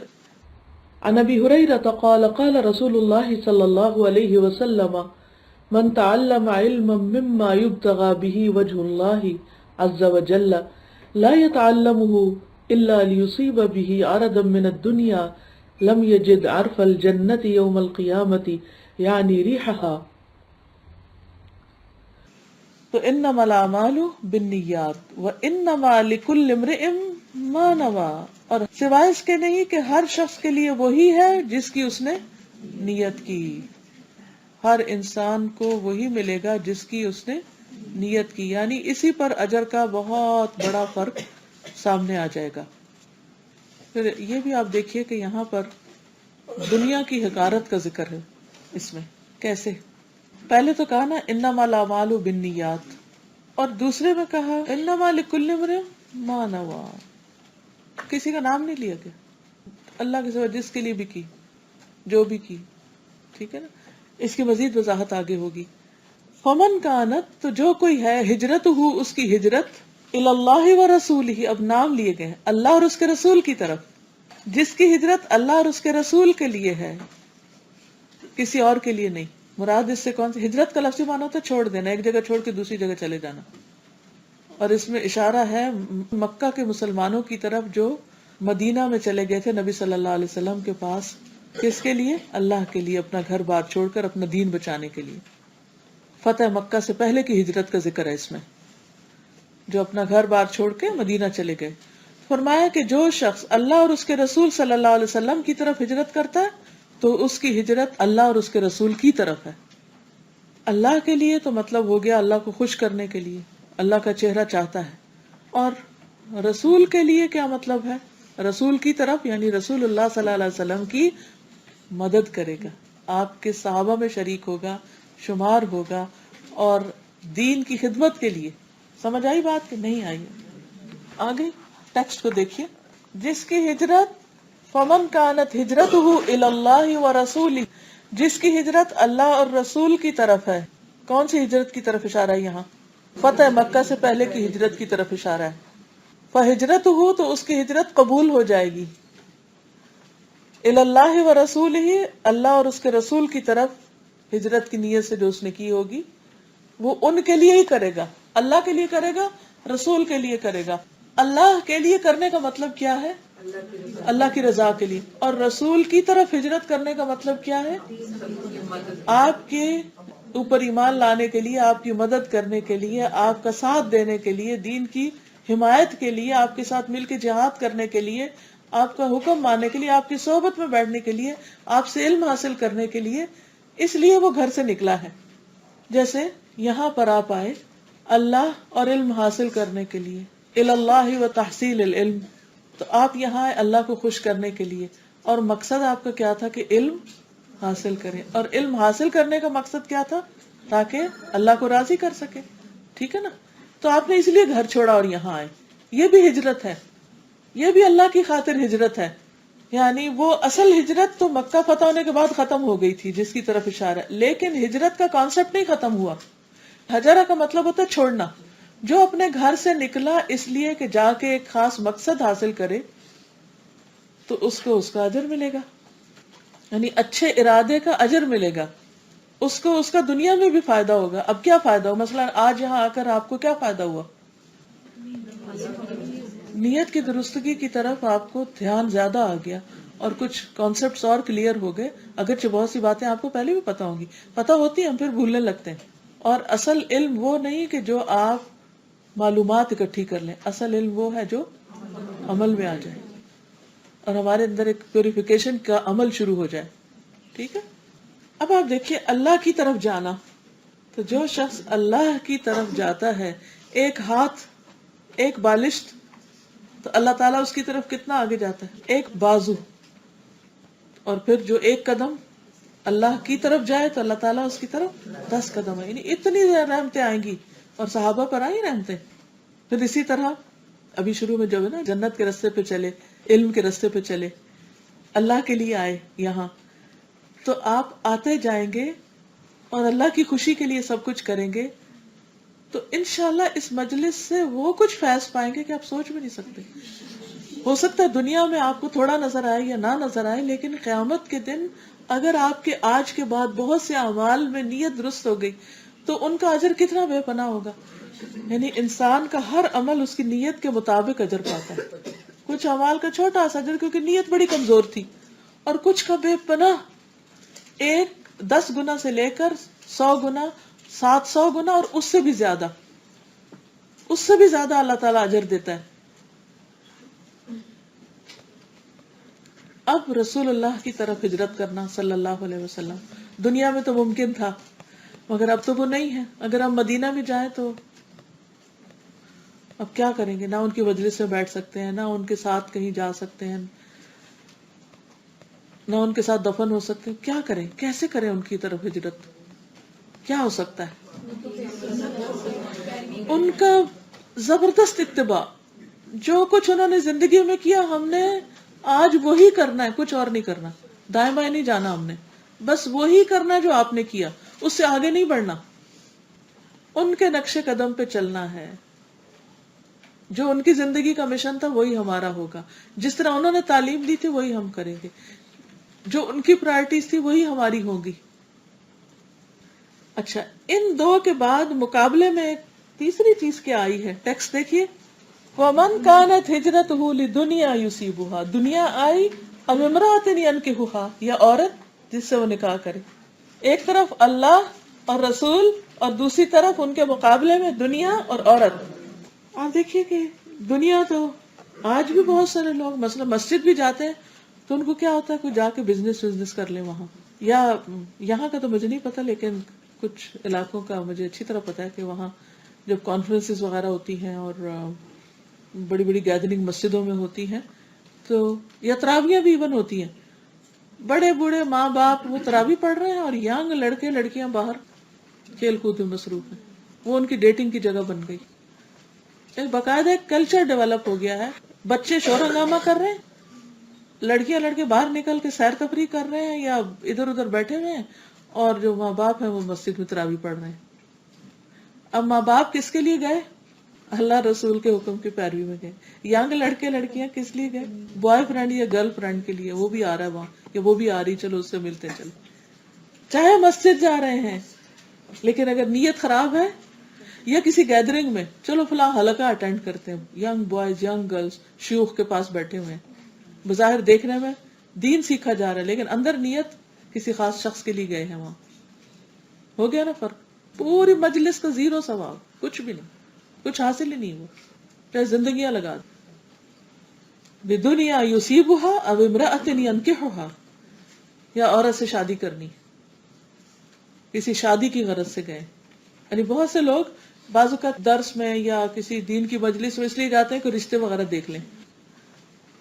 عن ابی ہریرہ قال قال رسول اللہ صلی اللہ علیہ وسلم من تعلم علما مما يبتغى به وجه الله عز وجل لا يتعلمه الا ليصيب به عرضا من الدنيا لم يجد عرف الجنة يوم القيامة يعني ريحها. تو انما الاعمال بالنیات وانما لكل امرئ ما نوى، اور سوائے اس کے نہیں کہ ہر شخص کے لیے وہی ہے جس کی اس نے نیت کی. ہر انسان کو وہی ملے گا جس کی اس نے نیت کی، یعنی اسی پر اجر کا بہت بڑا فرق سامنے آ جائے گا. پھر یہ بھی آپ دیکھیے کہ یہاں پر دنیا کی حقارت کا ذکر ہے. اس میں کیسے؟ پہلے تو کہا نا انما الاعمال بالنیات، اور دوسرے میں کہا انما لکل امرئ ما نوى. کسی کا نام نہیں لیا گیا، اللہ کے سوا جس کے لیے بھی کی، جو بھی کی. ٹھیک ہے نا. اس کی مزید وضاحت آگے ہوگی. فمن کانت، تو جو کوئی ہے ہجرت ہو، اس کی ہجرت اللہ و رسولہ، اب نام لیے گئے اللہ اور اس کے رسول کی طرف. جس کی ہجرت اللہ اور اس کے رسول کے لیے ہے، کسی اور کے لیے نہیں. مراد اس سے کون سی؟ ہجرت کا لفظی معنی ہوتا ہے چھوڑ دینا، ایک جگہ چھوڑ کے دوسری جگہ چلے جانا. اور اس میں اشارہ ہے مکہ کے مسلمانوں کی طرف جو مدینہ میں چلے گئے تھے نبی صلی اللہ علیہ وسلم کے پاس. کس کے لیے؟ اللہ کے لیے، اپنا گھر بار چھوڑ کر اپنا دین بچانے کے لیے. فتح مکہ سے پہلے کی ہجرت کا ذکر ہے اس میں، جو اپنا گھر بار چھوڑ کے مدینہ چلے گئے. فرمایا کہ جو شخص اللہ اور اس کے رسول صلی اللہ علیہ وسلم کی طرف ہجرت کرتا ہے تو اس کی ہجرت اللہ اور اس کے رسول کی طرف ہے. اللہ کے لیے تو مطلب ہو گیا اللہ کو خوش کرنے کے لیے، اللہ کا چہرہ چاہتا ہے. اور رسول کے لیے کیا مطلب ہے؟ رسول کی طرف یعنی رسول اللہ صلی اللہ علیہ وسلم کی مدد کرے گا، آپ کے صحابہ میں شریک ہوگا، شمار ہوگا، اور دین کی خدمت کے لیے. سمجھ آئی بات کہ نہیں آئی؟ آگے ٹیکسٹ کو دیکھیے. جس کی ہجرت فمن کانت ہجرتہ الی اللہ ورسولہ، جس کی ہجرت اللہ اور رسول کی طرف ہے. کون سی ہجرت کی طرف اشارہ ہے یہاں؟ فتح مکہ سے پہلے کی ہجرت کی طرف اشارہ ہے. فہجرتہ، تو اس کی ہجرت قبول ہو جائے گی. الی اللہ ورسولہ، اللہ اور اس کے رسول کی طرف ہجرت کی نیت سے جو اس نے کی ہوگی وہ ان کے لیے ہی کرے گا. اللہ کے لیے کرے گا، رسول کے لیے کرے گا. اللہ کے لیے کرنے کا مطلب کیا ہے؟ اللہ کی رضا کے لیے. اور رسول کی طرف ہجرت کرنے کا مطلب کیا ہے؟ آپ کے اوپر ایمان لانے کے لیے، آپ کی مدد کرنے کے لیے، آپ کا ساتھ دینے کے لیے، دین کی حمایت کے لیے، آپ کے ساتھ مل کے جہاد کرنے کے لیے، آپ کا حکم ماننے کے لیے، آپ کی صحبت میں بیٹھنے کے لیے، آپ سے علم حاصل کرنے کے لیے. اس لیے وہ گھر سے نکلا ہے. جیسے یہاں پر آپ آئے اللہ اور علم حاصل کرنے کے لیے، الی اللہ و تحصیل العلم، تو آپ یہاں آئے اللہ کو خوش کرنے کے لیے. اور مقصد آپ کا کیا تھا؟ کہ علم حاصل کریں. اور علم حاصل کرنے کا مقصد کیا تھا؟ تاکہ اللہ کو راضی کر سکے. ٹھیک ہے نا. تو آپ نے اس لیے گھر چھوڑا اور یہاں آئے. یہ بھی ہجرت ہے، یہ بھی اللہ کی خاطر ہجرت ہے. یعنی وہ اصل ہجرت تو مکہ فتح ہونے کے بعد ختم ہو گئی تھی جس کی طرف اشارہ ہے، لیکن ہجرت کا کانسیپٹ نہیں ختم ہوا. ہجرہ کا مطلب ہوتا ہے چھوڑنا. جو اپنے گھر سے نکلا اس لیے کہ جا کے ایک خاص مقصد حاصل کرے تو اس کو اس کا اجر ملے گا، یعنی اچھے ارادے کا اجر ملے گا. اس کو اس کا دنیا میں بھی فائدہ ہوگا. اب کیا فائدہ ہو؟ مثلا آج یہاں آ کر آپ کو کیا فائدہ ہوا؟ نیت کی درستگی کی طرف آپ کو دھیان زیادہ آ گیا اور کچھ کانسیپٹس اور کلیئر ہو گئے. اگرچہ بہت سی باتیں آپ کو پہلے بھی پتا ہوں گی، پتا ہوتی ہیں، ہم پھر بھولنے لگتے ہیں. اور اصل علم وہ نہیں کہ جو آپ معلومات اکٹھی کر لیں، اصل علم وہ ہے جو عمل میں آ جائے اور ہمارے اندر ایک پیوریفیکیشن کا عمل شروع ہو جائے. ٹھیک ہے. اب آپ دیکھیے اللہ کی طرف جانا. تو جو شخص اللہ کی طرف جاتا ہے، ایک ہاتھ، ایک بالشت، تو اللہ تعالیٰ اس کی طرف کتنا آگے جاتا ہے؟ ایک بازو. اور پھر جو ایک قدم اللہ کی طرف جائے تو اللہ تعالیٰ اس کی طرف 10 قدم ہے. یعنی اتنی رحمتیں آئیں گی، اور صحابہ پر آئی رحمتیں. پھر اسی طرح ابھی شروع میں جو ہے نا جنت کے راستے پہ چلے، علم کے راستے پہ چلے، اللہ کے لیے آئے یہاں، تو آپ آتے جائیں گے اور اللہ کی خوشی کے لیے سب کچھ کریں گے تو انشاءاللہ اس مجلس سے وہ کچھ فیض پائیں گے کہ آپ سوچ بھی نہیں سکتے. ہو سکتا ہے دنیا میں آپ کو تھوڑا نظر آئے یا نہ نظر آئے، لیکن قیامت کے دن اگر آپ کے آج کے بعد بہت سے اعمال میں نیت درست ہو گئی تو ان کا اجر کتنا بے پناہ ہوگا. یعنی انسان کا ہر عمل اس کی نیت کے مطابق اجر پاتا ہے. کچھ اعمال کا چھوٹا سا اجر کیونکہ نیت بڑی کمزور تھی، اور کچھ کا بے پناہ 10 گنا سے لے کر 100 گنا، 700 گنا، اور اس سے بھی زیادہ، اس سے بھی زیادہ اللہ تعالیٰ اجر دیتا ہے. اب رسول اللہ کی طرف ہجرت کرنا صلی اللہ علیہ وسلم، دنیا میں تو ممکن تھا مگر اب تو وہ نہیں ہے. اگر ہم مدینہ میں جائیں تو اب کیا کریں گے؟ نہ ان کی مجلس میں بیٹھ سکتے ہیں، نہ ان کے ساتھ کہیں جا سکتے ہیں، نہ ان کے ساتھ دفن ہو سکتے ہیں. کیا کریں؟ کیسے کریں ان کی طرف ہجرت؟ کیا ہو سکتا ہے؟ ان کا زبردست اتباع، جو کچھ انہوں نے زندگی میں کیا ہم نے آج وہی کرنا ہے، کچھ اور نہیں کرنا. دائیں بائیں نہیں جانا، ہم نے بس وہی کرنا ہے جو آپ نے کیا، اس سے آگے نہیں بڑھنا. ان کے نقش قدم پہ چلنا ہے. جو ان کی زندگی کا مشن تھا وہی ہمارا ہوگا. جس طرح انہوں نے تعلیم دی تھی وہی ہم کریں گے. جو ان کی پرائرٹیز تھی وہی ہماری ہوگی. اچھا، ان دو کے بعد مقابلے میں ایک تیسری چیز کیا آئی ہے؟ ٹیکسٹ دیکھیے. وَمَنْ كَانَتْ هِجْرَتُهُ لِدُنْيَا يُصِيبُهَا، دنیا آئی اب امرأة ينكحها، یا عورت جس سے وہ نکاح کرے. ایک طرف اللہ اور رسول اور دوسری طرف ان کے مقابلے میں دنیا اور عورت. آپ دیکھیے کہ دنیا تو آج بھی بہت سارے لوگ مثلا مسجد بھی جاتے ہیں تو ان کو کیا ہوتا ہے کوئی جا کے بزنس کر لیں وہاں، یا یہاں کا تو مجھے نہیں پتا لیکن کچھ علاقوں کا مجھے اچھی طرح پتا ہے کہ وہاں جب کانفرنسز وغیرہ ہوتی ہیں اور بڑی بڑی گیدرنگ مسجدوں میں ہوتی ہیں تو یا تراویاں بھی ایون ہوتی ہیں، بڑے بوڑھے ماں باپ وہ تراوی پڑھ رہے ہیں اور ینگ لڑکے لڑکیاں باہر کھیل کود میں مصروف ہیں. وہ ان کی ڈیٹنگ کی جگہ بن گئی. ایک باقاعدہ ایک کلچر ڈیولپ ہو گیا ہے. بچے شور ہنگامہ کر رہے ہیں، لڑکیاں لڑکے باہر نکل کے سیر تفریح کر رہے ہیں یا ادھر ادھر بیٹھے ہوئے ہیں، اور جو ماں باپ ہیں وہ مسجد میں تراوی پڑھ رہے ہیں. اب ماں باپ کس کے لیے گئے؟ اللہ رسول کے حکم کی پیروی میں گئے. ینگ لڑکے لڑکیاں کس لیے گئے؟ بوائے فرینڈ یا گرل فرینڈ کے لیے. وہ بھی آ رہا ہے وہاں یا وہ بھی آ رہی، چلو اس سے ملتے چلے. چاہے مسجد جا رہے ہیں لیکن اگر نیت خراب ہے، یا کسی گیدرنگ میں چلو فلاں حلقہ اٹینڈ کرتے ہیں، ینگ بوائز ینگ گرلز شیوخ کے پاس بیٹھے ہوئے ہیں، بظاہر دیکھنے میں دین سیکھا جا رہا ہے لیکن اندر نیت کسی خاص شخص کے لیے گئے ہیں. وہاں ہو گیا نا فرق. پوری مجلس کا زیرو ثواب، کچھ بھی نہیں، کچھ حاصل ہی نہیں ہوا، چاہے زندگیاں لگا دیں. بدنیا یصیبها او امرأة ينكحها، یا عورت سے شادی کرنی، کسی شادی کی غرض سے گئے. یعنی بہت سے لوگ بعض اوقات درس میں یا کسی دین کی مجلس میں اس لیے جاتے ہیں کہ رشتے وغیرہ دیکھ لیں.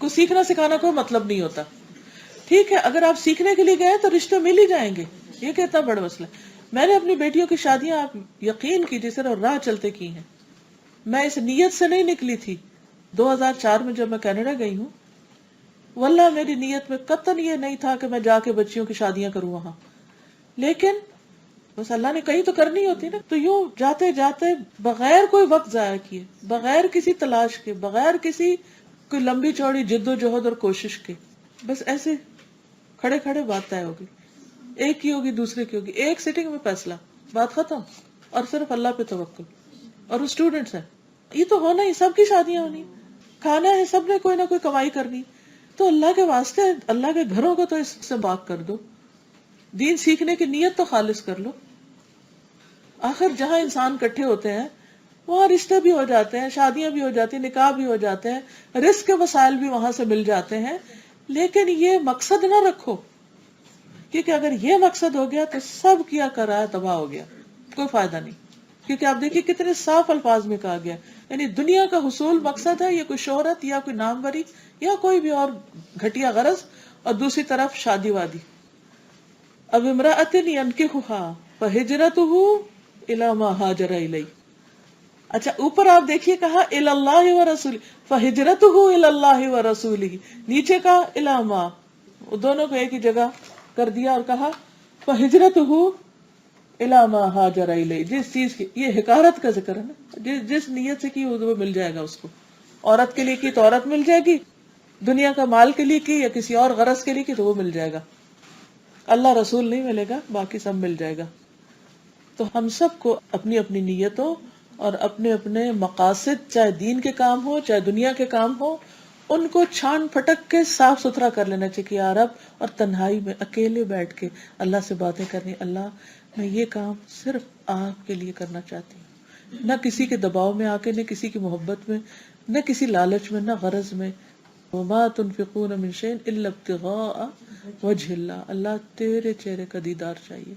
کوئی سیکھنا سکھانا کوئی مطلب نہیں ہوتا. ٹھیک ہے اگر آپ سیکھنے کے لیے گئے تو رشتے مل ہی جائیں گے، یہ کتنا بڑا مسئلہ. میں نے اپنی بیٹیوں کی شادیاں آپ یقین کیجیے سر اور راہ چلتے کی ہیں. میں اس نیت سے نہیں نکلی تھی. 2004 میں جب میں کینیڈا گئی ہوں، واللہ میری نیت میں قطعاً یہ نہیں تھا کہ میں جا کے بچیوں کی شادیاں کروں وہاں، لیکن بس اللہ نے کہیں تو کرنی ہوتی نا. تو یوں جاتے جاتے بغیر کوئی وقت ضائع کیے، بغیر کسی تلاش کے، بغیر کسی کوئی لمبی چوڑی جد و جہد اور کوشش کے، بس ایسے کھڑے کھڑے بات طے ہوگی. ایک کی ہوگی دوسرے کی ہوگی، ایک سیٹنگ میں فیصلہ، بات ختم. اور صرف اللہ پہ توکل. اور وہ اسٹوڈنٹس ہیں، یہ تو ہونا ہی، سب کی شادیاں ہونی، کھانا ہے، سب نے کوئی نہ کوئی کمائی کرنی. تو اللہ کے واسطے اللہ کے گھروں کو تو اس سے پاک کر دو، دین سیکھنے کی نیت تو خالص کر لو. آخر جہاں انسان کٹھے ہوتے ہیں وہاں رشتے بھی ہو جاتے ہیں، شادیاں بھی ہو جاتی ہیں، نکاح بھی ہو جاتے ہیں، رزق کے وسائل بھی وہاں سے مل جاتے ہیں. لیکن یہ مقصد نہ رکھو، کیونکہ اگر یہ مقصد ہو گیا تو سب کیا کرا تباہ ہو گیا، کوئی فائدہ نہیں. کیونکہ آپ دیکھیے کتنے صاف الفاظ میں کہا گیا، یعنی دنیا کا حصول مقصد ہے، یا کوئی شہرت یا کوئی ناموری یا کوئی بھی اور گھٹیا غرض، اور دوسری طرف شادی وادی. اب امرأۃ ينكحها فہجرته الی ما ہاجر الیہ. اچھا اوپر آپ دیکھیے کہا الی اللہ ورسولہ، فہجرته الی اللہ ورسولہ، نیچے کا الی ما، دونوں کو ایک ہی جگہ کر دیا اور کہا فہجرته الی ما ہاجر الیہ. جس چیز کی یہ حکارت کا ذکر ہے نا، جس نیت سے کی وہ مل جائے گا اس کو. عورت کے لیے کی تو عورت مل جائے گی، دنیا کا مال کے لیے کی یا کسی اور غرض کے لیے کی تو وہ مل جائے گا، اللہ رسول نہیں ملے گا، باقی سب مل جائے گا. تو ہم سب کو اپنی اپنی نیتوں اور اپنے اپنے مقاصد، چاہے دین کے کام ہو چاہے دنیا کے کام ہو، ان کو چھان پھٹک کے صاف ستھرا کر لینا چاہیے کہ یا رب، اور تنہائی میں اکیلے بیٹھ کے اللہ سے باتیں کرنی، اللہ میں یہ کام صرف آپ کے لیے کرنا چاہتی ہوں، نہ کسی کے دباؤ میں آ کے، نہ کسی کی محبت میں، نہ کسی لالچ میں، نہ غرض میں. وما تنفقون من شيء الا ابتغاء وجه اللہ، اللہ تیرے چہرے کا دیدار چاہیے،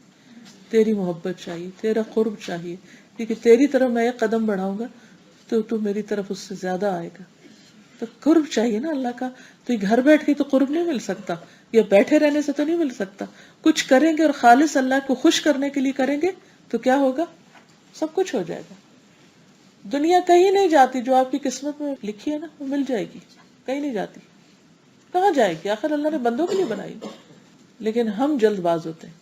تیری محبت چاہیے، تیرا قرب چاہیے، کیونکہ تیری طرف میں ایک قدم بڑھاؤں گا تو میری طرف اس سے زیادہ آئے گا. تو قرب چاہیے نا اللہ کا. تو یہ گھر بیٹھ کے تو قرب نہیں مل سکتا، یا بیٹھے رہنے سے تو نہیں مل سکتا. کچھ کریں گے اور خالص اللہ کو خوش کرنے کے لیے کریں گے تو کیا ہوگا؟ سب کچھ ہو جائے گا. دنیا کہیں نہیں جاتی، جو آپ کی قسمت میں لکھی ہے نا وہ مل جائے گی، کہیں نہیں جاتی. کہاں جائے گی؟ آخر اللہ نے بندوں کے لیے بنائی. لیکن ہم جلد باز ہوتے ہیں.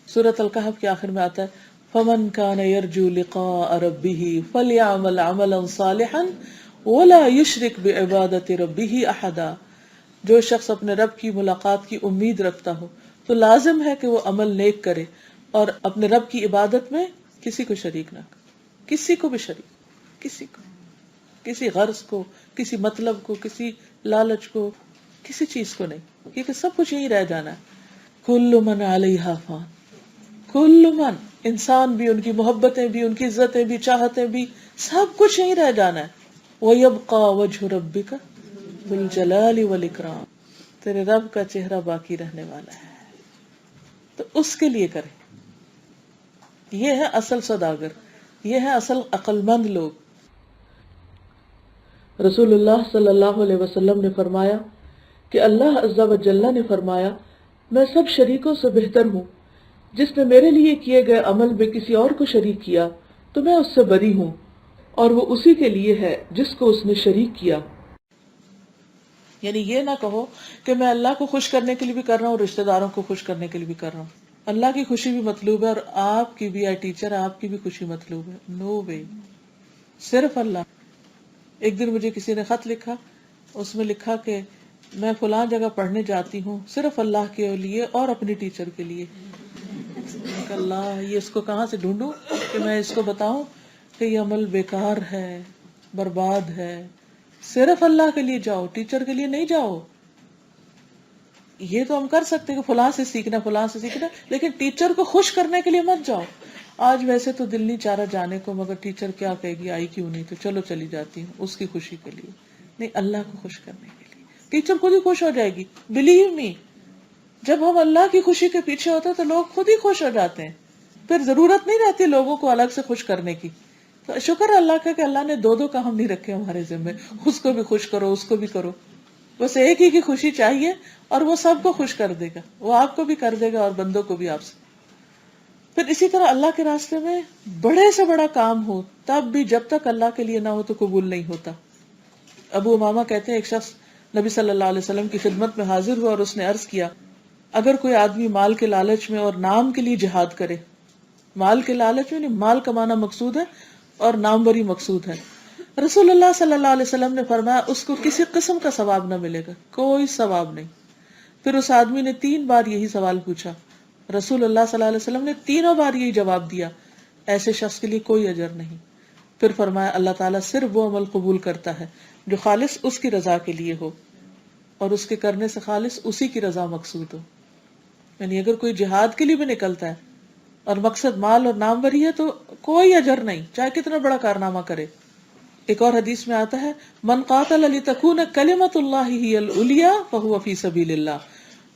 سورۃ الکہف کے آخر میں آتا ہے فَمَنْ كَانَ يَرْجُو لِقَاءَ رَبِّهِ فَلْيَعْمَلْ عَمَلًا صَالِحًا وَلَا يُشْرِكْ بِعِبَادَةِ رَبِّهِ أَحَدًا. جو شخص اپنے رب کی ملاقات کی امید رکھتا ہو تو لازم ہے کہ وہ عمل نیک کرے اور اپنے رب کی عبادت میں کسی کو شریک نہ کرے، کسی کو بھی شریک، کسی کو، کسی غرض کو، کسی مطلب کو، کسی لالچ کو، کسی چیز کو نہیں، کیونکہ سب کچھ یہی رہ جانا ہے. کل من علیہا فان، کل من، انسان بھی، ان کی محبتیں بھی، ان کی عزتیں بھی، چاہتیں بھی، سب کچھ یہیں رہ جانا ہے. وَيَبْقَى وَجْهُ رَبِّكَ ذُو الْجَلَالِ وَالْإِكْرَامِ، تیرے رب کا چہرہ باقی رہنے والا ہے. تو اس کے لیے کرے. یہ ہے اصل سوداگر، یہ ہے اصل عقل مند لوگ. رسول اللہ صلی اللہ علیہ وسلم نے فرمایا کہ اللہ عز و جل نے فرمایا میں سب شریکوں سے بہتر ہوں، جس نے میرے لیے کیے گئے عمل میں کسی اور کو شریک کیا تو میں اس سے بری ہوں، اور وہ اسی کے لیے ہے جس کو اس نے شریک کیا. یعنی یہ نہ کہو کہ میں اللہ کو خوش کرنے کے لیے بھی کر رہا ہوں، رشتہ داروں کو خوش کرنے کے لیے بھی کر رہا ہوں. اللہ کی خوشی بھی مطلوب ہے اور آپ کی بھی، ٹیچر آپ کی بھی خوشی مطلوب ہے. نو وے، صرف اللہ. ایک دن مجھے کسی نے خط لکھا، اس میں لکھا کہ میں فلاں جگہ پڑھنے جاتی ہوں صرف اللہ کے لیے اور اپنی ٹیچر کے لیے. اللہ، یہ اس کو کہاں سے ڈھونڈوں کہ میں اس کو بتاؤں کہ یہ عمل بیکار ہے، برباد ہے. صرف اللہ کے لیے جاؤ، ٹیچر کے لیے نہیں جاؤ. یہ تو ہم کر سکتے کہ فلاں سے سیکھنا، فلاں سے سیکھنا، لیکن ٹیچر کو خوش کرنے کے لیے مت جاؤ. آج ویسے تو دل نہیں چاہ رہا جانے کو، مگر ٹیچر کیا کہے گی، آئی کیوں نہیں، تو چلو چلی جاتی ہوں اس کی خوشی کے لیے. نہیں، اللہ کو خوش کرنے کے لیے. ٹیچر خود ہی خوش ہو جائے گی، بلیو می. جب ہم اللہ کی خوشی کے پیچھے ہوتے ہیں تو لوگ خود ہی خوش ہو جاتے ہیں، پھر ضرورت نہیں رہتی لوگوں کو الگ سے خوش کرنے کی. تو شکر اللہ کا کہ اللہ نے دو کام نہیں رکھے ہمارے ذمہ، اس کو بھی خوش کرو، اس کو بھی کرو. بس ایک ہی کی خوشی چاہیے اور وہ سب کو خوش کر دے گا، وہ آپ کو بھی کر دے گا اور بندوں کو بھی آپ سے. پھر اسی طرح اللہ کے راستے میں بڑے سے بڑا کام ہو تب بھی جب تک اللہ کے لیے نہ ہو تو قبول نہیں ہوتا. ابو امامہ کہتے ہیں ایک شخص نبی صلی اللہ علیہ وسلم کی خدمت میں حاضر ہوا اور اس نے عرض کیا اگر کوئی آدمی مال کے لالچ میں اور نام کے لیے جہاد کرے، مال کے لالچ میں نہیں، مال کمانا مقصود ہے اور ناموری مقصود ہے، رسول اللہ صلی اللہ علیہ وسلم نے فرمایا اس کو کسی قسم کا ثواب نہ ملے گا، کوئی ثواب نہیں. پھر اس آدمی نے 3 بار یہی سوال پوچھا، رسول اللہ صلی اللہ علیہ وسلم نے تینوں بار یہی جواب دیا، ایسے شخص کے لیے کوئی اجر نہیں. پھر فرمایا اللہ تعالیٰ صرف وہ عمل قبول کرتا ہے جو خالص اس کی رضا کے لیے ہو اور اس کے کرنے سے خالص اسی کی رضا مقصود ہو. یعنی اگر کوئی جہاد کے لیے بھی نکلتا ہے اور مقصد مال اور ناموری ہے تو کوئی اجر نہیں، چاہے کتنا بڑا کارنامہ کرے. ایک اور حدیث میں آتا ہے من قاتل لتکون کلمۃ اللہ ہی العلیٰ فہو فی سبیل اللہ.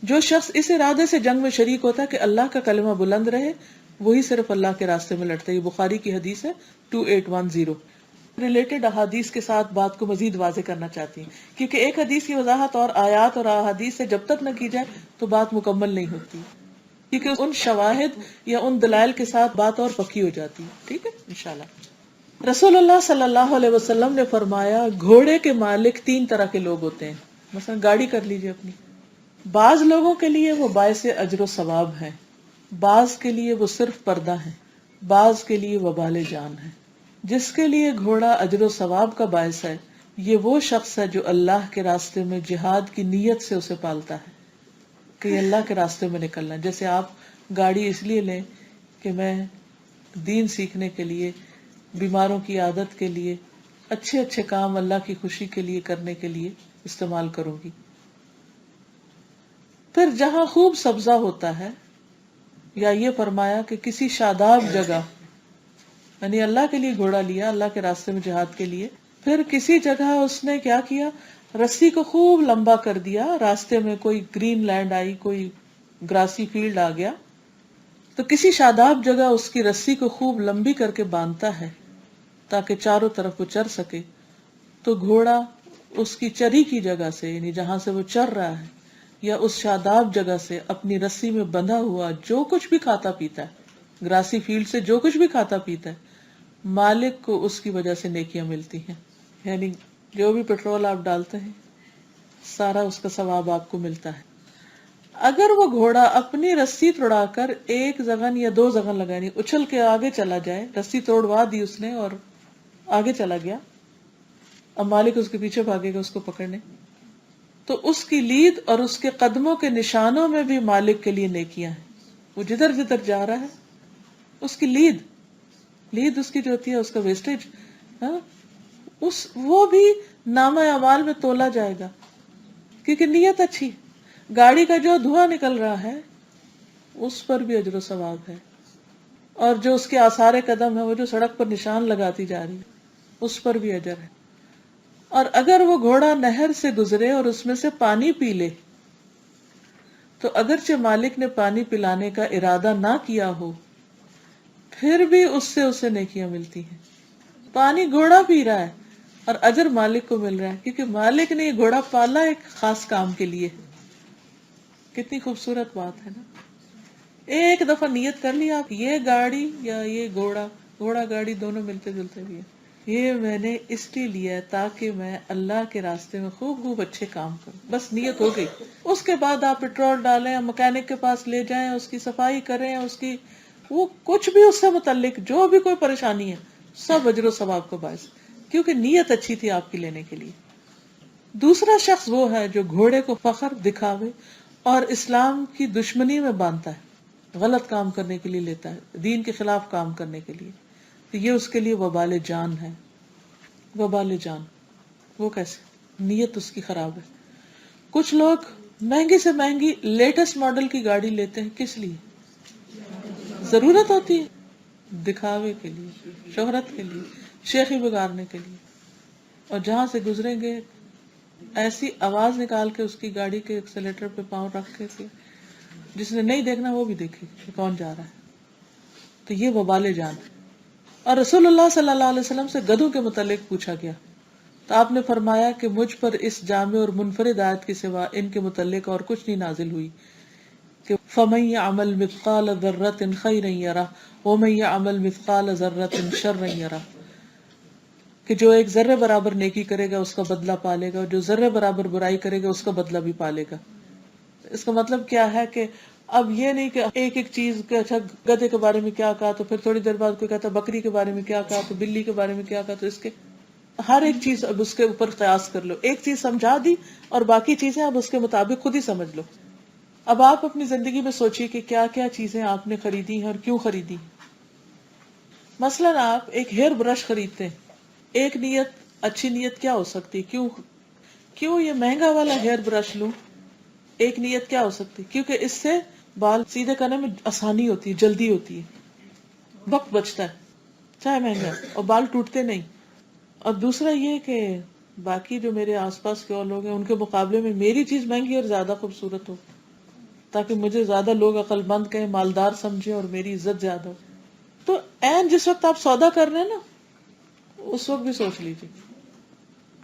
جو شخص اس ارادے سے جنگ میں شریک ہوتا ہے کہ اللہ کا کلمہ بلند رہے، وہی صرف اللہ کے راستے میں لڑتا ہے. یہ بخاری کی حدیث ہے 2810. ریلیٹڈ احادیث کے ساتھ بات کو مزید واضح کرنا چاہتی ہیں، کیونکہ ایک حدیث کی وضاحت اور آیات اور احادیث سے جب تک نہ کی جائے تو بات مکمل نہیں ہوتی، کیونکہ ان شواہد یا ان دلائل کے ساتھ بات اور پکی ہو جاتی ہے. ٹھیک ہے انشاءاللہ. رسول اللہ صلی اللہ علیہ وسلم نے فرمایا گھوڑے کے مالک 3 طرح کے لوگ ہوتے ہیں. مثلا گاڑی کر لیجئے اپنی، بعض لوگوں کے لیے وہ باعث اجر و ثواب ہے، بعض کے لیے وہ صرف پردہ ہے، بعض کے لیے وبال جان ہے. جس کے لیے گھوڑا اجر و ثواب کا باعث ہے یہ وہ شخص ہے جو اللہ کے راستے میں جہاد کی نیت سے اسے پالتا ہے کہ یہ اللہ کے راستے میں نکلنا ہے. جیسے آپ گاڑی اس لیے لیں کہ میں دین سیکھنے کے لیے، بیماروں کی عادت کے لیے، اچھے اچھے کام اللہ کی خوشی کے لیے کرنے کے لیے استعمال کروں گی. پھر جہاں خوب سبزہ ہوتا ہے، یا یہ فرمایا کہ کسی شاداب جگہ، یعنی اللہ کے لیے گھوڑا لیا، اللہ کے راستے میں جہاد کے لیے، پھر کسی جگہ اس نے کیا کیا، رسی کو خوب لمبا کر دیا، راستے میں کوئی گرین لینڈ آئی، کوئی گراسی فیلڈ آ گیا، تو کسی شاداب جگہ اس کی رسی کو خوب لمبی کر کے باندھتا ہے تاکہ چاروں طرف وہ چر سکے. تو گھوڑا اس کی چری کی جگہ سے، یعنی جہاں سے وہ چر رہا ہے، یا اس شاداب جگہ سے اپنی رسی میں بندھا ہوا جو کچھ بھی کھاتا پیتا ہے، گراسی فیلڈ سے جو کچھ بھی کھاتا پیتا ہے، مالک کو اس کی وجہ سے نیکیاں ملتی ہیں. یعنی جو بھی پیٹرول آپ ڈالتے ہیں سارا اس کا ثواب آپ کو ملتا ہے. اگر وہ گھوڑا اپنی رسی توڑا کر ایک زغن یا دو زغن لگانی اچھل کے آگے چلا جائے، رسی توڑوا دی اس نے اور آگے چلا گیا، اب مالک اس کے پیچھے بھاگے گا اس کو پکڑنے، تو اس کی لید اور اس کے قدموں کے نشانوں میں بھی مالک کے لیے نیکیاں ہیں. وہ جدھر جدھر جا رہا ہے اس کی لید اس کی جو ہوتی ہے، اس کا ویسٹیج، وہ بھی نامہ اعمال میں تولا جائے گا، کیونکہ نیت اچھی. گاڑی کا جو دھواں نکل رہا ہے اس پر بھی اجر و ثواب ہے، اور جو اس کے آثار قدم ہے، وہ جو سڑک پر نشان لگاتی جا رہی ہے، اس پر بھی اجر ہے. اور اگر وہ گھوڑا نہر سے گزرے اور اس میں سے پانی پی لے تو اگرچہ مالک نے پانی پلانے کا ارادہ نہ کیا ہو پھر بھی اس سے اسے نیکیاں ملتی ہیں. پانی گھوڑا پی رہا ہے اور اجر مالک کو مل رہا ہے، کیونکہ مالک نے یہ گھوڑا پالا ایک خاص کام کے لیے. کتنی خوبصورت بات ہے نا. ایک دفعہ نیت کر لی آپ، یہ گاڑی یا یہ گھوڑا گاڑی دونوں ملتے جلتے بھی ہیں، یہ میں نے اس لیے لیا ہے تاکہ میں اللہ کے راستے میں خوب خوب اچھے کام کروں. بس نیت ہو گئی. اس کے بعد آپ پیٹرول ڈالیں، مکینک کے پاس لے جائیں، اس کی صفائی کریں، اس کی وہ کچھ بھی اس سے متعلق جو بھی کوئی پریشانی ہے، سب اجر و ثواب کا باعث، کیونکہ نیت اچھی تھی آپ کی لینے کے لیے. دوسرا شخص وہ ہے جو گھوڑے کو فخر، دکھاوے اور اسلام کی دشمنی میں باندھتا ہے، غلط کام کرنے کے لیے لیتا ہے، دین کے خلاف کام کرنے کے لیے. تو یہ اس کے لیے وبال جان ہے. وبال جان وہ کیسے؟ نیت اس کی خراب ہے. کچھ لوگ مہنگی سے مہنگی لیٹسٹ ماڈل کی گاڑی لیتے ہیں، کس لیے؟ ضرورت ہوتی ہے، دکھاوے کے لیے، شہرت کے لیے، شیخی بگاڑنے کے لیے. اور جہاں سے گزریں گے ایسی آواز نکال کے اس کی گاڑی کے ایکسیلیٹر پہ پاؤں رکھ کے جس نے نہیں دیکھنا وہ بھی دیکھے کہ کون جا رہا ہے. تو یہ وبال جان ہے. اور رسول اللہ صلی اللہ علیہ وسلم سے گدھوں کے متعلق پوچھا گیا تو آپ نے فرمایا کہ مجھ پر اس جامع اور منفرد آیت کے سوا ان کے متعلق اور کچھ نہیں نازل ہوئی کہ فَمَن يَعْمَلْ مِثْقَالَ ذَرَّةٍ خَيْرًا يَرَهُ وَمَن يَعْمَلْ مِثْقَالَ ذَرَّةٍ شَرًّا يَرَهُ، کہ جو ایک ذرے برابر نیکی کرے گا اس کا بدلہ پالے گا، اور جو ذرے برابر برائی کرے گا اس کا بدلہ بھی پالے گا. اس کا مطلب کیا ہے کہ اب یہ نہیں کہ ایک ایک چیز کے، اچھا گدھے کے بارے میں کیا کہا تو پھر تھوڑی دیر بعد کوئی کہتا بکری کے بارے میں کیا کہا تو بلی کے بارے میں کیا کہا، تو اس کے ہر ایک چیز اب اس کے اوپر قیاس کر لو. ایک چیز سمجھا دی اور باقی چیزیں اب اس کے مطابق خود ہی سمجھ لو. اب آپ اپنی زندگی میں سوچیے کہ کیا کیا چیزیں آپ نے خریدی ہیں اور کیوں خریدی. مثلاً آپ ایک ہیئر برش خریدتے ہیں، ایک نیت، اچھی نیت کیا ہو سکتی، کیوں یہ مہنگا والا ہیئر برش لوں. ایک نیت کیا ہو سکتی، کیونکہ اس سے بال سیدھے کرنے میں آسانی ہوتی ہے، جلدی ہوتی ہے، وقت بچتا ہے، چاہے مہنگا اور بال ٹوٹتے نہیں. اور دوسرا یہ کہ باقی جو میرے آس پاس کے اور لوگ ہیں ان کے مقابلے میں میری چیز مہنگی اور زیادہ خوبصورت ہو، تاکہ مجھے زیادہ لوگ عقل مند کہیں، مالدار سمجھیں اور میری عزت زیادہ ہو. تو عین جس وقت آپ سودا کر رہے ہیں نا اس وقت بھی سوچ لیجیے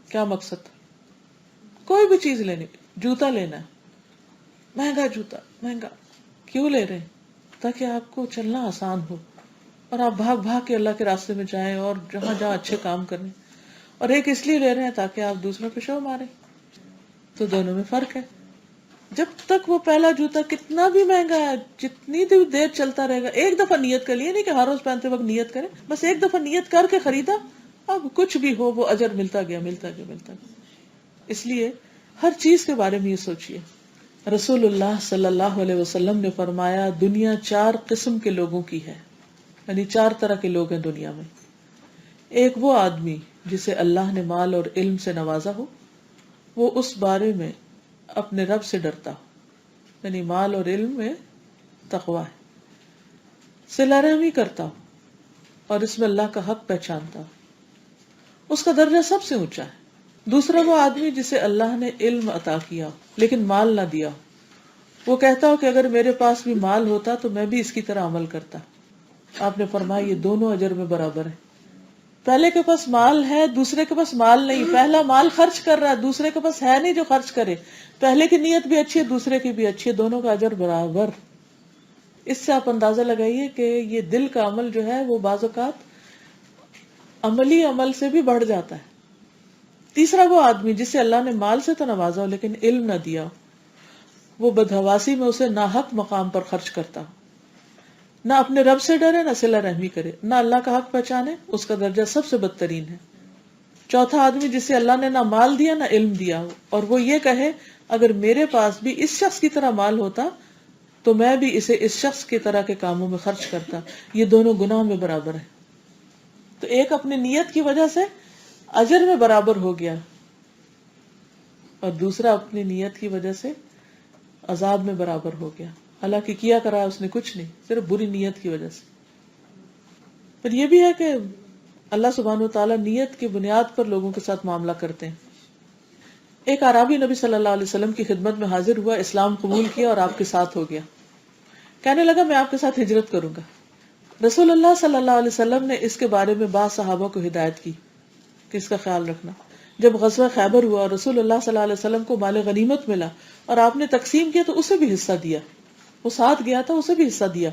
کیا مقصد تھا. کوئی بھی چیز لینی، جوتا لینا ہے، مہنگا جوتا، مہنگا کیوں لے رہے ہیں؟ تاکہ آپ کو چلنا آسان ہو اور آپ بھاگ بھاگ کے اللہ کے راستے میں جائیں اور جہاں جہاں اچھے کام کریں. اور ایک اس لیے لے رہے ہیں تاکہ آپ دوسروں پہ شو ماریں. تو دونوں میں فرق ہے. جب تک وہ پہلا جوتا کتنا بھی مہنگا ہے، جتنی دیر چلتا رہے گا، ایک دفعہ نیت کر لیے، نہیں کہ ہر روز پہنتے وقت نیت کریں، بس ایک دفعہ نیت کر کے خریدا اب کچھ بھی ہو وہ اجر ملتا گیا ملتا گیا ملتا گیا. اس لیے ہر چیز کے بارے میں یہ سوچیے. رسول اللہ صلی اللہ علیہ وسلم نے فرمایا دنیا 4 قسم کے لوگوں کی ہے، یعنی 4 طرح کے لوگ ہیں دنیا میں. ایک وہ آدمی جسے اللہ نے مال اور علم سے نوازا ہو، وہ اس بارے میں اپنے رب سے ڈرتا ہو، یعنی مال اور علم میں تقوی ہے، صلہ رحمی کرتا ہو اور اس میں اللہ کا حق پہچانتا ہو، اس کا درجہ سب سے اونچا ہے. دوسرا وہ آدمی جسے اللہ نے علم عطا کیا ہو لیکن مال نہ دیا ہو، وہ کہتا ہو کہ اگر میرے پاس بھی مال ہوتا تو میں بھی اس کی طرح عمل کرتا. آپ نے فرمایا یہ دونوں اجر میں برابر ہیں. پہلے کے پاس مال ہے، دوسرے کے پاس مال نہیں. پہلا مال خرچ کر رہا ہے، دوسرے کے پاس ہے نہیں جو خرچ کرے. پہلے کی نیت بھی اچھی ہے، دوسرے کی بھی اچھی ہے، دونوں کا اجر برابر. اس سے آپ اندازہ لگائیے کہ یہ دل کا عمل جو ہے وہ بعض اوقات عملی عمل سے بھی بڑھ جاتا ہے. تیسرا وہ آدمی جسے اللہ نے مال سے تو نوازا ہو لیکن علم نہ دیا ہو، وہ بدحواسی میں اسے ناحق مقام پر خرچ کرتا ہو، نہ اپنے رب سے ڈرے نہ صلہ رحمی کرے، نہ اللہ کا حق پہچانے، اس کا درجہ سب سے بدترین ہے. چوتھا آدمی جسے اللہ نے نہ مال دیا نہ علم دیا ہو اور وہ یہ کہے اگر میرے پاس بھی اس شخص کی طرح مال ہوتا تو میں بھی اسے اس شخص کی طرح کے کاموں میں خرچ کرتا. یہ دونوں گناہ میں برابر ہیں. تو ایک اپنی نیت کی وجہ سے اجر میں برابر ہو گیا اور دوسرا اپنی نیت کی وجہ سے عذاب میں برابر ہو گیا. حالانکہ کیا کرا اس نے کچھ نہیں، صرف بری نیت کی وجہ سے. پھر یہ بھی ہے کہ اللہ سبحانہ وتعالیٰ نیت کی بنیاد پر لوگوں کے ساتھ معاملہ کرتے ہیں. ایک اعرابی نبی صلی اللہ علیہ وسلم کی خدمت میں حاضر ہوا، اسلام قبول کیا اور آپ کے ساتھ ہو گیا. کہنے لگا میں آپ کے ساتھ ہجرت کروں گا. رسول اللہ صلی اللہ علیہ وسلم نے اس کے بارے میں بعض صحابہ کو ہدایت کی کہ اس کا خیال رکھنا. جب غزوہ خیبر ہوا اور رسول اللہ صلی اللہ علیہ وسلم کو مال غنیمت ملا اور آپ نے تقسیم کیا تو اسے بھی حصہ دیا. وہ ساتھ گیا تھا، اسے بھی حصہ دیا.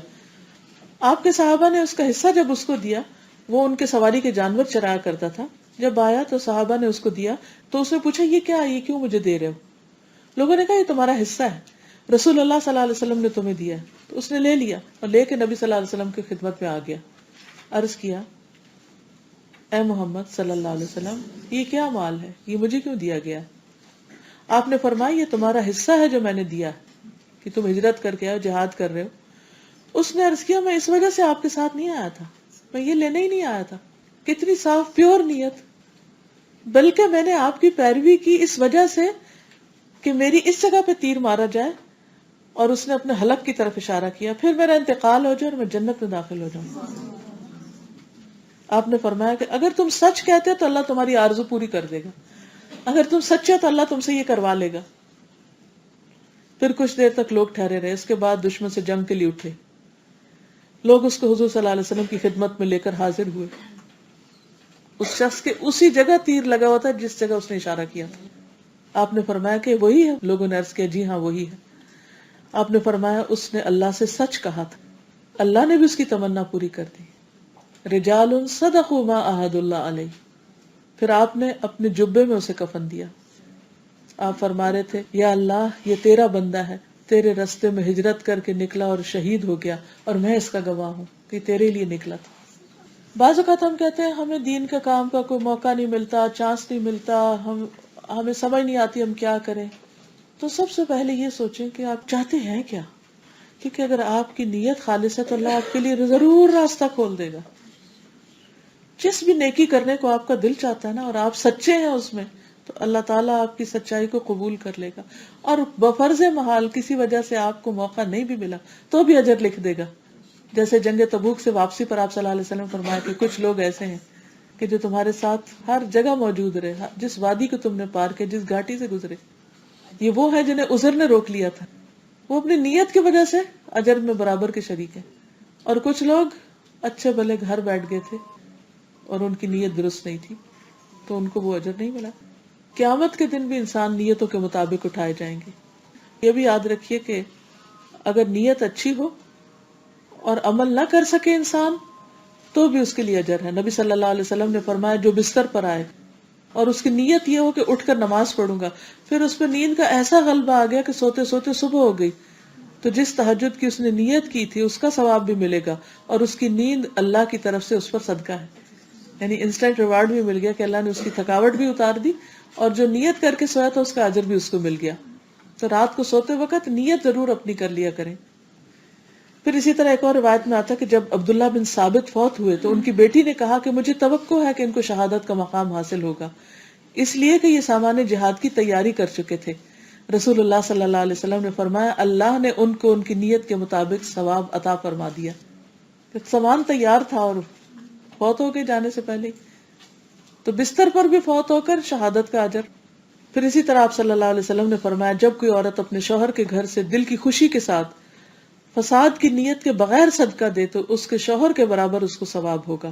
آپ کے صحابہ نے اس کا حصہ جب اس کو دیا، وہ ان کے سواری کے جانور چرایا کرتا تھا. جب آیا تو صحابہ نے اس کو دیا تو اس نے پوچھا یہ کیا، یہ کیوں مجھے دے رہے ہو؟ لوگوں نے کہا یہ تمہارا حصہ ہے، رسول اللہ صلی اللہ علیہ وسلم نے تمہیں دیا. تو اس نے لے لیا اور لے کے نبی صلی اللہ علیہ وسلم کی خدمت میں آ گیا. عرض کیا اے محمد صلی اللہ علیہ وسلم یہ کیا مال ہے، یہ مجھے کیوں دیا گیا؟ آپ نے فرمایا یہ تمہارا حصہ ہے جو میں نے دیا کہ تم ہجرت کر کے آئے، جہاد کر رہے ہو. اس نے عرض کیا میں اس وجہ سے آپ کے ساتھ نہیں آیا تھا، میں یہ لینے ہی نہیں آیا تھا. کتنی صاف پیور نیت. بلکہ میں نے آپ کی پیروی کی اس وجہ سے کہ میری اس جگہ پہ تیر مارا جائے، اور اس نے اپنے حلق کی طرف اشارہ کیا، پھر میرا انتقال ہو جائے اور میں جنت میں داخل ہو جاؤں. آپ نے فرمایا کہ اگر تم سچ کہتے تو اللہ تمہاری آرزو پوری کر دے گا، اگر تم سچے تو اللہ تم سے یہ کروا لے گا. پھر کچھ دیر تک لوگ ٹھہرے رہے. اس کے بعد دشمن سے جنگ کے لیے اٹھے. لوگ اس کو حضور صلی اللہ علیہ وسلم کی خدمت میں لے کر حاضر ہوئے. اس شخص کے اسی جگہ تیر لگا ہوا تھا جس جگہ اس نے اشارہ کیا تھا. آپ نے فرمایا کہ وہی ہے. لوگوں نے عرض کیا جی ہاں وہی ہے. آپ نے فرمایا اس نے اللہ سے سچ کہا تھا، اللہ نے بھی اس کی تمنا پوری کر دی. رجال صدقوا ما عاہد اللہ علیہ. پھر آپ نے اپنے جبے میں اسے کفن دیا. آپ فرما رہے تھے یا اللہ یہ تیرا بندہ ہے، تیرے رستے میں ہجرت کر کے نکلا اور شہید ہو گیا، اور میں اس کا گواہ ہوں کہ تیرے لیے نکلا تھا. بعض اوقات ہم کہتے ہیں ہمیں دین کا کام کا کوئی موقع نہیں ملتا، چانس نہیں ملتا، ہمیں سمجھ نہیں آتی ہم کیا کریں. تو سب سے پہلے یہ سوچیں کہ آپ چاہتے ہیں کیا، کیونکہ اگر آپ کی نیت خالص ہے تو اللہ آپ کے لیے ضرور راستہ کھول دے گا. جس بھی نیکی کرنے کو آپ کا دل چاہتا ہے نا اور آپ سچے ہیں اس میں، تو اللہ تعالیٰ آپ کی سچائی کو قبول کر لے گا. اور بفرض محال کسی وجہ سے آپ کو موقع نہیں بھی ملا تو بھی اجر لکھ دے گا. جیسے جنگ تبوک سے واپسی پر آپ صلی اللہ علیہ وسلم فرمایا کہ کچھ لوگ ایسے ہیں کہ جو تمہارے ساتھ ہر جگہ موجود رہے، جس وادی کو تم نے پار کیا، جس گھاٹی سے گزرے. یہ وہ ہے جنہیں عذر نے روک لیا تھا، وہ اپنی نیت کی وجہ سے اجر میں برابر کے شریک ہیں. اور کچھ لوگ اچھے بھلے گھر بیٹھ گئے تھے اور ان کی نیت درست نہیں تھی تو ان کو وہ اجر نہیں ملا. قیامت کے دن بھی انسان نیتوں کے مطابق اٹھائے جائیں گے. یہ بھی یاد رکھیے کہ اگر نیت اچھی ہو اور عمل نہ کر سکے انسان تو بھی اس کے لیے اجر ہے. نبی صلی اللہ علیہ وسلم نے فرمایا جو بستر پر آئے اور اس کی نیت یہ ہو کہ اٹھ کر نماز پڑھوں گا، پھر اس پہ نیند کا ایسا غلبہ آ گیا کہ سوتے سوتے صبح ہو گئی، تو جس تہجد کی اس نے نیت کی تھی اس کا ثواب بھی ملے گا اور اس کی نیند اللہ کی طرف سے اس پر صدقہ ہے. یعنی انسٹنٹ ریوارڈ بھی مل گیا کہ اللہ نے اس کی تھکاوٹ بھی اتار دی، اور جو نیت کر کے سویا تھا اس کا اجر بھی اس کو مل گیا. تو رات کو سوتے وقت نیت ضرور اپنی کر لیا کریں. پھر اسی طرح ایک اور روایت میں آتا ہے کہ جب عبداللہ بن ثابت فوت ہوئے تو ان کی بیٹی نے کہا کہ مجھے توقع ہے کہ ان کو شہادت کا مقام حاصل ہوگا، اس لیے کہ یہ سامان جہاد کی تیاری کر چکے تھے. رسول اللہ صلی اللہ علیہ وسلم نے فرمایا اللہ نے ان کو ان کی نیت کے مطابق ثواب عطا فرما دیا. سامان تیار تھا اور فوت ہو کے جانے سے پہلے، تو بستر پر بھی فوت ہو کر شہادت کا اجر. پھر اسی طرح آپ صلی اللہ علیہ وسلم نے فرمایا جب کوئی عورت اپنے شوہر کے گھر سے دل کی خوشی کے ساتھ فساد کی نیت کے بغیر صدقہ دے تو اس کے شوہر کے برابر اس کو ثواب ہوگا.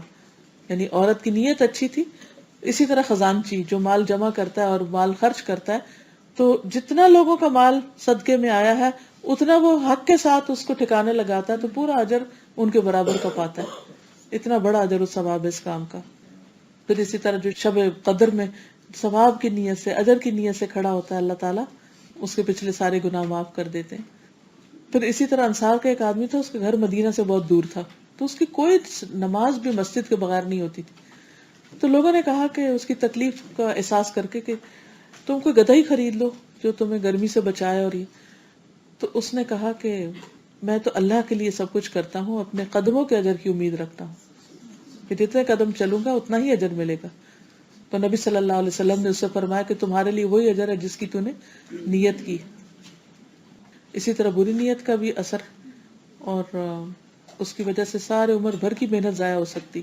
یعنی عورت کی نیت اچھی تھی. اسی طرح خزانچی جو مال جمع کرتا ہے اور مال خرچ کرتا ہے، تو جتنا لوگوں کا مال صدقے میں آیا ہے اتنا وہ حق کے ساتھ اس کو ٹھکانے لگاتا ہے تو پورا اجر ان کے برابر کا پاتا ہے. اتنا بڑا اجر و ثواب ہے اس کام کا. پھر اسی طرح جو شب قدر میں ثواب کی نیت سے، اجر کی نیت سے کھڑا ہوتا ہے، اللہ تعالیٰ اس کے پچھلے سارے گناہ معاف کر دیتے ہیں. پھر اسی طرح انصار کا ایک آدمی تھا، اس کا گھر مدینہ سے بہت دور تھا، تو اس کی کوئی نماز بھی مسجد کے بغیر نہیں ہوتی تھی. تو لوگوں نے کہا کہ اس کی تکلیف کا احساس کر کے کہ تم کوئی گدھا ہی خرید لو جو تمہیں گرمی سے بچائے. اور یہ تو اس نے کہا کہ میں تو اللہ کے لیے سب کچھ کرتا ہوں، اپنے قدموں کے اجر کی امید رکھتا ہوں کہ جتنے قدم چلوں گا اتنا ہی اجر ملے گا. تو نبی صلی اللہ علیہ وسلم نے اس سے فرمایا کہ تمہارے لیے وہی اجر ہے جس کی تو نے نیت کی. اسی طرح بری نیت کا بھی اثر، اور اس کی وجہ سے سارے عمر بھر کی محنت ضائع ہو سکتی.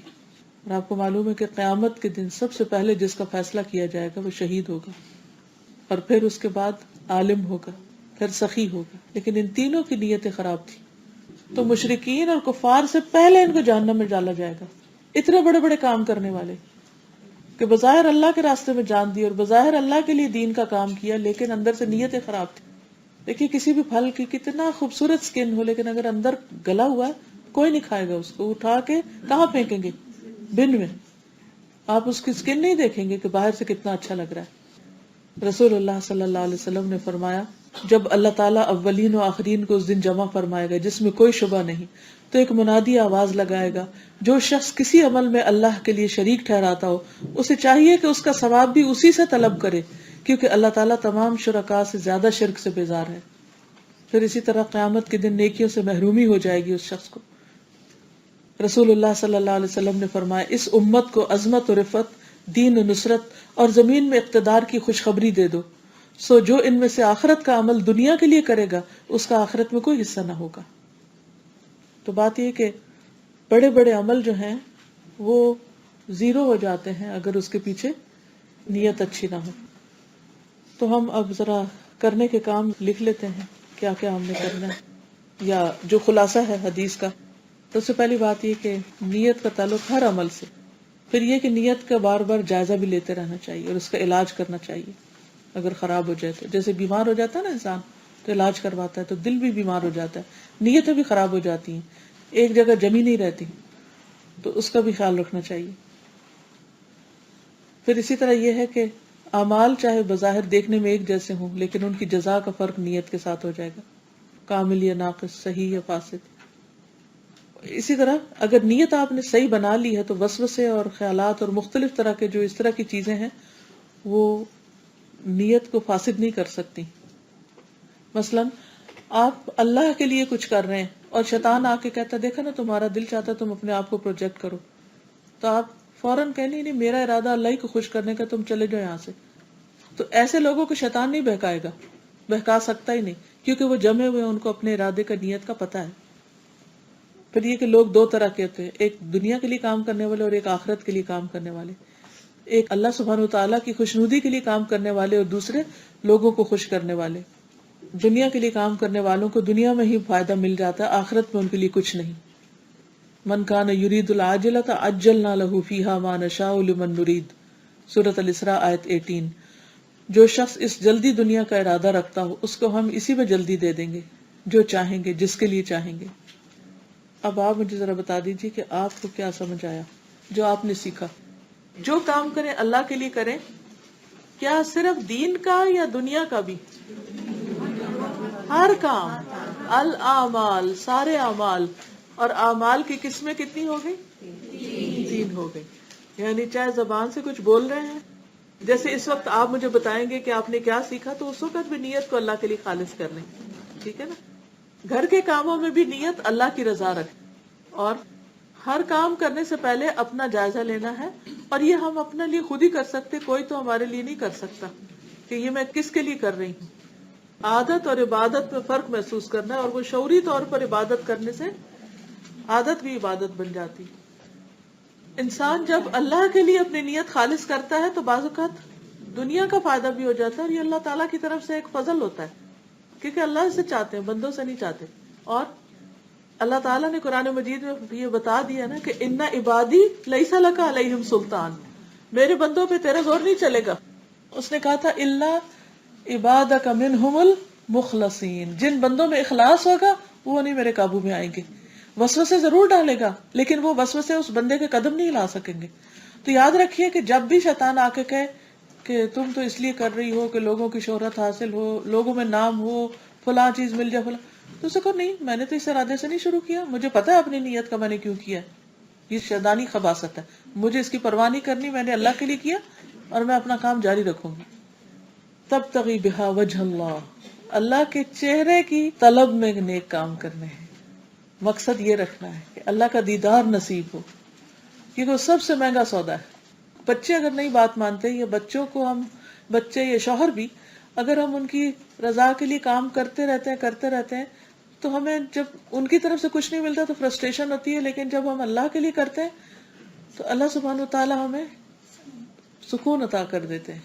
اور آپ کو معلوم ہے کہ قیامت کے دن سب سے پہلے جس کا فیصلہ کیا جائے گا وہ شہید ہوگا، اور پھر اس کے بعد عالم ہوگا، پھر سخی ہوگا. لیکن ان تینوں کی نیتیں خراب تھی، تو مشرکین اور کفار سے پہلے ان کو جہنم میں ڈالا جائے گا. اتنے بڑے بڑے کام کرنے والے کہ بظاہر اللہ کے راستے میں جان دی اور بظاہر اللہ کے لیے دین کا کام کیا، لیکن اندر سے نیتیں خراب تھی. دیکھیے کسی بھی پھل کی کتنا خوبصورت سکن ہو، لیکن اگر اندر گلا ہوا ہے کوئی نہیں کھائے گا اس کو. اٹھا کے کہاں پھینکیں گے؟ بن میں. آپ اس کی سکن نہیں دیکھیں گے کہ باہر سے کتنا اچھا لگ رہا ہے. رسول اللہ صلی اللہ علیہ وسلم نے فرمایا جب اللہ تعالیٰ اولین و آخرین کو اس دن جمع فرمائے گا جس میں کوئی شبہ نہیں، تو ایک منادی آواز لگائے گا جو شخص کسی عمل میں اللہ کے لیے شریک ٹھہراتا ہو اسے چاہیے کہ اس کا ثواب بھی اسی سے طلب کرے، کیونکہ اللہ تعالیٰ تمام شرکاء سے زیادہ شرک سے بیزار ہے. پھر اسی طرح قیامت کے دن نیکیوں سے محرومی ہو جائے گی اس شخص کو. رسول اللہ صلی اللہ علیہ وسلم نے فرمایا اس امت کو عظمت و رفعت، دین و نصرت اور زمین میں اقتدار کی خوشخبری دے دو، سو جو ان میں سے آخرت کا عمل دنیا کے لیے کرے گا اس کا آخرت میں کوئی حصہ نہ ہوگا. تو بات یہ کہ بڑے بڑے عمل جو ہیں وہ زیرو ہو جاتے ہیں اگر اس کے پیچھے نیت اچھی نہ ہو. تو ہم اب ذرا کرنے کے کام لکھ لیتے ہیں کیا کیا ہم نے کرنا ہے، یا جو خلاصہ ہے حدیث کا. تو سب سے پہلی بات یہ کہ نیت کا تعلق ہر عمل سے. پھر یہ کہ نیت کا بار بار جائزہ بھی لیتے رہنا چاہیے اور اس کا علاج کرنا چاہیے اگر خراب ہو جائے تو. جیسے بیمار ہو جاتا ہے نا انسان تو علاج کرواتا ہے، تو دل بھی بیمار ہو جاتا ہے، نیتیں بھی خراب ہو جاتی ہیں، ایک جگہ جمی نہیں رہتی، تو اس کا بھی خیال رکھنا چاہیے. پھر اسی طرح یہ ہے کہ اعمال چاہے بظاہر دیکھنے میں ایک جیسے ہوں لیکن ان کی جزا کا فرق نیت کے ساتھ ہو جائے گا، کامل یا ناقص، صحیح یا فاسد. اسی طرح اگر نیت آپ نے صحیح بنا لی ہے تو وسوسے اور خیالات اور مختلف طرح کے جو اس طرح کی چیزیں ہیں وہ نیت کو فاسد نہیں کر سکتی. مثلا آپ اللہ کے لیے کچھ کر رہے ہیں اور شیطان آ کے کہتا دیکھا نا تمہارا دل چاہتا تم اپنے آپ کو پروجیکٹ کرو، تو آپ فوراً کہنے نہیں میرا ارادہ اللہ ہی کو خوش کرنے کا، تم چلے جاؤ یہاں سے. تو ایسے لوگوں کو شیطان نہیں بہکائے گا، بہکا سکتا ہی نہیں، کیونکہ وہ جمے ہوئے ان کو اپنے ارادے کا، نیت کا پتہ ہے. پھر یہ کہ لوگ دو طرح کے ہوتے ہیں، ایک دنیا کے لیے کام کرنے والے اور ایک آخرت کے لیے کام کرنے والے. ایک اللہ سبحانہ و تعالیٰ کی خوشنودی کے لیے کام کرنے والے اور دوسرے لوگوں کو خوش کرنے والے. دنیا کے لیے کام کرنے والوں کو دنیا میں ہی فائدہ مل جاتا ہے، آخرت میں ان کے لیے کچھ نہیں. من کان یرید العاجلۃ عجلنا لہ فیہا ما نشاء لمن نرید، سورۃ الاسراء آیت 18. جو شخص اس جلدی دنیا کا ارادہ رکھتا ہو اس کو ہم اسی میں جلدی دے دیں گے جو چاہیں گے، جس کے لیے چاہیں گے. اب آپ مجھے ذرا بتا دیجیے کہ آپ کو کیا سمجھ آیا جو آپ نے سیکھا. جو کام کریں اللہ کے لیے کریں، کیا صرف دین کا یا دنیا کا بھی؟ ہر کام، الاعمال، سارے اعمال. اور اعمال کی قسمیں کتنی ہو گئی؟ 3 ہو گئی. یعنی چاہے زبان سے کچھ بول رہے ہیں، جیسے اس وقت آپ مجھے بتائیں گے کہ آپ نے کیا سیکھا، تو اس وقت بھی نیت کو اللہ کے لیے خالص کر لیں، ٹھیک ہے نا. گھر کے کاموں میں بھی نیت اللہ کی رضا رکھیں، اور ہر کام کرنے سے پہلے اپنا جائزہ لینا ہے. اور یہ ہم اپنے لیے خود ہی کر سکتے، کوئی تو ہمارے لیے نہیں کر سکتا کہ یہ میں کس کے لیے کر رہی ہوں. عادت اور عبادت میں فرق محسوس کرنا ہے، اور وہ شعوری طور پر عبادت کرنے سے عادت بھی عبادت بن جاتی. انسان جب اللہ کے لیے اپنی نیت خالص کرتا ہے تو بعض اوقات دنیا کا فائدہ بھی ہو جاتا ہے، اور یہ اللہ تعالیٰ کی طرف سے ایک فضل ہوتا ہے، کیونکہ اللہ سے چاہتے ہیں، بندوں سے نہیں چاہتے. اور اللہ تعالیٰ نے قرآن مجید میں یہ بتا دیا نا کہ ان عبادی لیس لک علیہم سلطان، میرے بندوں پہ تیرا زور نہیں چلے گا. اس نے کہا تھا الا عبادک منہم المخلصین، جن بندوں میں اخلاص ہوگا وہ نہیں میرے قابو میں آئیں گے. وسوسے ضرور ڈالے گا، لیکن وہ وسوسے اس بندے کے قدم نہیں لا سکیں گے. تو یاد رکھیے کہ جب بھی شیطان آ کے کہے کہ تم تو اس لیے کر رہی ہو کہ لوگوں کی شہرت حاصل ہو، لوگوں میں نام ہو، فلاں چیز مل جائے فلاں، تو اسے کہو نہیں، میں نے تو اس ارادے سے نہیں شروع کیا، مجھے پتا ہے اپنی نیت کا میں نے کیوں کیا. یہ شیطانی خباثت ہے، مجھے اس کی پرواہ نہیں کرنی، میں نے اللہ کے لیے کیا اور میں اپنا کام جاری رکھوں گی. تبتغی بہا وجہ اللہ، اللہ کے چہرے کی طلب میں نیک کام کرنے ہیں. مقصد یہ رکھنا ہے کہ اللہ کا دیدار نصیب ہو، کیونکہ وہ سب سے مہنگا سودا ہے. بچے اگر نہیں بات مانتے، یا بچوں کو ہم، بچے یا شوہر بھی، اگر ہم ان کی رضا کے لیے کام کرتے رہتے ہیں تو ہمیں جب ان کی طرف سے کچھ نہیں ملتا تو فرسٹریشن ہوتی ہے. لیکن جب ہم اللہ کے لیے کرتے ہیں تو اللہ سبحانہ و تعالی ہمیں سکون عطا کر دیتے ہیں.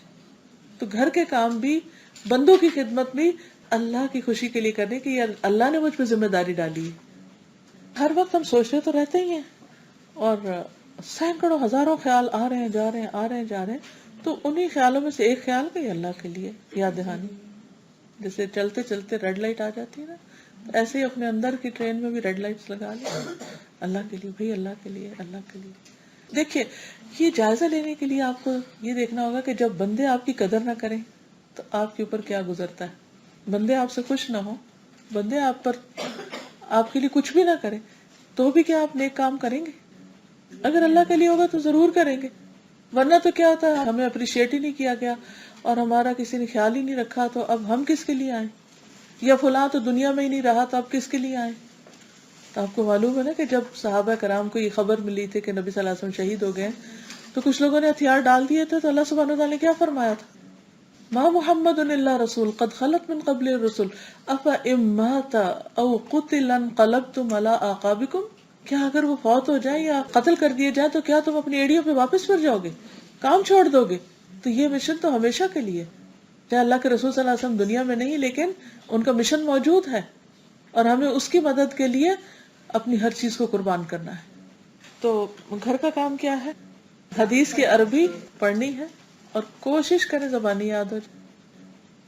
تو گھر کے کام بھی، بندوں کی خدمت بھی اللہ کی خوشی کے لیے کرنے کی، یہ اللہ نے مجھ پہ ذمہ داری ڈالی ہے. ہر وقت ہم سوچتے تو رہتے ہی ہیں، اور سینکڑوں ہزاروں خیال آ رہے ہیں جا رہے ہیں، تو انہی خیالوں میں سے ایک خیال کہ یہ اللہ کے لیے یاد دہانی. جیسے چلتے چلتے ریڈ لائٹ آ جاتی ہے نا، تو ایسے ہی اپنے اندر کی ٹرین میں بھی ریڈ لائٹس لگا لیں، اللہ کے لیے بھائی، اللہ کے لیے، اللہ کے لیے. دیکھیے، یہ جائزہ لینے کے لیے آپ کو یہ دیکھنا ہوگا کہ جب بندے آپ کی قدر نہ کریں تو آپ کے اوپر کیا گزرتا ہے. بندے آپ سے خوش نہ ہوں، بندے آپ پر، آپ کے لیے کچھ بھی نہ کریں، تو بھی کیا آپ نیک کام کریں گے؟ اگر اللہ کے لیے ہوگا تو ضرور کریں گے. ورنہ تو کیا ہوتا ہے، ہمیں اپریشیٹ ہی نہیں کیا گیا اور ہمارا کسی نے خیال ہی نہیں رکھا، تو اب ہم کس کے لیے آئیں؟ یا فلاں تو دنیا میں ہی نہیں رہا، تو اب کس کے لیے آئیں؟ تو آپ کو معلوم ہے نا کہ جب صحابہ کرام کو یہ خبر ملی تھی کہ نبی صلی اللہ علیہ وسلم شہید ہو گئے، تو کچھ لوگوں نے ہتھیار ڈال دیے تھے. تو اللہ سبحانہ وتعالی نے کیا فرمایا تھا؟ ما محمد الا رسول قد خلت من قبل الرسل افا ان مات او قتل انقلبتم على اعقابكم، کیا اگر وہ فوت ہو جائے یا قتل کر دیے جائے تو کیا تم اپنی ایڑیوں پہ واپس پھر جاؤ گے، کام چھوڑ دو گے؟ تو یہ مشن تو ہمیشہ کے لیے، چاہے اللہ کے رسول صلی اللہ علیہ وسلم دنیا میں نہیں، لیکن ان کا مشن موجود ہے، اور ہمیں اس کی مدد کے لیے اپنی ہر چیز کو قربان کرنا ہے. تو گھر کا کام کیا ہے؟ حدیث کی عربی پڑھنی ہے اور کوشش کریں زبانی یاد ہو.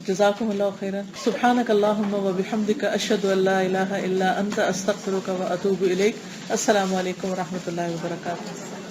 جزاکم اللہ خیرا. سبحانک اللہم و بحمدک، اشہد ان لا الہ الا انت، استغفرک و اتوب الیک. السلام علیکم و رحمۃ اللہ وبرکاتہ.